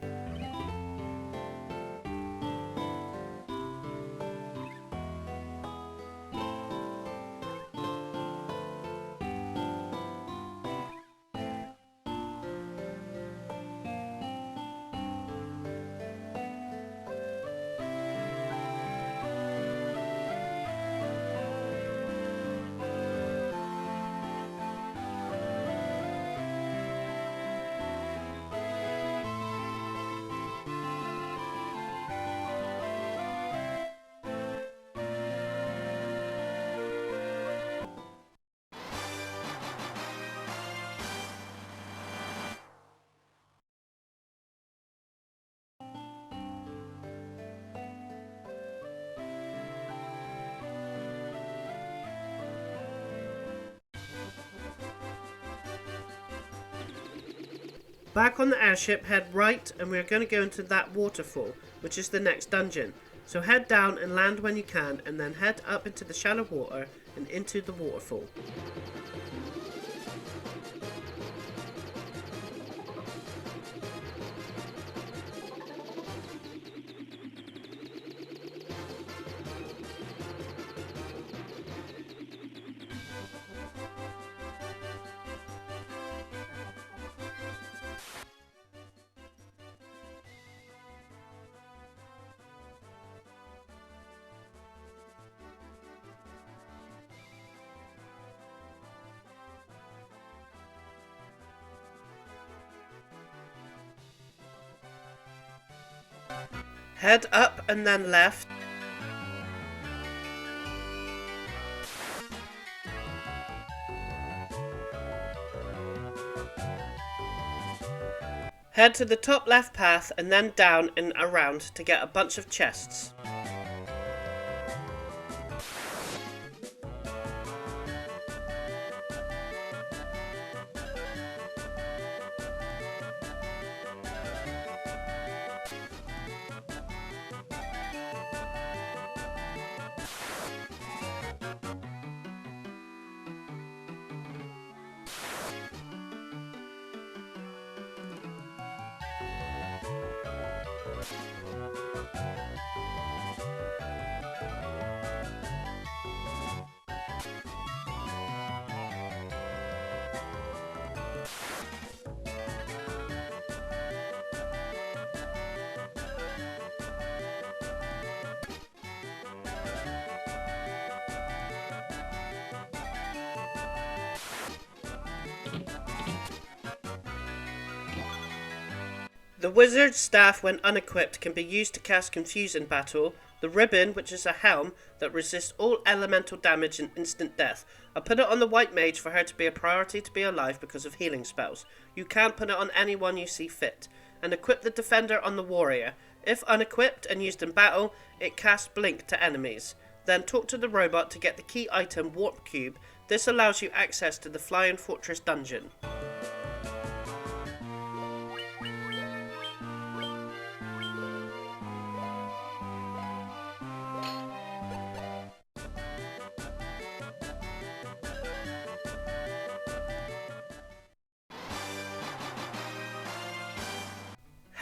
Back on the airship, head right, and we're going to go into that waterfall, which is the next dungeon. So head down and land when you can, and then head up into the shallow water and into the waterfall. Head up and then left. Head to the top left path and then down and around to get a bunch of chests. The wizard's staff, when unequipped, can be used to cast Confuse in battle. The ribbon, which is a helm that resists all elemental damage and instant death. I put it on the white mage for her to be a priority to be alive because of healing spells. You can put it on anyone you see fit. And equip the defender on the warrior. If unequipped and used in battle, it casts blink to enemies. Then talk to the robot to get the key item Warp Cube. This allows you access to the Flying Fortress dungeon.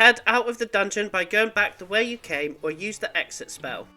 Head out of the dungeon by going back the way you came or use the exit spell.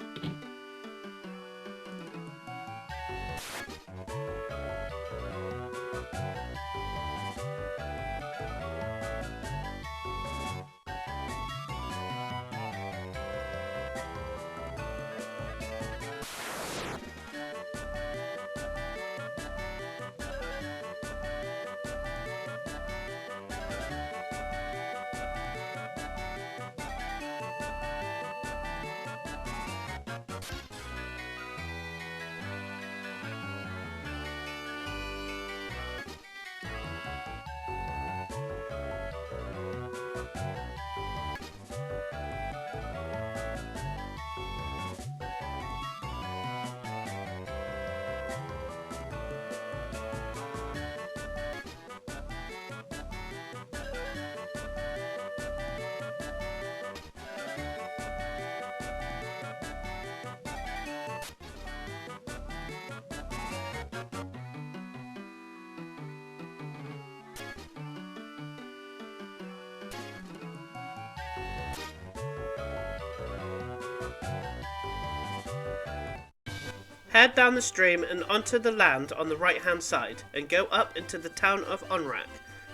Head down the stream and onto the land on the right hand side and go up into the town of Onrak.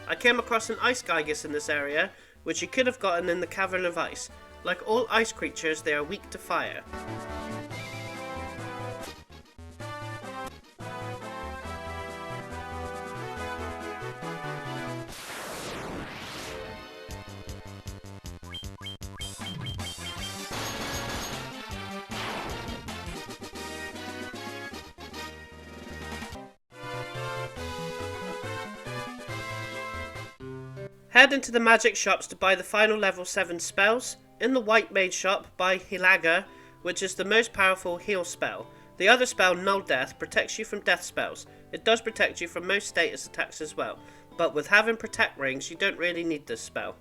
I came across an ice gigas in this area, which you could have gotten in the Cavern of Ice. Like all ice creatures, they are weak to fire. Head into the magic shops to buy the final level 7 spells. In the white mage shop, buy Hilaga, which is the most powerful heal spell. The other spell, Null Death, protects you from death spells. It does protect you from most status attacks as well. but with having protect rings you don't really need this spell.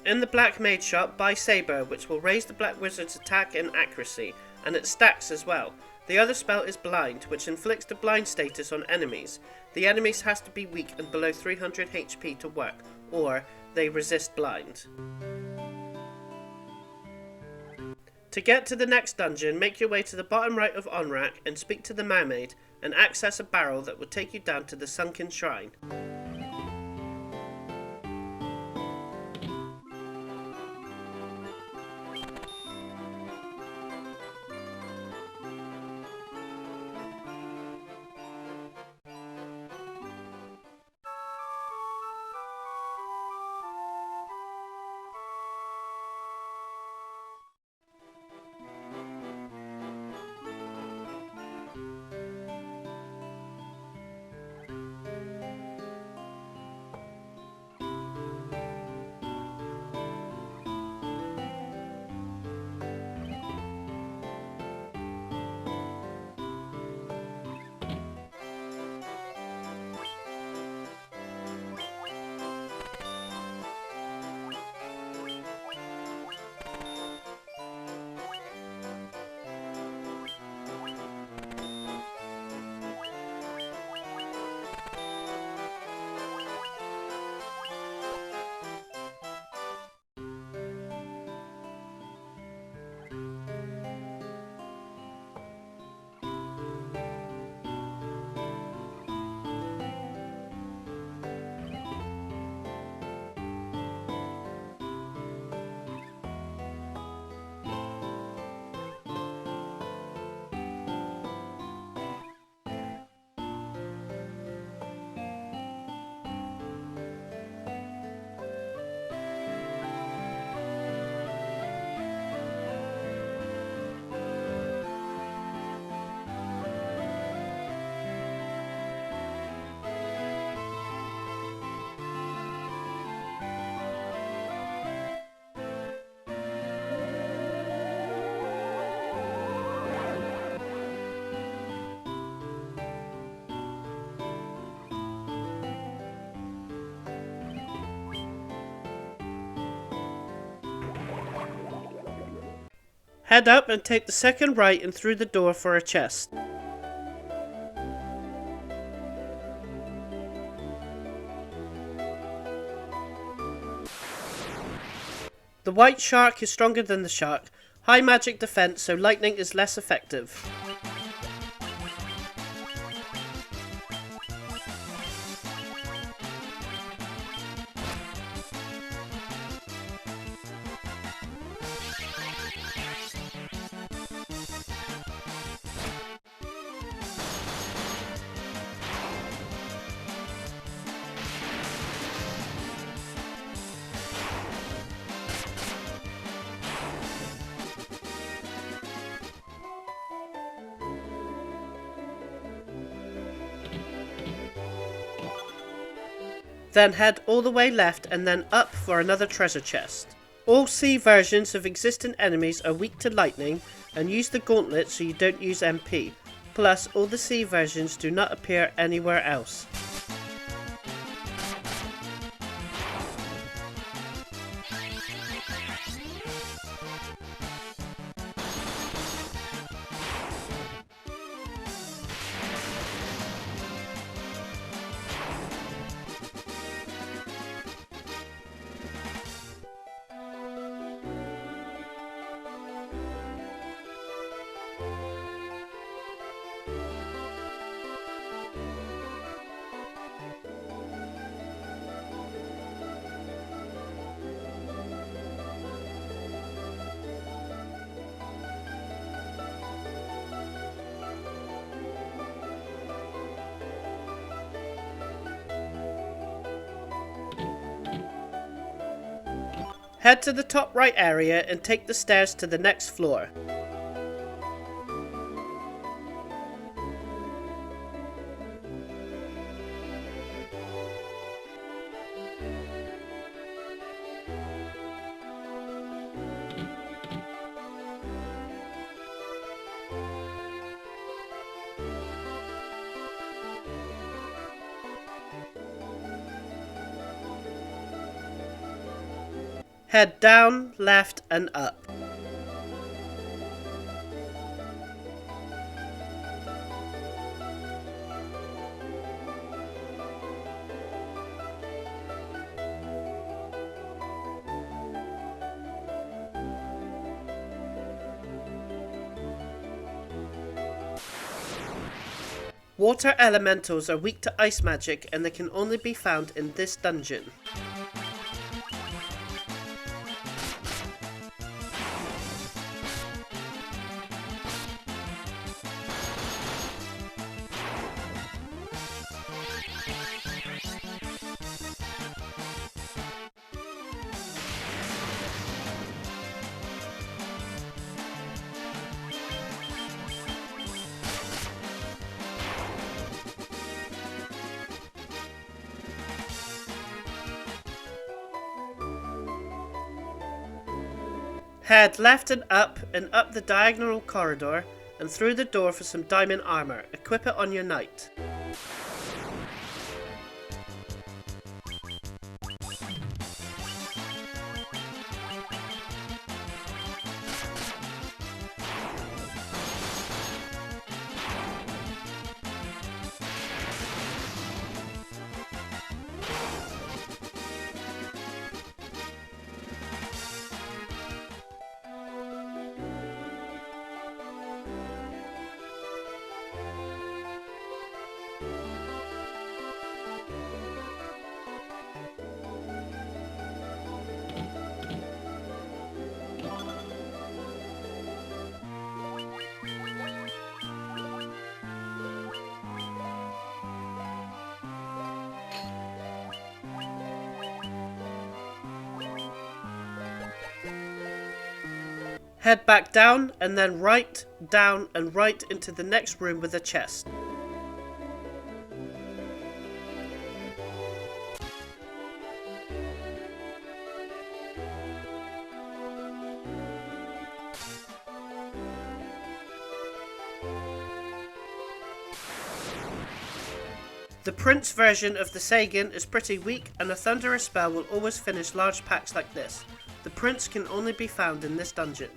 In the Black Mage shop, buy Saber, which will raise the Black Wizard's attack and accuracy, and it stacks as well. The other spell is Blind, which inflicts the blind status on enemies. The enemies has to be weak and below 300 HP to work, or they resist blind. To get to the next dungeon, make your way to the bottom right of Onrak and speak to the mermaid, and access a barrel that will take you down to the Sunken Shrine. Head up and take the second right and through the door for a chest. The white shark is stronger than the shark. High magic defense, so lightning is less effective. Then head all the way left and then up for another treasure chest. All C versions of existing enemies are weak to lightning, and use the gauntlet so you don't use MP. Plus, all the C versions do not appear anywhere else. Head to the top right area and take the stairs to the next floor. Head down, left, and up. Water elementals are weak to ice magic and they can only be found in this dungeon. Head left and up the diagonal corridor and through the door for some diamond armor. Equip it on your knight. Head back down and then right, down and right into the next room with a chest. The Prince version of the Sagan is pretty weak and a thunderous spell will always finish large packs like this. The Prince can only be found in this dungeon.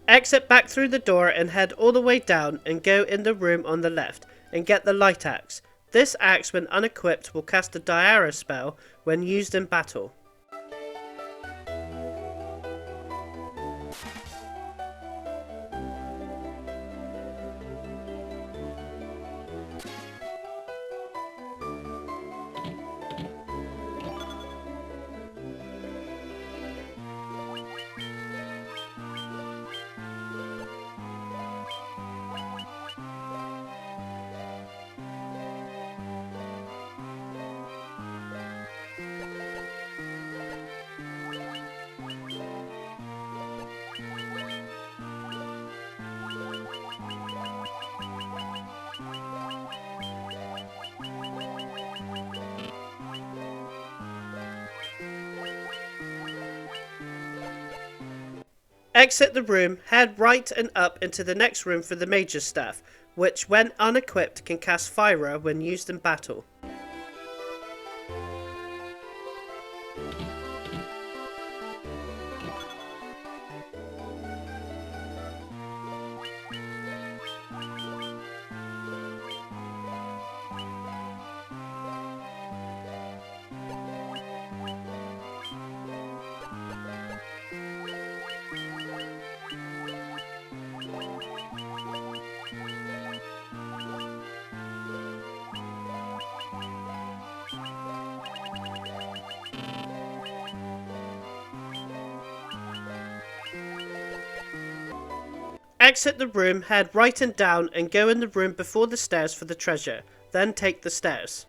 Exit back through the door and head all the way down and go in the room on the left and get the light axe. This axe when unequipped will cast a Diara spell when used in battle. Exit the room, head right and up into the next room for the Mage's Staff, which when unequipped can cast Fire when used in battle. exit the room, head right and down and go in the room before the stairs for the treasure. Then take the stairs.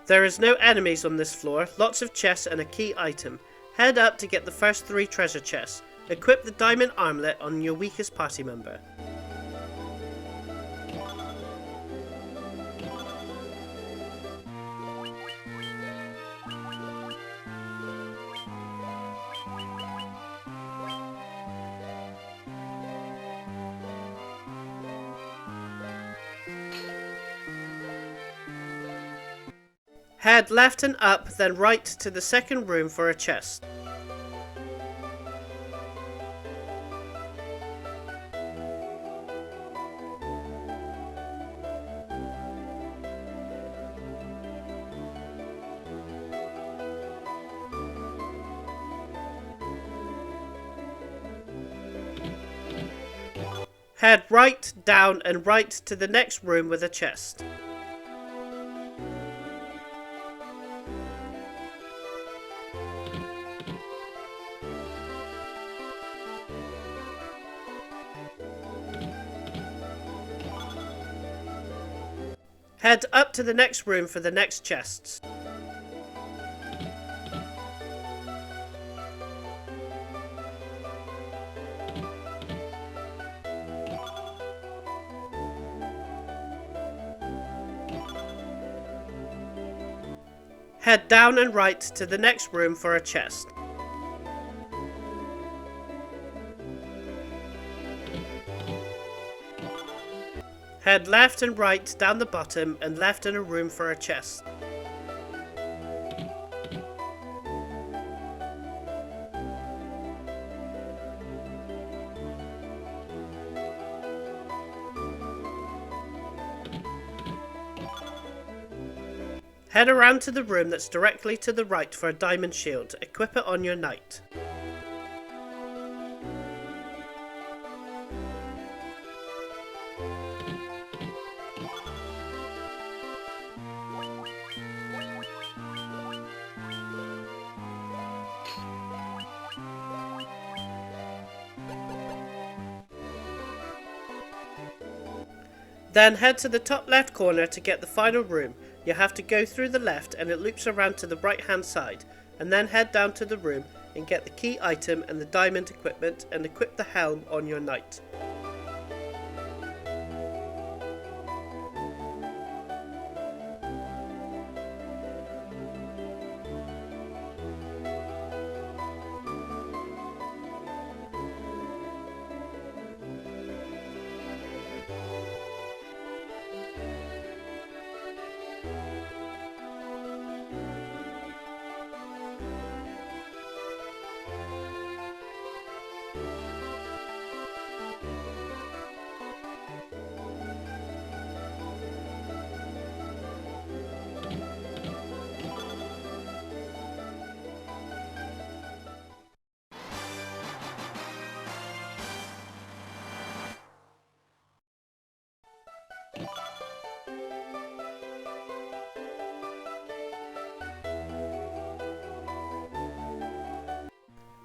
There is no enemies on this floor, lots of chests and a key item. Head up to get the first 3 treasure chests. Equip the diamond armlet on your weakest party member. Head left and up, then right to the second room for a chest. Head right, down and right to the next room with a chest. Head up to the next room for the next chests. Head down and right to the next room for a chest. Head left and right down the bottom and left in a room for a chest. Head around to the room that's directly to the right for a diamond shield. Equip it on your knight. Then head to the top left corner to get the final room. You have to go through the left and it loops around to the right hand side, and then head down to the room and get the key item and the diamond equipment and equip the helm on your knight.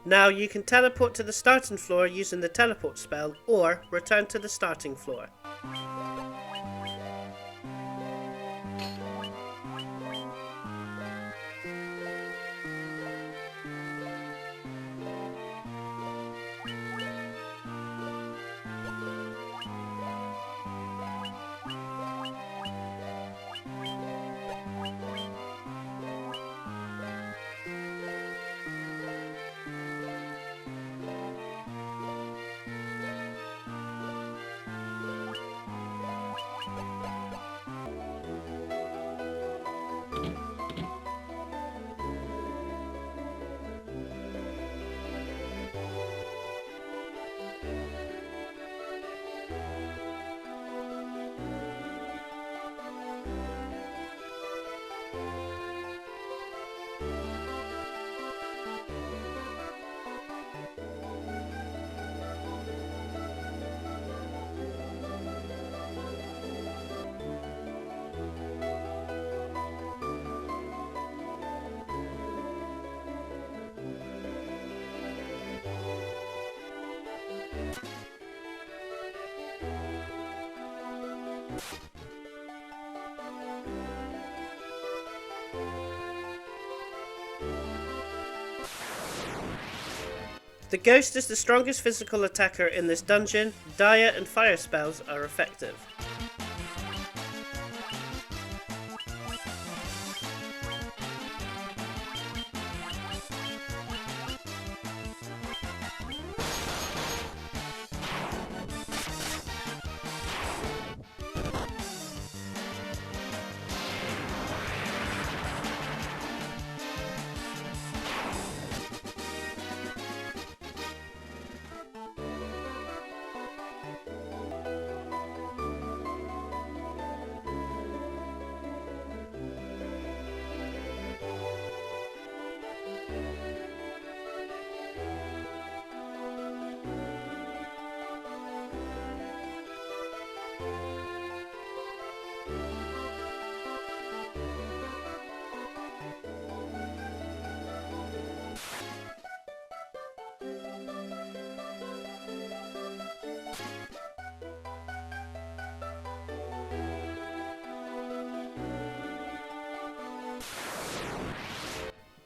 Now you can teleport to the starting floor using the teleport spell, or return to the starting floor. The ghost is the strongest physical attacker in this dungeon. Dire and fire spells are effective.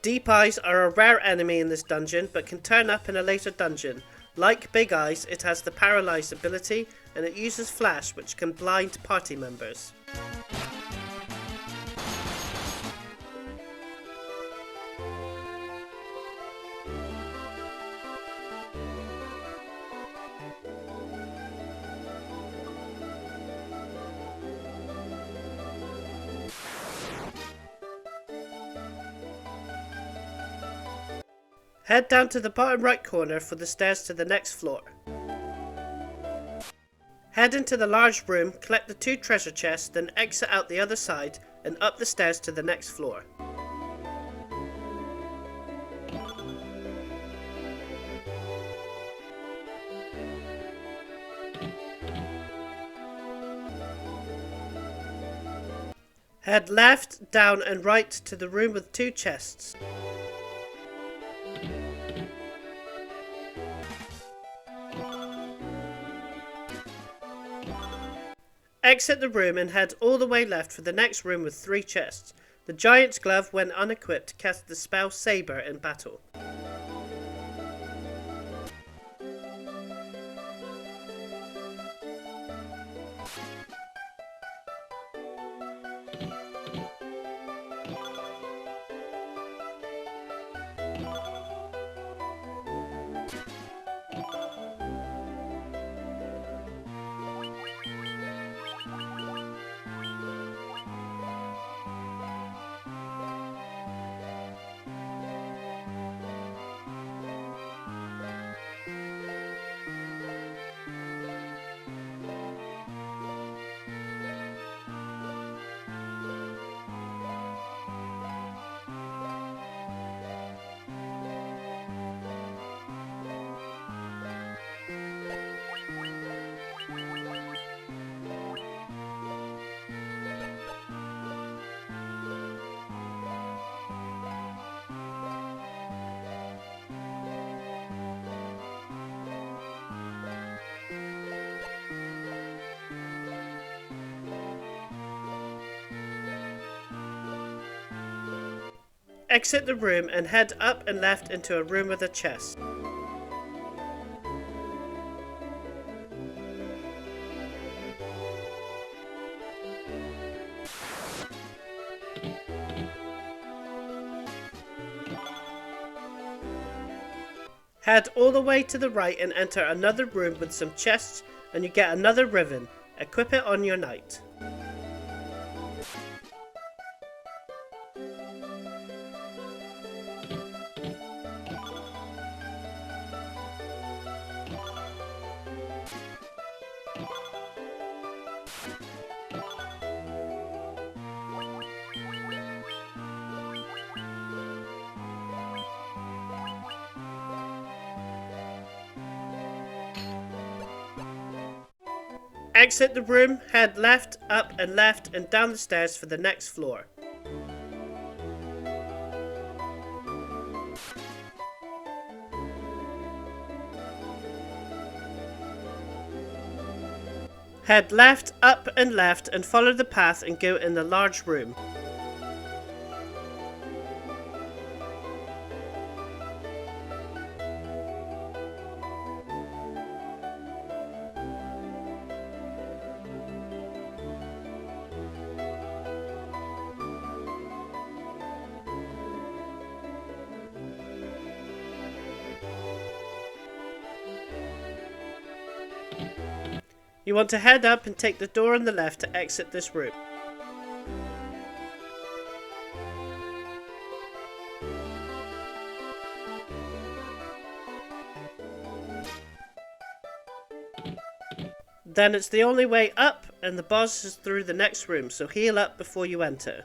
Deep Eyes are a rare enemy in this dungeon, but can turn up in a later dungeon. Like Big Eyes, it has the Paralyze ability, and it uses Flash, which can blind party members. Head down to the bottom right corner for the stairs to the next floor. Head into the large room, collect the 2 treasure chests, then exit out the other side and up the stairs to the next floor. Head left, down and right to the room with 2 chests. Exit the room and head all the way left for the next room with 3 chests. The Giant's Glove, when unequipped, casts the spell Saber in battle. Exit the room and head up and left into a room with a chest. Head all the way to the right and enter another room with some chests, and you get another ribbon. Equip it on your knight. Exit the room, head left, up and left and down the stairs for the next floor. Head left, up and left and follow the path and go in the large room. You want to head up and take the door on the left to exit this room. Then it's the only way up, and the boss is through the next room, so heal up before you enter.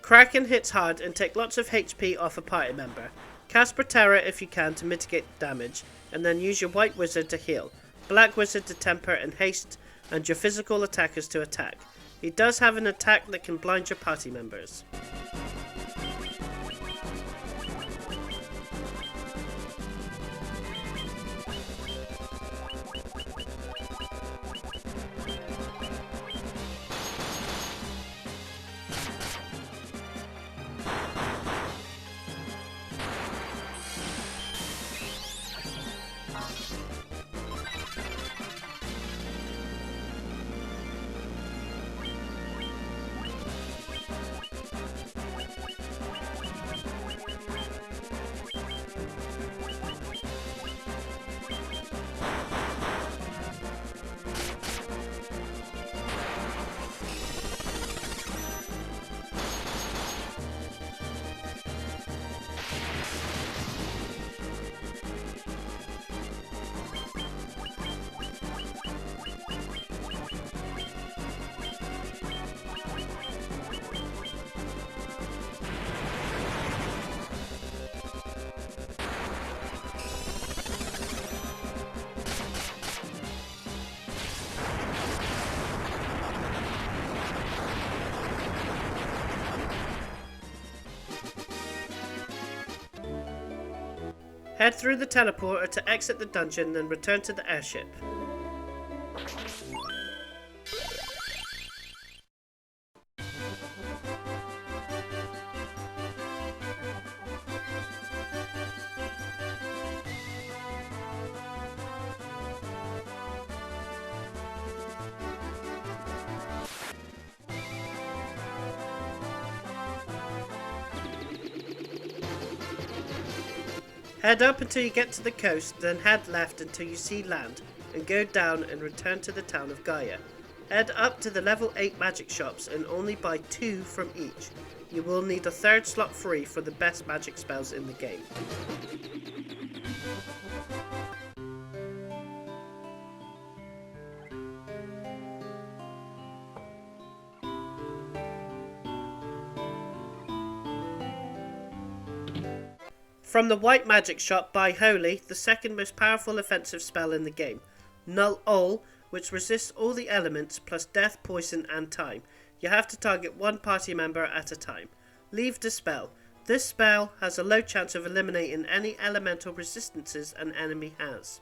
Kraken hits hard and take lots of HP off a party member. Cast Terra if you can to mitigate the damage, and then use your White Wizard to heal, Black Wizard to temper and haste, and your physical attackers to attack. He does have an attack that can blind your party members. Head through the teleporter to exit the dungeon, then return to the airship. Head up until you get to the coast, then head left until you see land, and go down and return to the town of Gaia. Head up to the level 8 magic shops and only buy 2 from each. You will need a 3rd slot free for the best magic spells in the game. From the White Magic Shop, buy Holy, the 2nd most powerful offensive spell in the game. Null All, which resists all the elements, plus death, poison, and time. You have to target 1 party member at a time. Leave Dispel. This spell has a low chance of eliminating any elemental resistances an enemy has.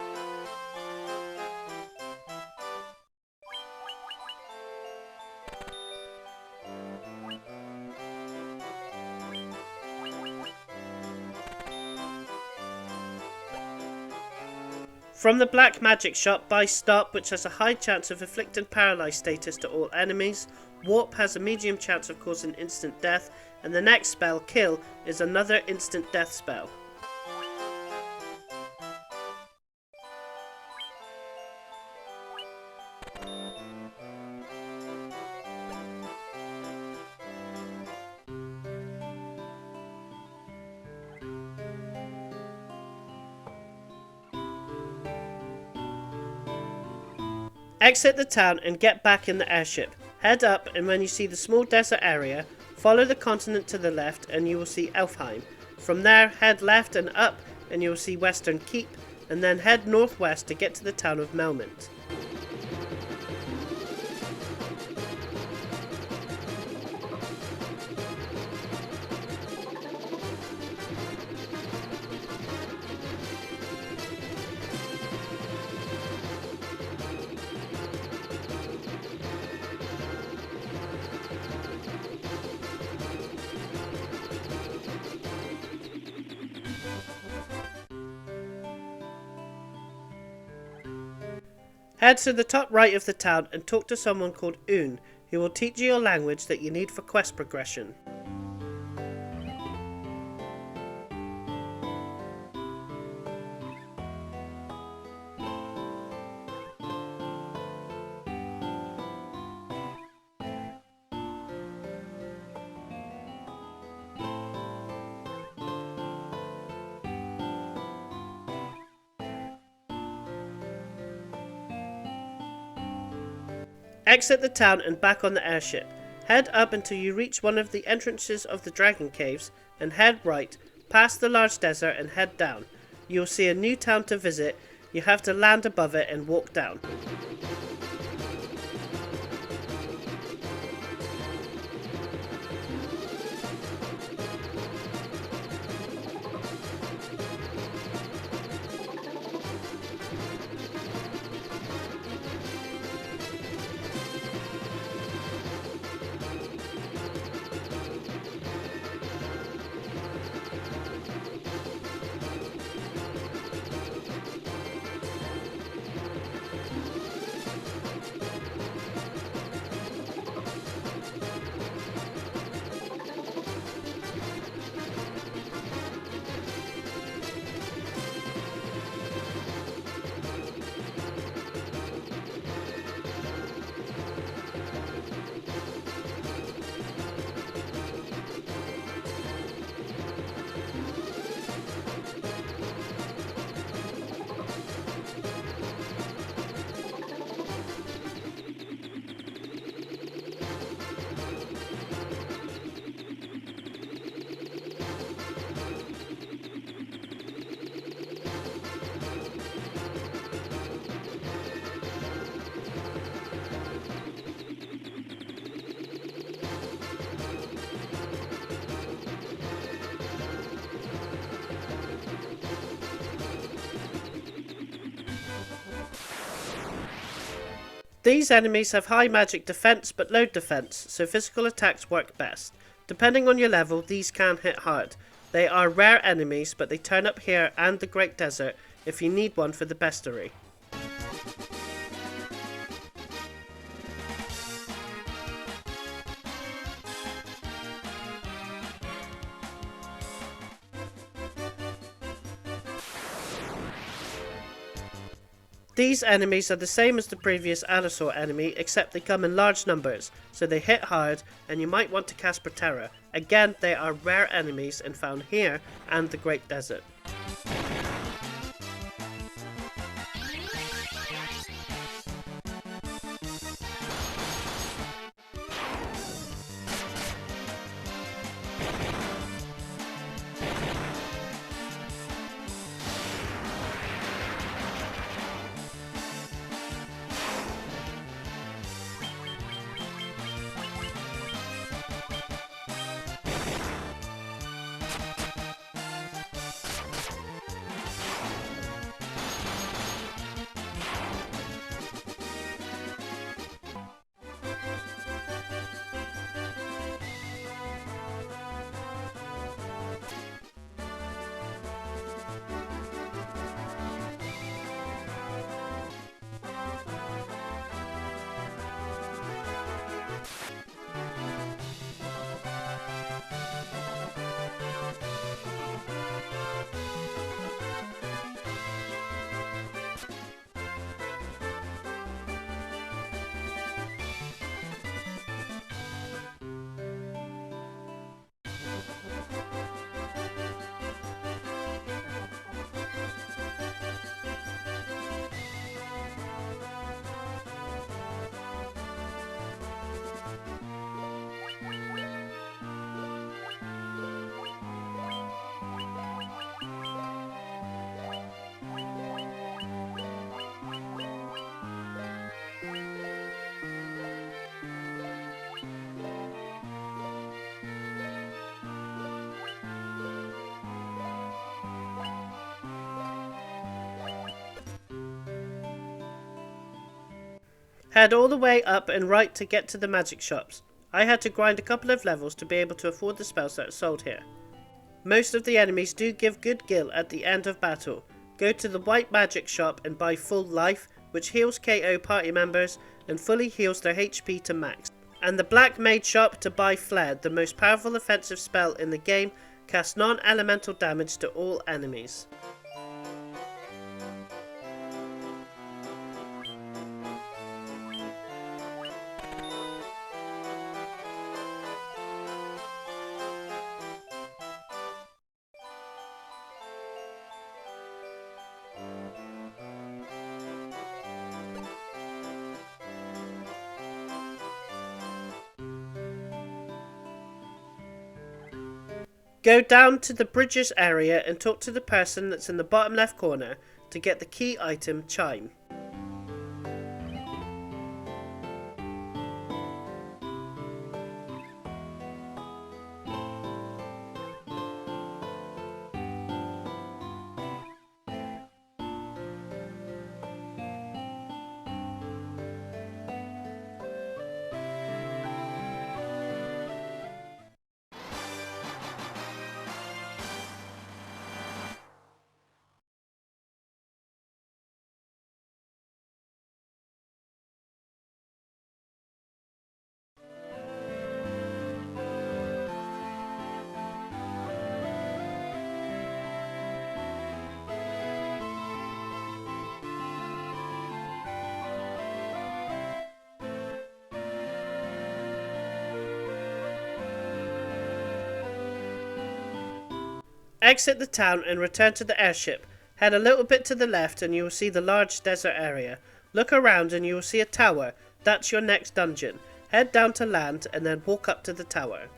From the Black Magic Shop, buy Stop, which has a high chance of inflicting paralyzed status to all enemies. Warp has a medium chance of causing instant death, and the next spell, Kill, is another instant death spell. Exit the town and get back in the airship. Head up, and when you see the small desert area, follow the continent to the left and you will see Elfheim. From there, head left and up and you will see Western Keep, and then head northwest to get to the town of Melmont. Head to the top right of the town and talk to someone called Un, who will teach you a language that you need for quest progression. Exit the town and back on the airship. Head up until you reach one of the entrances of the Dragon Caves and head right, past the large desert and head down. You'll see a new town to visit. You have to land above it and walk down. These enemies have high magic defense but low defense, so physical attacks work best. Depending on your level, these can hit hard. They are rare enemies, but they turn up here and the Great Desert if you need one for the bestiary. These enemies are the same as the previous Allosaur enemy, except they come in large numbers, so they hit hard and you might want to cast Proterra. Again, they are rare enemies and found here and the Great Desert. Head all the way up and right to get to the magic shops. I had to grind a couple of levels to be able to afford the spells that are sold here. Most of the enemies do give good gil at the end of battle. Go to the white magic shop and buy full life, which heals KO party members and fully heals their HP to max. And the black mage shop to buy flare, the most powerful offensive spell in the game, casts non-elemental damage to all enemies. Go down to the bridges area and talk to the person that's in the bottom left corner to get the key item Chime. Exit the town and return to the airship. Head a little bit to the left and you will see the large desert area. Look around and you will see a tower. That's your next dungeon. Head down to land and then walk up to the tower.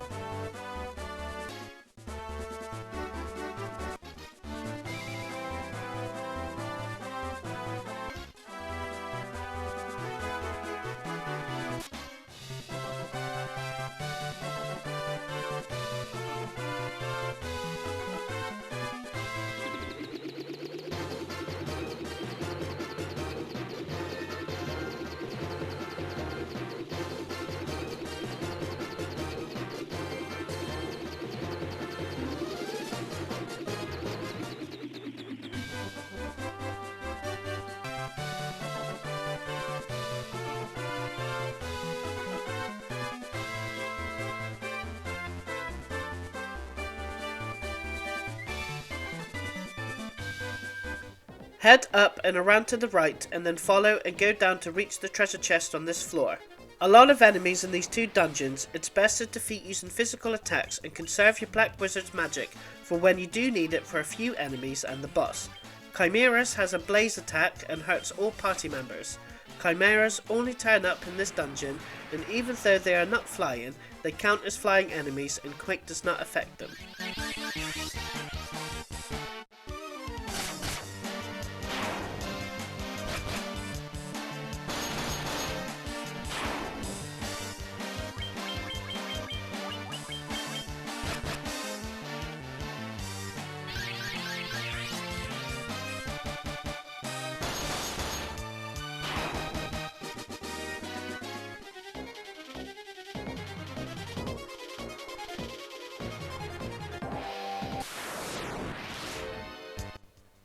Head up and around to the right and then follow and go down to reach the treasure chest on this floor. A lot of enemies in these two dungeons. It's best to defeat using physical attacks and conserve your Black Wizard's magic for when you do need it for a few enemies and the boss. Chimeras has a blaze attack and hurts all party members. Chimeras only turn up in this dungeon, and even though they are not flying, they count as flying enemies and Quake does not affect them.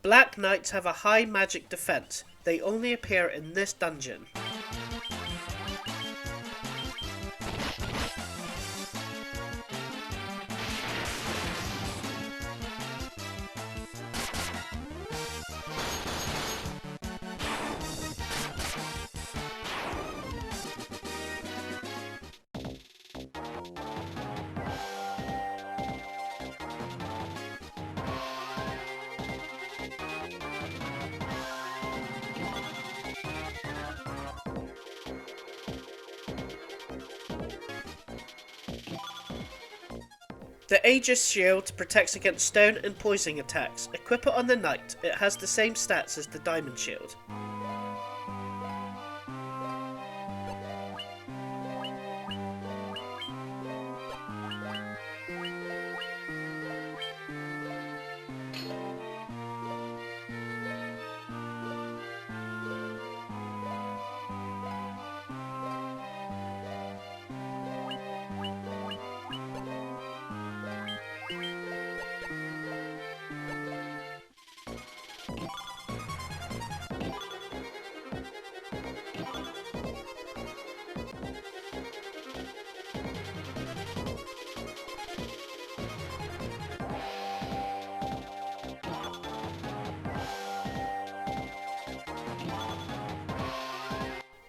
Black Knights have a high magic defense. They only appear in this dungeon. The Aegis shield protects against stone and poisoning attacks. Equip it on the knight. It has the same stats as the diamond shield.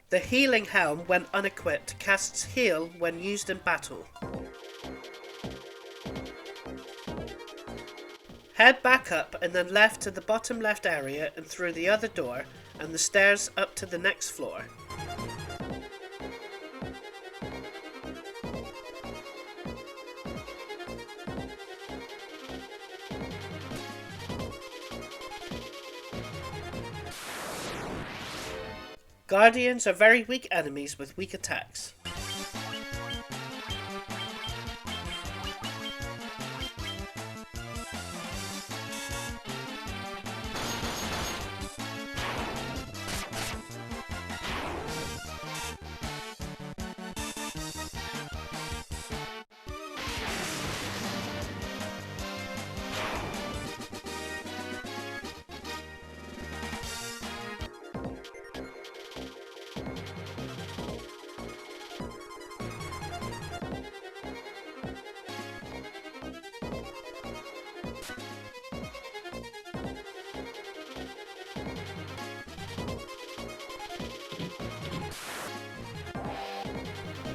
The healing helm, when unequipped, casts heal when used in battle. Head back up and then left to the bottom left area and through the other door and the stairs up to the next floor. Guardians are very weak enemies with weak attacks.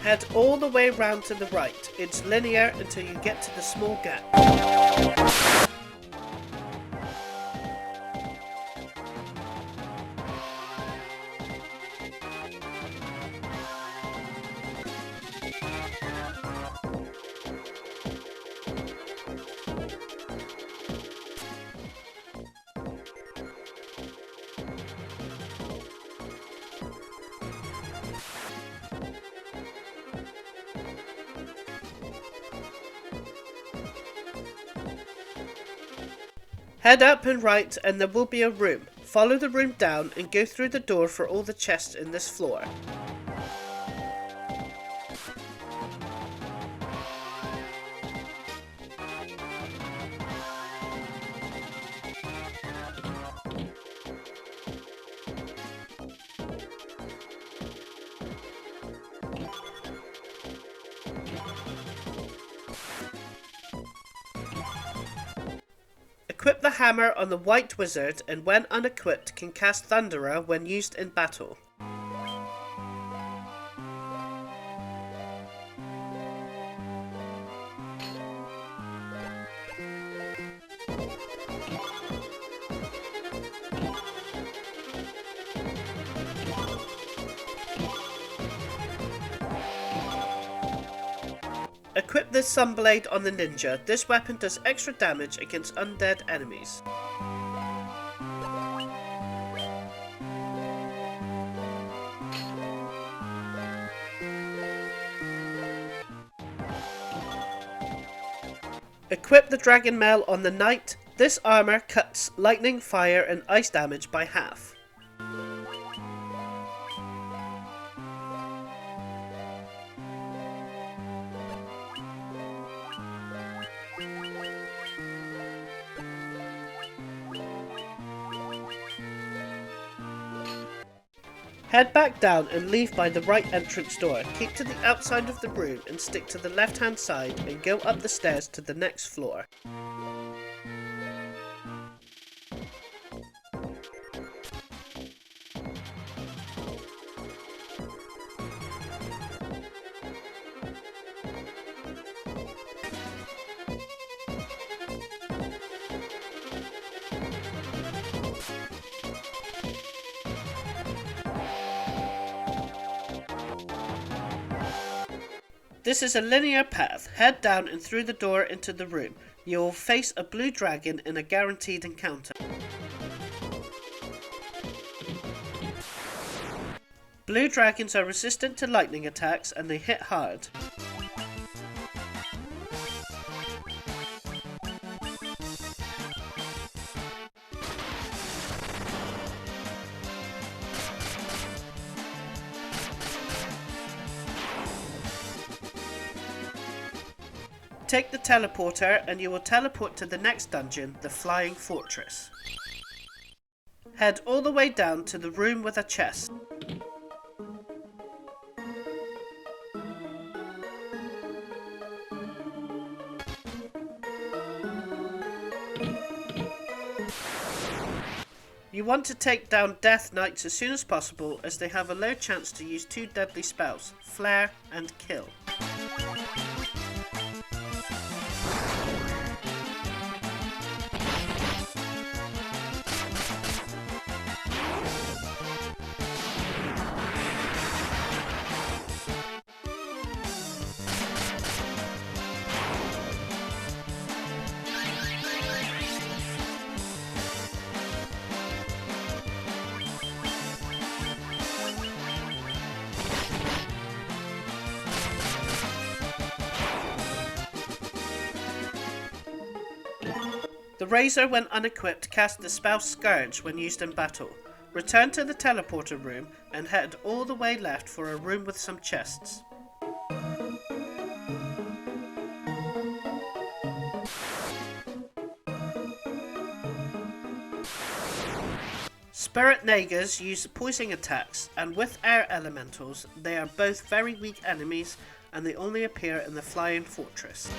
Head all the way round to the right. It's linear until you get to the small gap. Head up and right and there will be a room. Follow the room down and go through the door for all the chests in this floor. Equip the hammer on the white wizard and when unequipped can cast Thunderer when used in battle. Equip this Sunblade on the ninja. This weapon does extra damage against undead enemies. Equip the Dragon Mail on the knight. This armor cuts lightning, fire and ice damage by half. Head back down and leave by the right entrance door. Keep to the outside of the room and stick to the left hand side and go up the stairs to the next floor. This is a linear path. Head down and through the door into the room. You will face a blue dragon in a guaranteed encounter. Blue dragons are resistant to lightning attacks and they hit hard. Take the teleporter and you will teleport to the next dungeon, the Flying Fortress. Head all the way down to the room with a chest. You want to take down Death Knights as soon as possible, as they have a low chance to use 2 deadly spells, Flare and Kill. The Razor, when unequipped, casts the spell Scourge when used in battle. Return to the teleporter room and head all the way left for a room with some chests. Spirit Nagers use poisoning attacks, and with air elementals, they are both very weak enemies and they only appear in the Flying Fortress.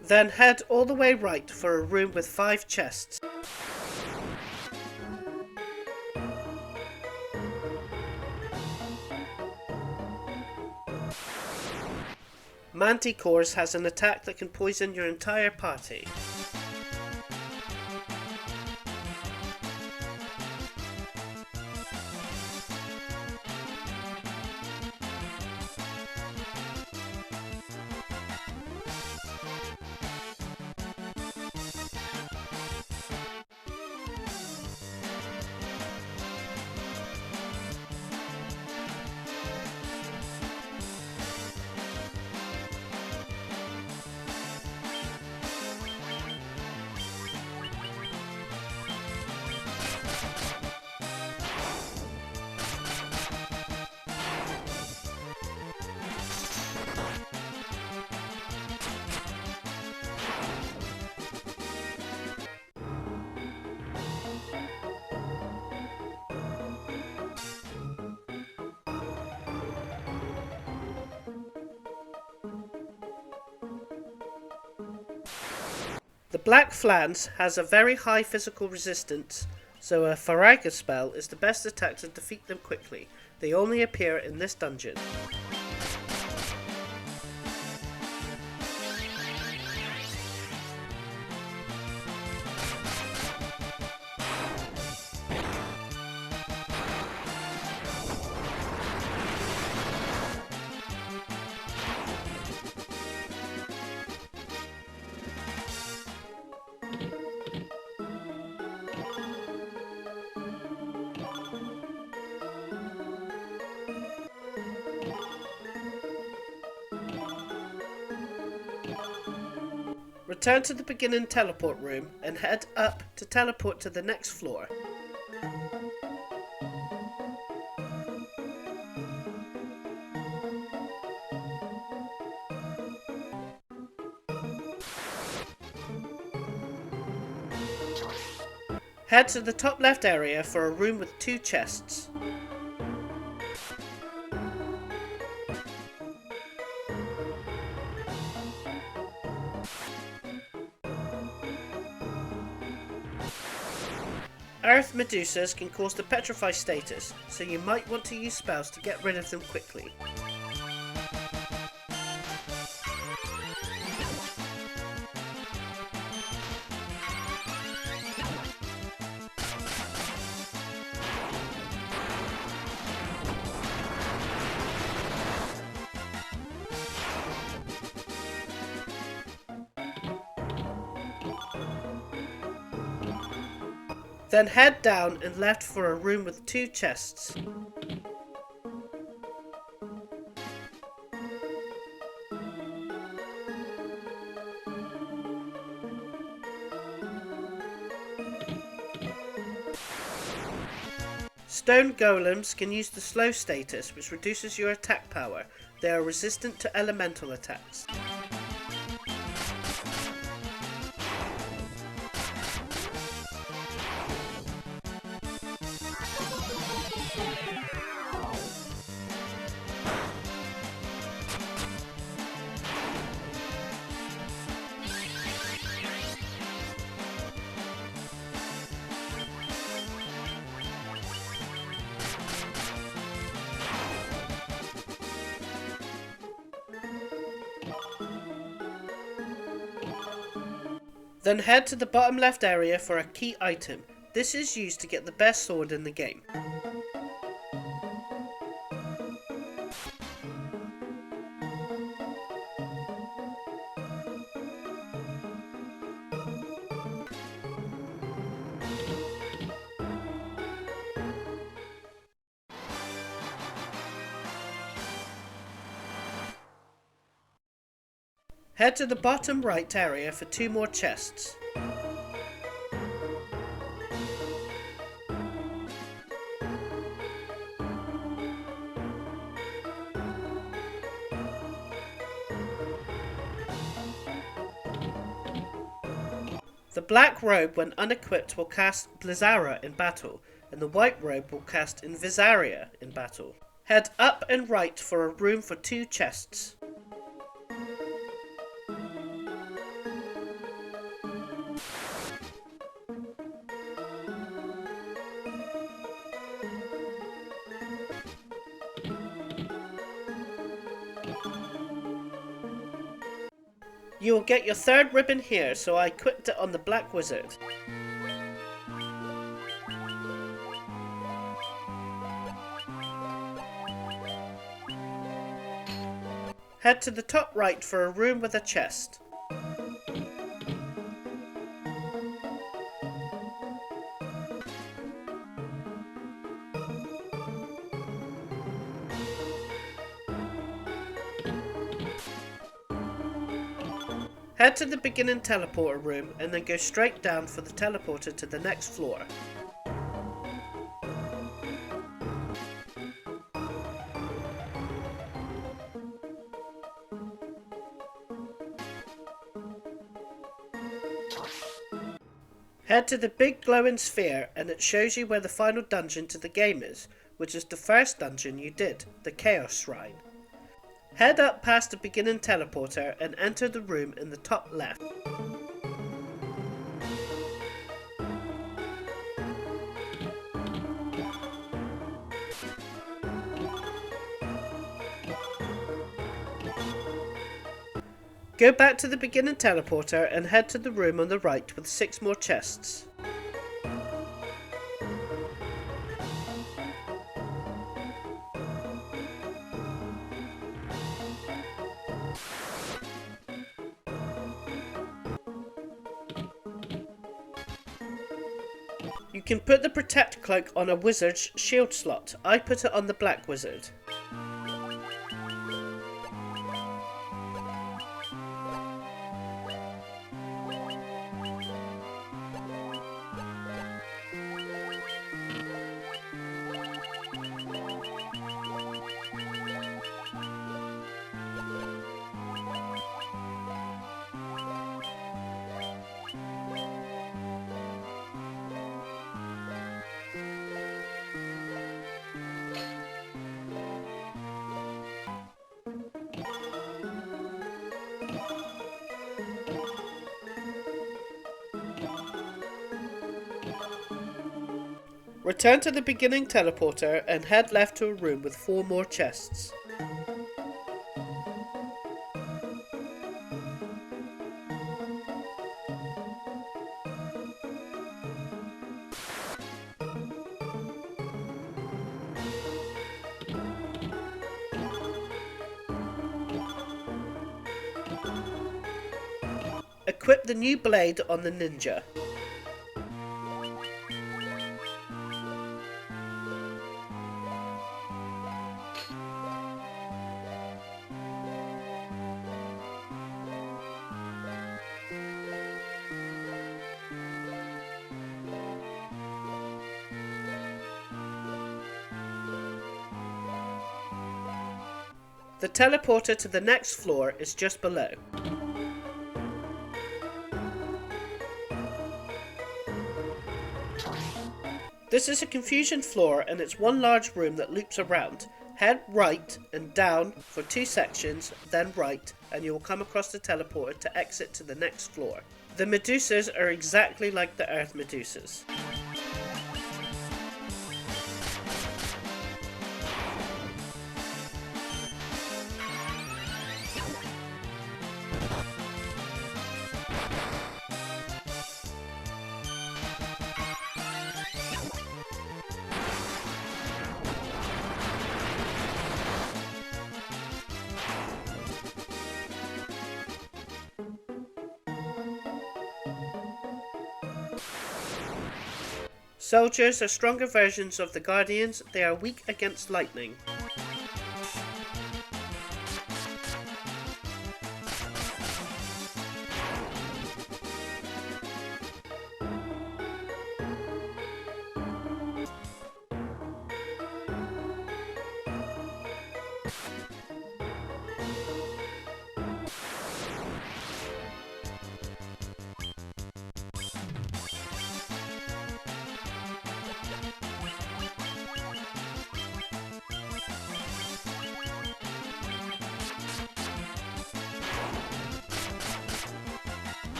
Then head all the way right for a room with 5 chests. Manticores has an attack that can poison your entire party. The Black Flans has a very high physical resistance, so a Faraga spell is the best attack to defeat them quickly. They only appear in this dungeon. Return to the beginning teleport room and head up to teleport to the next floor. Head to the top left area for a room with 2 chests. Earth Medusas can cause the petrify status, so you might want to use spells to get rid of them quickly. Then head down and left for a room with 2 chests. Stone golems can use the slow status, which reduces your attack power. They are resistant to elemental attacks. Then head to the bottom left area for a key item. This is used to get the best sword in the game. Head to the bottom right area for 2 more chests. The black robe, when unequipped, will cast Blizzara in battle, and the white robe will cast Invisaria in battle. Head up and right for a room for 2 chests. You will get your 3rd ribbon here, so I equipped it on the Black Wizard. Head to the top right for a room with a chest. Head to the beginning teleporter room and then go straight down for the teleporter to the next floor. Head to the big glowing sphere and it shows you where the final dungeon to the game is, which is the first dungeon you did, the Chaos Shrine. Head up past the beginning teleporter and enter the room in the top left. Go back to the beginning teleporter and head to the room on the right with 6 more chests. You can put the Protect Cloak on a wizard's shield slot. I put it on the Black Wizard. Return to the beginning teleporter and head left to a room with 4 more chests. Equip the new blade on the ninja. The teleporter to the next floor is just below. This is a confusion floor and it's one large room that loops around. Head right and down for 2 sections, then right, and you will come across the teleporter to exit to the next floor. The Medusas are exactly like the Earth Medusas. Soldiers are stronger versions of the Guardians. They are weak against lightning.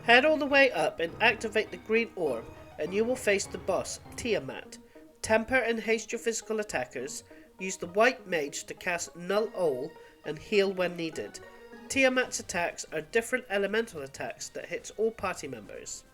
Head all the way up and activate the green orb, and you will face the boss, Tiamat. Temper and haste your physical attackers. Use the white mage to cast Null Ol and heal when needed. Tiamat's attacks are different elemental attacks that hits all party members.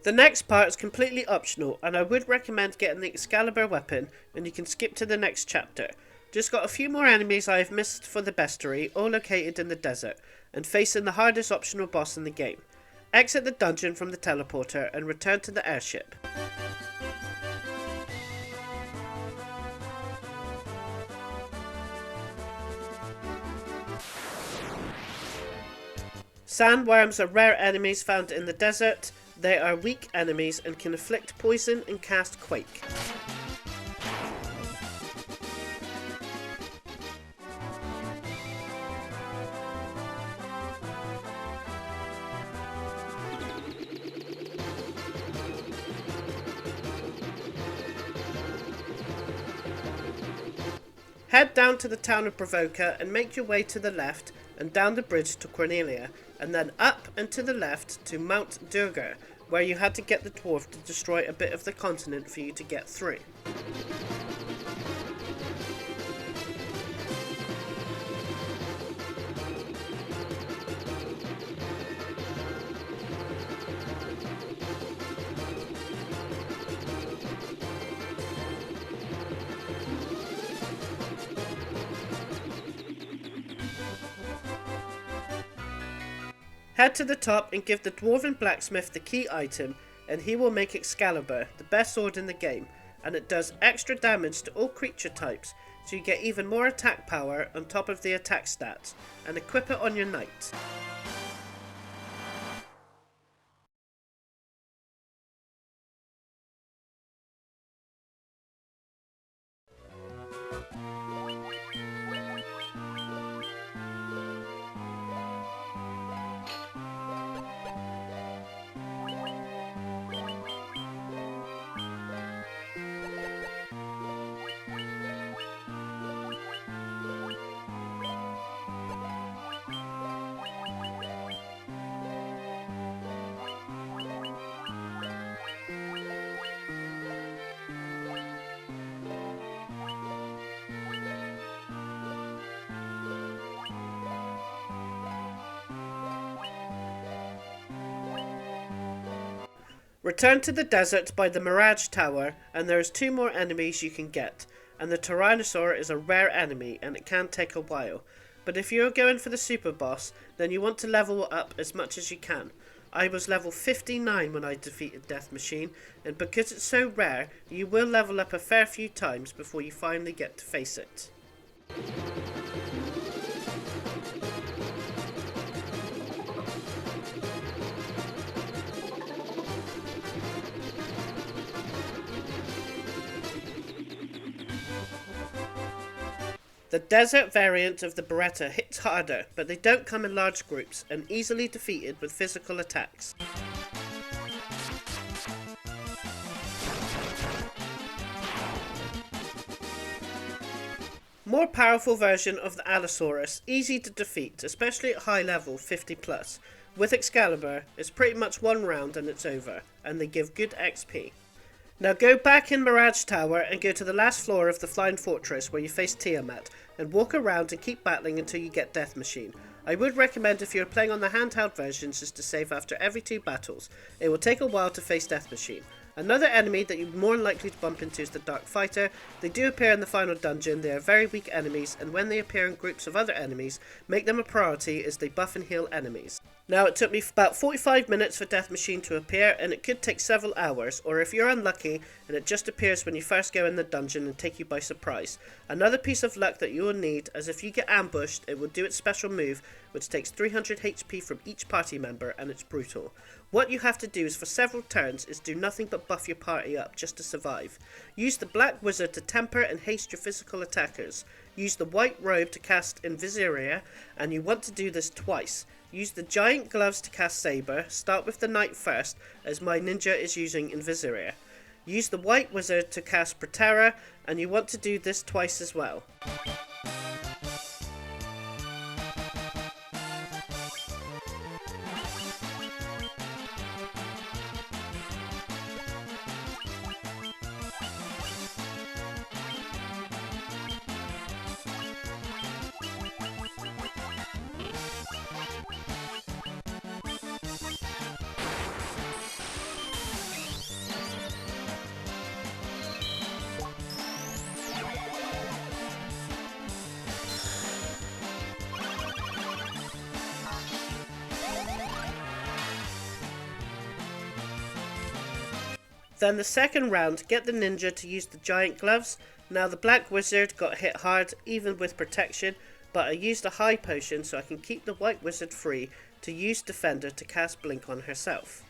The next part is completely optional, and I would recommend getting the Excalibur weapon, and you can skip to the next chapter. Just got a few more enemies I have missed for the bestiary, all located in the desert, and facing the hardest optional boss in the game. Exit the dungeon from the teleporter and return to the airship. Sandworms are rare enemies found in the desert. They are weak enemies and can inflict poison and cast Quake. Head down to the town of Bravoka and make your way to the left and down the bridge to Cornelia, and then up and to the left to Mount Durgar, where you had to get the dwarf to destroy a bit of the continent for you to get through. Head to the top and give the dwarven blacksmith the key item, and he will make Excalibur, the best sword in the game, and it does extra damage to all creature types, so you get even more attack power on top of the attack stats, and equip it on your knight. Return to the desert by the Mirage Tower, and there's 2 more enemies you can get, and the Tyrannosaur is a rare enemy and it can take a while, but if you're going for the super boss, then you want to level up as much as you can. I was level 59 when I defeated Death Machine, and because it's so rare, you will level up a fair few times before you finally get to face it. The desert variant of the Beretta hits harder, but they don't come in large groups and easily defeated with physical attacks. More powerful version of the Allosaurus, easy to defeat, especially at high level 50 plus. With Excalibur, it's pretty much one round and it's over, and they give good XP. Now go back in Mirage Tower and go to the last floor of the Flying Fortress where you face Tiamat, and walk around and keep battling until you get Death Machine. I would recommend if you're playing on the handheld versions is to save after every 2 battles. It will take a while to face Death Machine. Another enemy that you're more likely to bump into is the Dark Fighter. They do appear in the final dungeon, they are very weak enemies, and when they appear in groups of other enemies, make them a priority as they buff and heal enemies. Now it took me about 45 minutes for Death Machine to appear, and it could take several hours, or if you're unlucky and it just appears when you first go in the dungeon and take you by surprise. Another piece of luck that you will need, as if you get ambushed, it will do its special move, which takes 300 HP from each party member, and it's brutal. What you have to do is for several turns is do nothing but buff your party up just to survive. Use the Black Wizard to temper and haste your physical attackers. Use the White Robe to cast Invisiria, and you want to do this twice. Use the Giant Gloves to cast Saber. Start with the Knight first, as my ninja is using Invisiria. Use the White Wizard to cast Proterra, and you want to do this twice as well. Then the second round, get the ninja to use the Giant Gloves. Now the Black Wizard got hit hard, even with protection, but I used a high potion so I can keep the White Wizard free to use Defender to cast Blink on herself.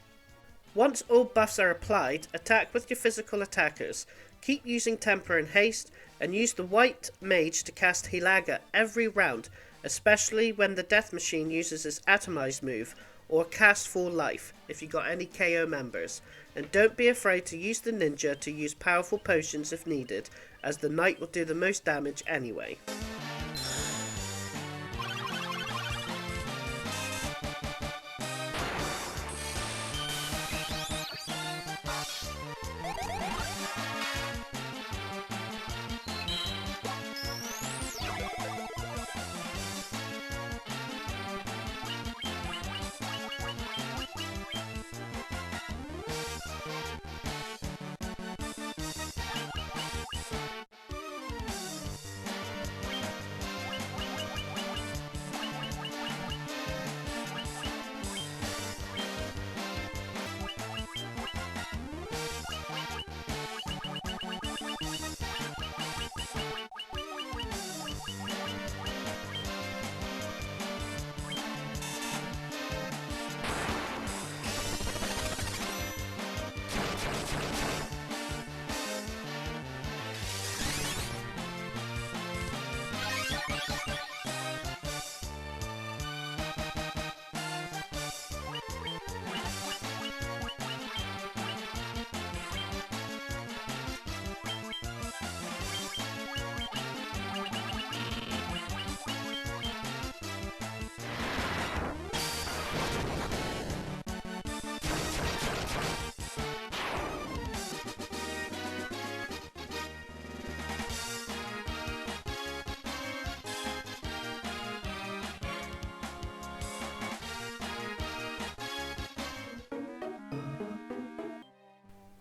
Once all buffs are applied, attack with your physical attackers. Keep using Temper and Haste, and use the White Mage to cast Hilaga every round, especially when the Death Machine uses his Atomized move, or cast full life if you got any KO members. And don't be afraid to use the ninja to use powerful potions if needed, as the knight will do the most damage anyway.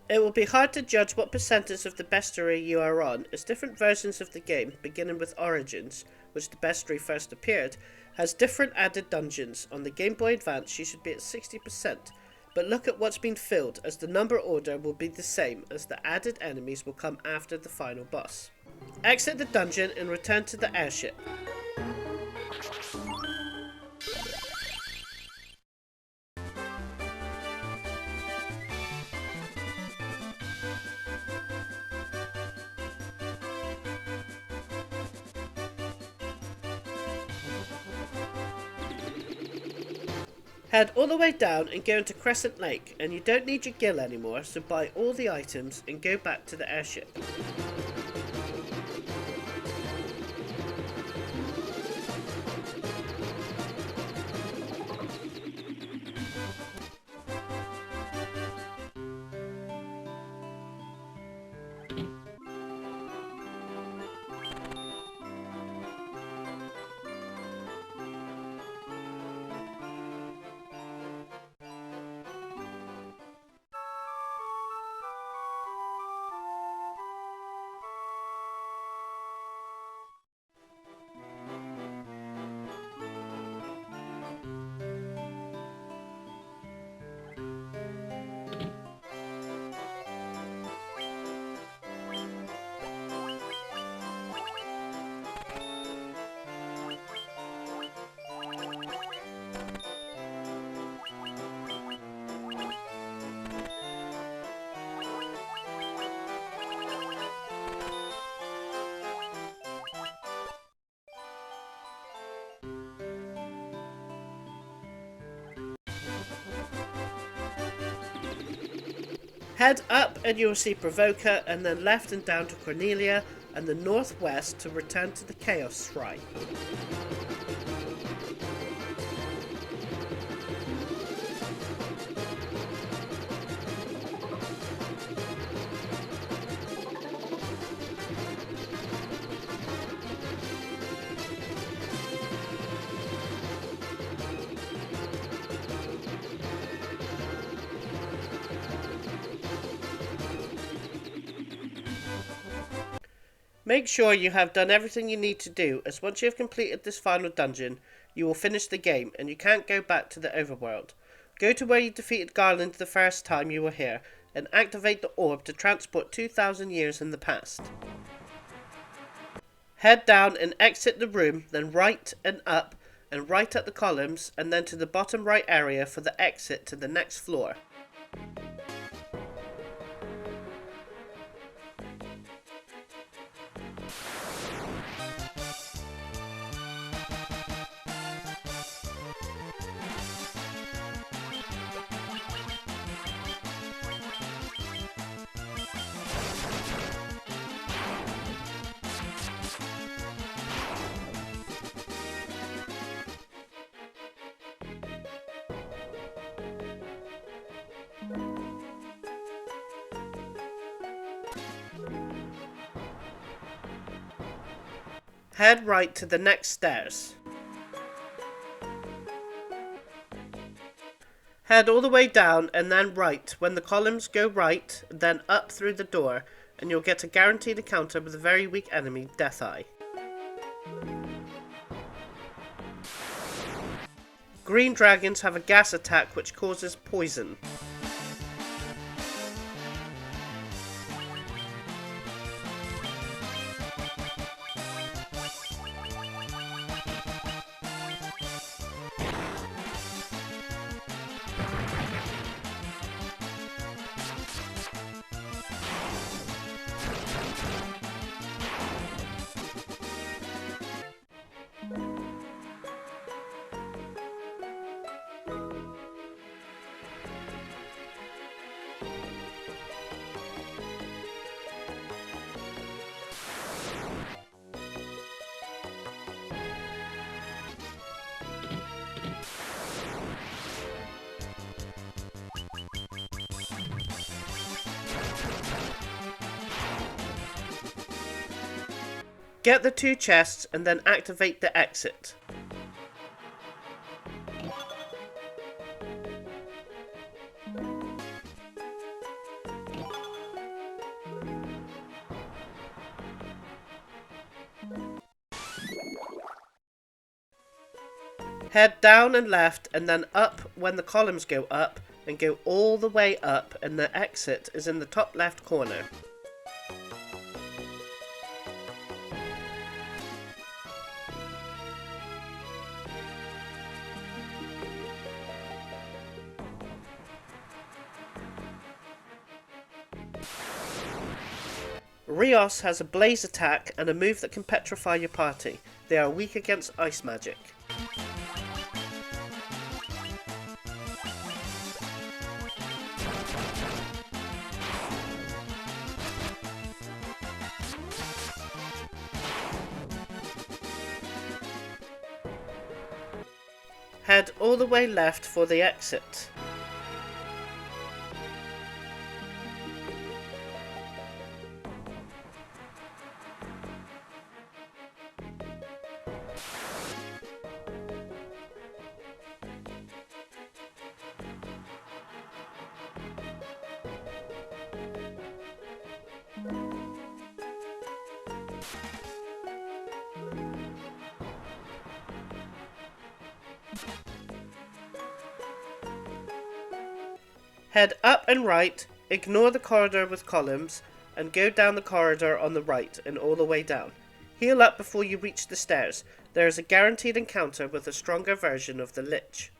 It will be hard to judge what percentage of the bestiary you are on, as different versions of the game, beginning with Origins, which the bestiary first appeared, has different added dungeons. On the Game Boy Advance you should be at 60%, but look at what's been filled, as the number order will be the same, as the added enemies will come after the final boss. Exit the dungeon and return to the airship. Head all the way down and go into Crescent Lake, and you don't need your gill anymore, so buy all the items and go back to the airship. Head up and you will see Provoker, and then left and down to Cornelia, and the northwest to return to the Chaos Shrine. Make sure you have done everything you need to do, as once you have completed this final dungeon, you will finish the game, and you can't go back to the overworld. Go to where you defeated Garland the first time you were here, and activate the orb to transport 2,000 years in the past. Head down and exit the room, then right and up, and right at the columns, and then to the bottom right area for the exit to the next floor. Head right to the next stairs. Head all the way down and then right. When the columns go right, then up through the door, and you'll get a guaranteed encounter with a very weak enemy, Death Eye. Green dragons have a gas attack which causes poison. Get the 2 chests and then activate the exit. Head down and left and then up when the columns go up, and go all the way up, and the exit is in the top left corner. Rios has a blaze attack and a move that can petrify your party. They are weak against ice magic. Head all the way left for the exit. Head up and right, ignore the corridor with columns, and go down the corridor on the right and all the way down. Heal up before you reach the stairs. There is a guaranteed encounter with a stronger version of the Lich.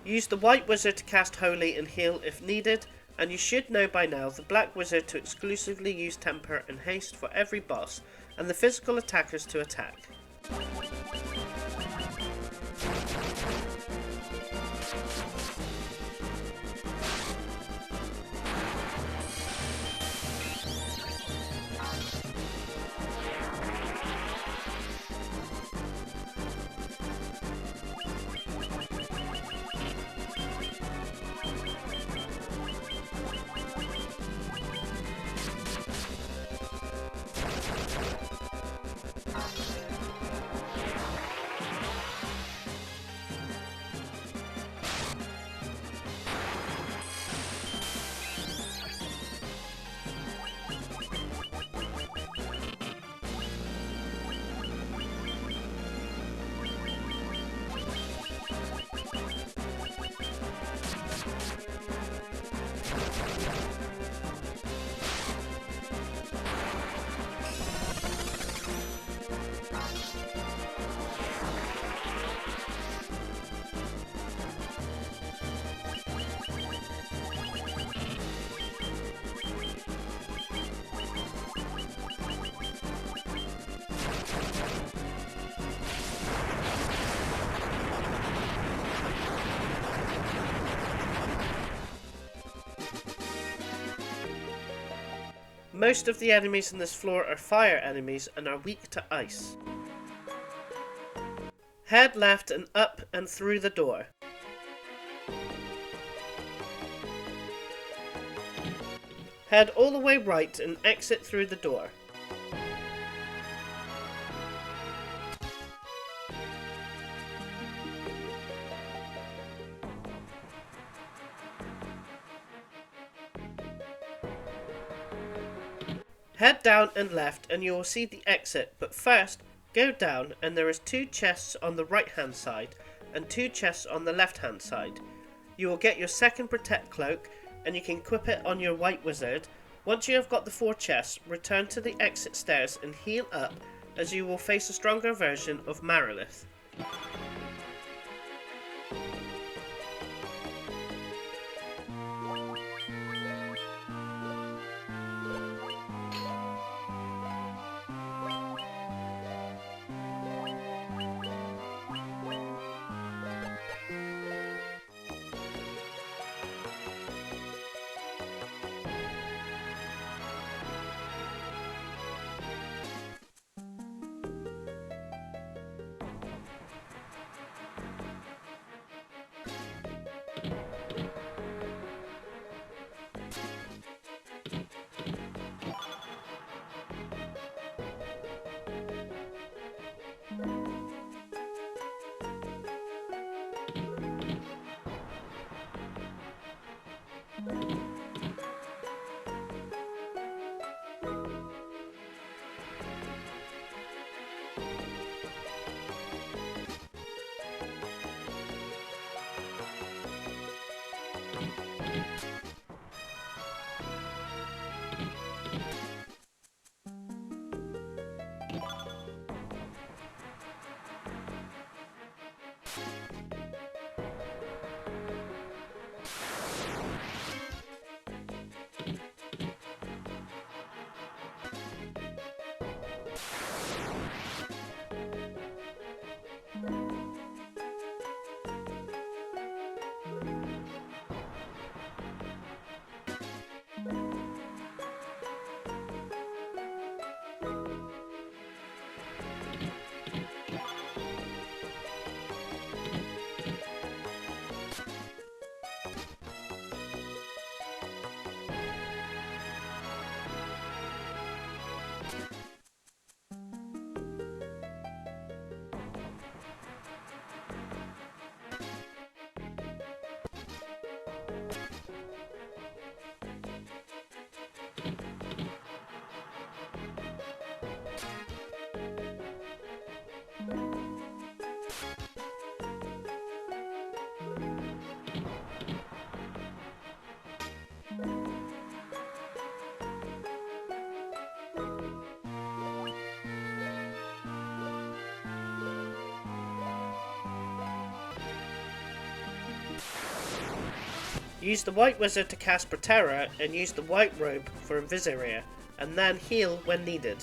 Use the white wizard to cast Holy and heal if needed, and you should know by now the black wizard to exclusively use Temper and Haste for every boss, and the physical attackers to attack. Most of the enemies in this floor are fire enemies and are weak to ice. Head left and up and through the door. Head all the way right and exit through the door. Head down and left and you will see the exit, but first go down and there is 2 chests on the right hand side and 2 chests on the left hand side. You will get your second protect cloak and you can equip it on your white wizard. Once you have got the 4 chests, return to the exit stairs and heal up, as you will face a stronger version of Marilith. Use the white wizard to cast Proterra and use the white robe for Invisiria, and then heal when needed.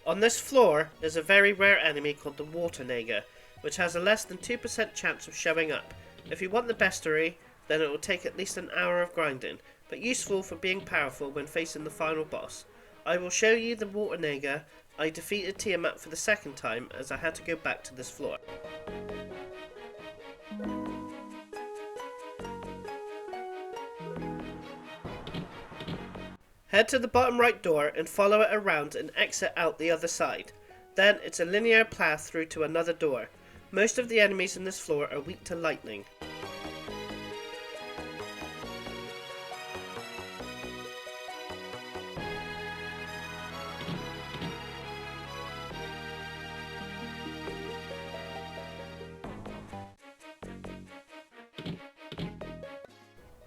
On this floor, there's a very rare enemy called the Water Naga, which has a less than 2% chance of showing up. If you want the bestiary, then it will take at least an hour of grinding, but useful for being powerful when facing the final boss. I will show you the Water Naga. I defeated Tiamat for the second time as I had to go back to this floor. Head to the bottom right door and follow it around and exit out the other side. Then it's a linear path through to another door. Most of the enemies in this floor are weak to lightning.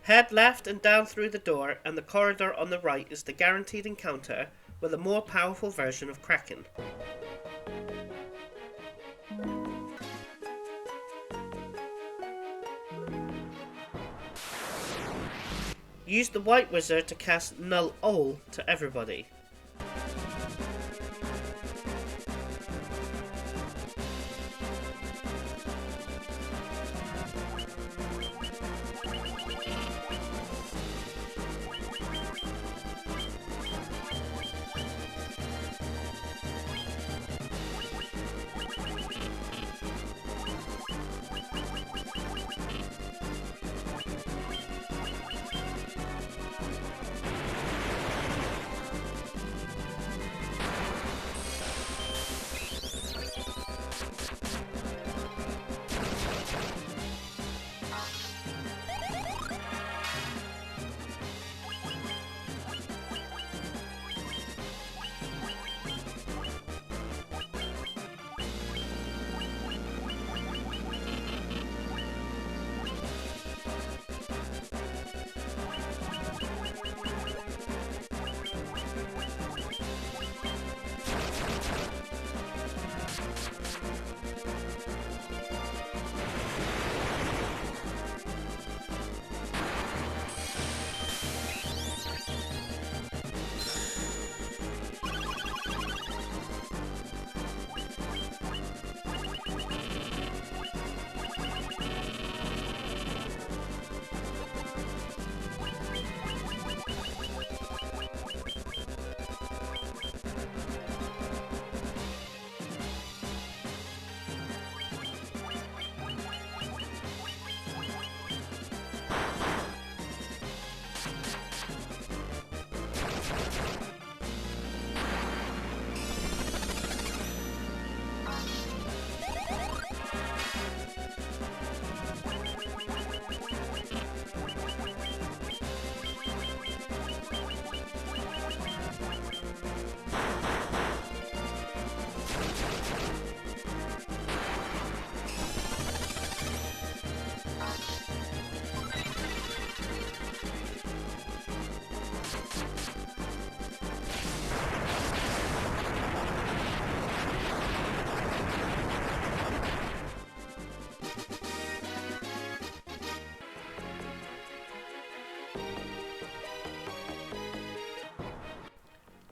Head left and down through the door, and the corridor on the right is the guaranteed encounter with a more powerful version of Kraken. Use the White Wizard to cast Null All to everybody.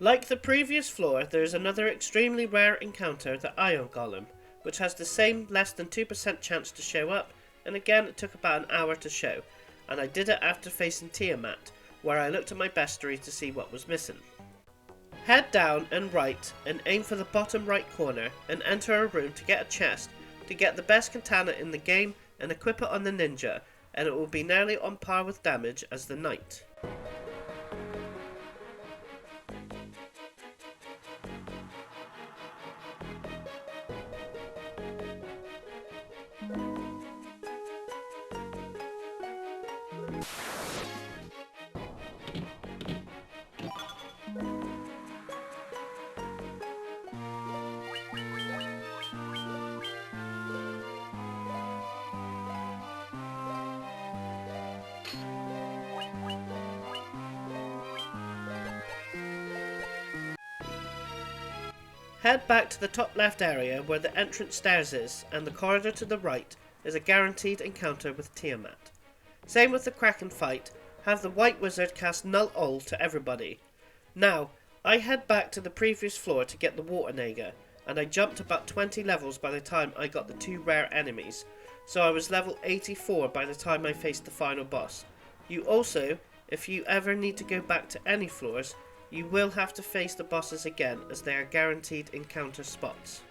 Like the previous floor, there is another extremely rare encounter, the Iron Golem, which has the same less than 2% chance to show up, and again it took about an hour to show, and I did it after facing Tiamat, where I looked at my bestiary to see what was missing. Head down and right, and aim for the bottom right corner, and enter a room to get a chest, to get the best katana in the game, and equip it on the ninja, and it will be nearly on par with damage as the knight. Head back to the top left area where the entrance stairs is, and the corridor to the right is a guaranteed encounter with Tiamat. Same with the Kraken fight, have the White Wizard cast Null All to everybody. Now, I head back to the previous floor to get the water naga, and I jumped about 20 levels by the time I got the 2 rare enemies, so I was level 84 by the time I faced the final boss. You also, if you ever need to go back to any floors, you will have to face the bosses again as they are guaranteed encounter spots.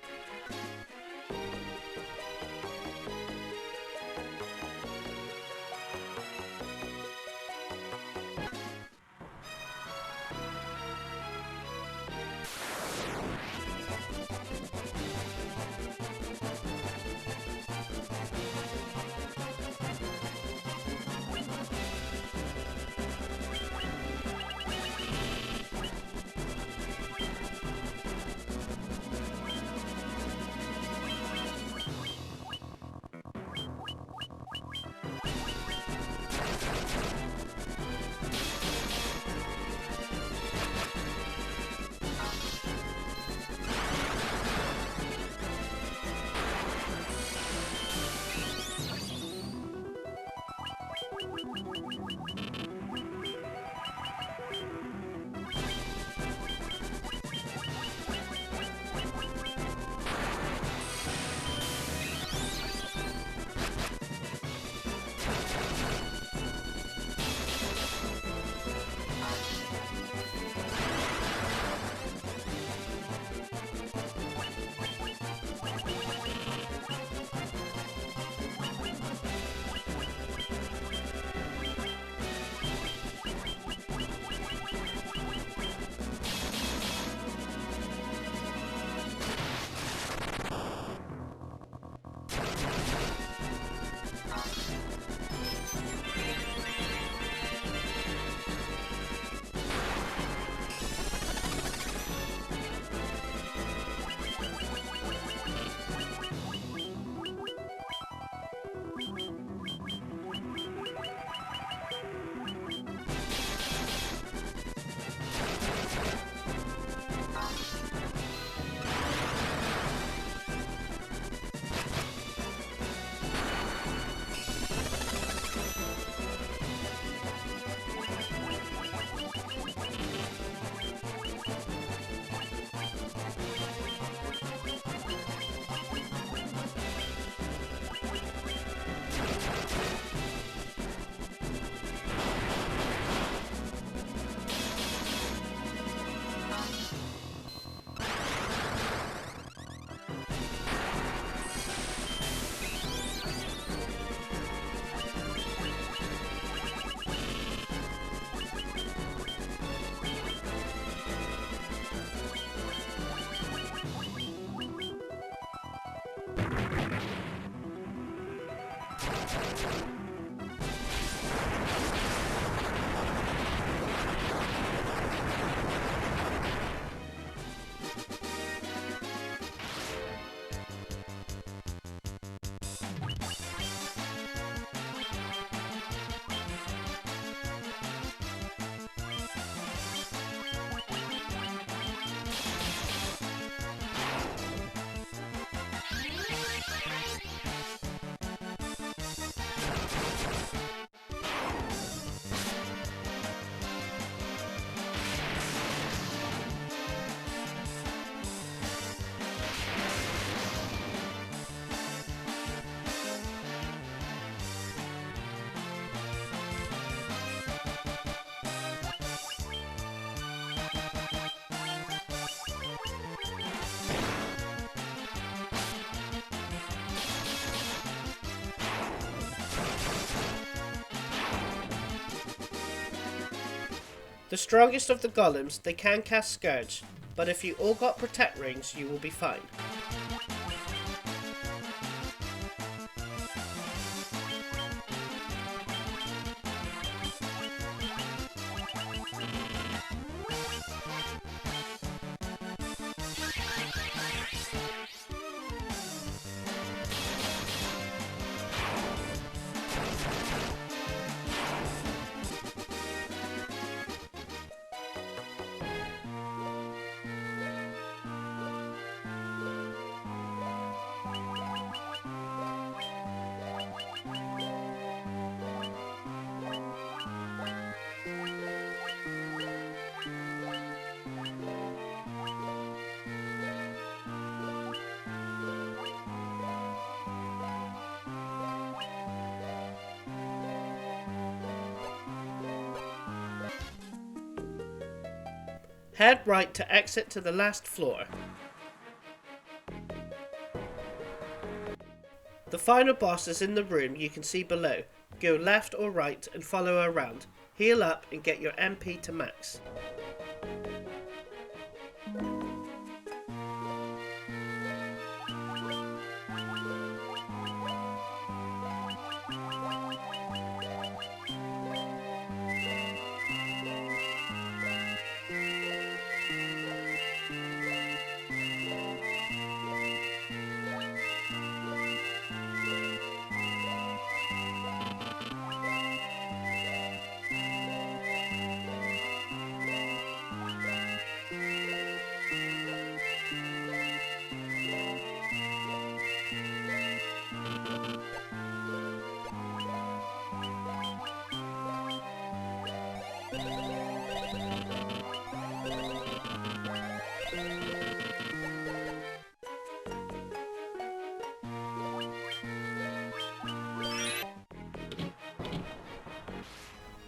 The strongest of the golems, they can cast Scourge, but if you all got protect rings, you will be fine. Head right to exit to the last floor. The final boss is in the room you can see below. Go left or right and follow around. Heal up and get your MP to max.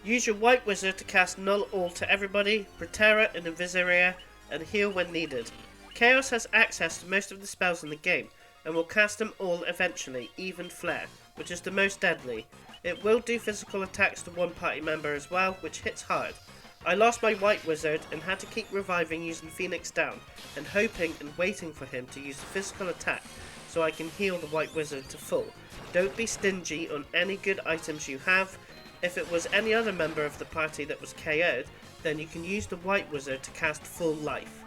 Use your white wizard to cast Null All to everybody, Protera and Invisiria, and heal when needed. Chaos has access to most of the spells in the game, and will cast them all eventually, even Flare, which is the most deadly. It will do physical attacks to one party member as well, which hits hard. I lost my white wizard and had to keep reviving using Phoenix Down, and hoping and waiting for him to use the physical attack so I can heal the white wizard to full. Don't be stingy on any good items you have. If it was any other member of the party that was KO'd, then you can use the white wizard to cast full life.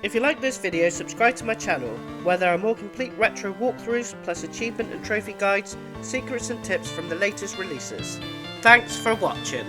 If you like this video, subscribe to my channel, where there are more complete retro walkthroughs, plus achievement and trophy guides, secrets and tips from the latest releases. Thanks for watching.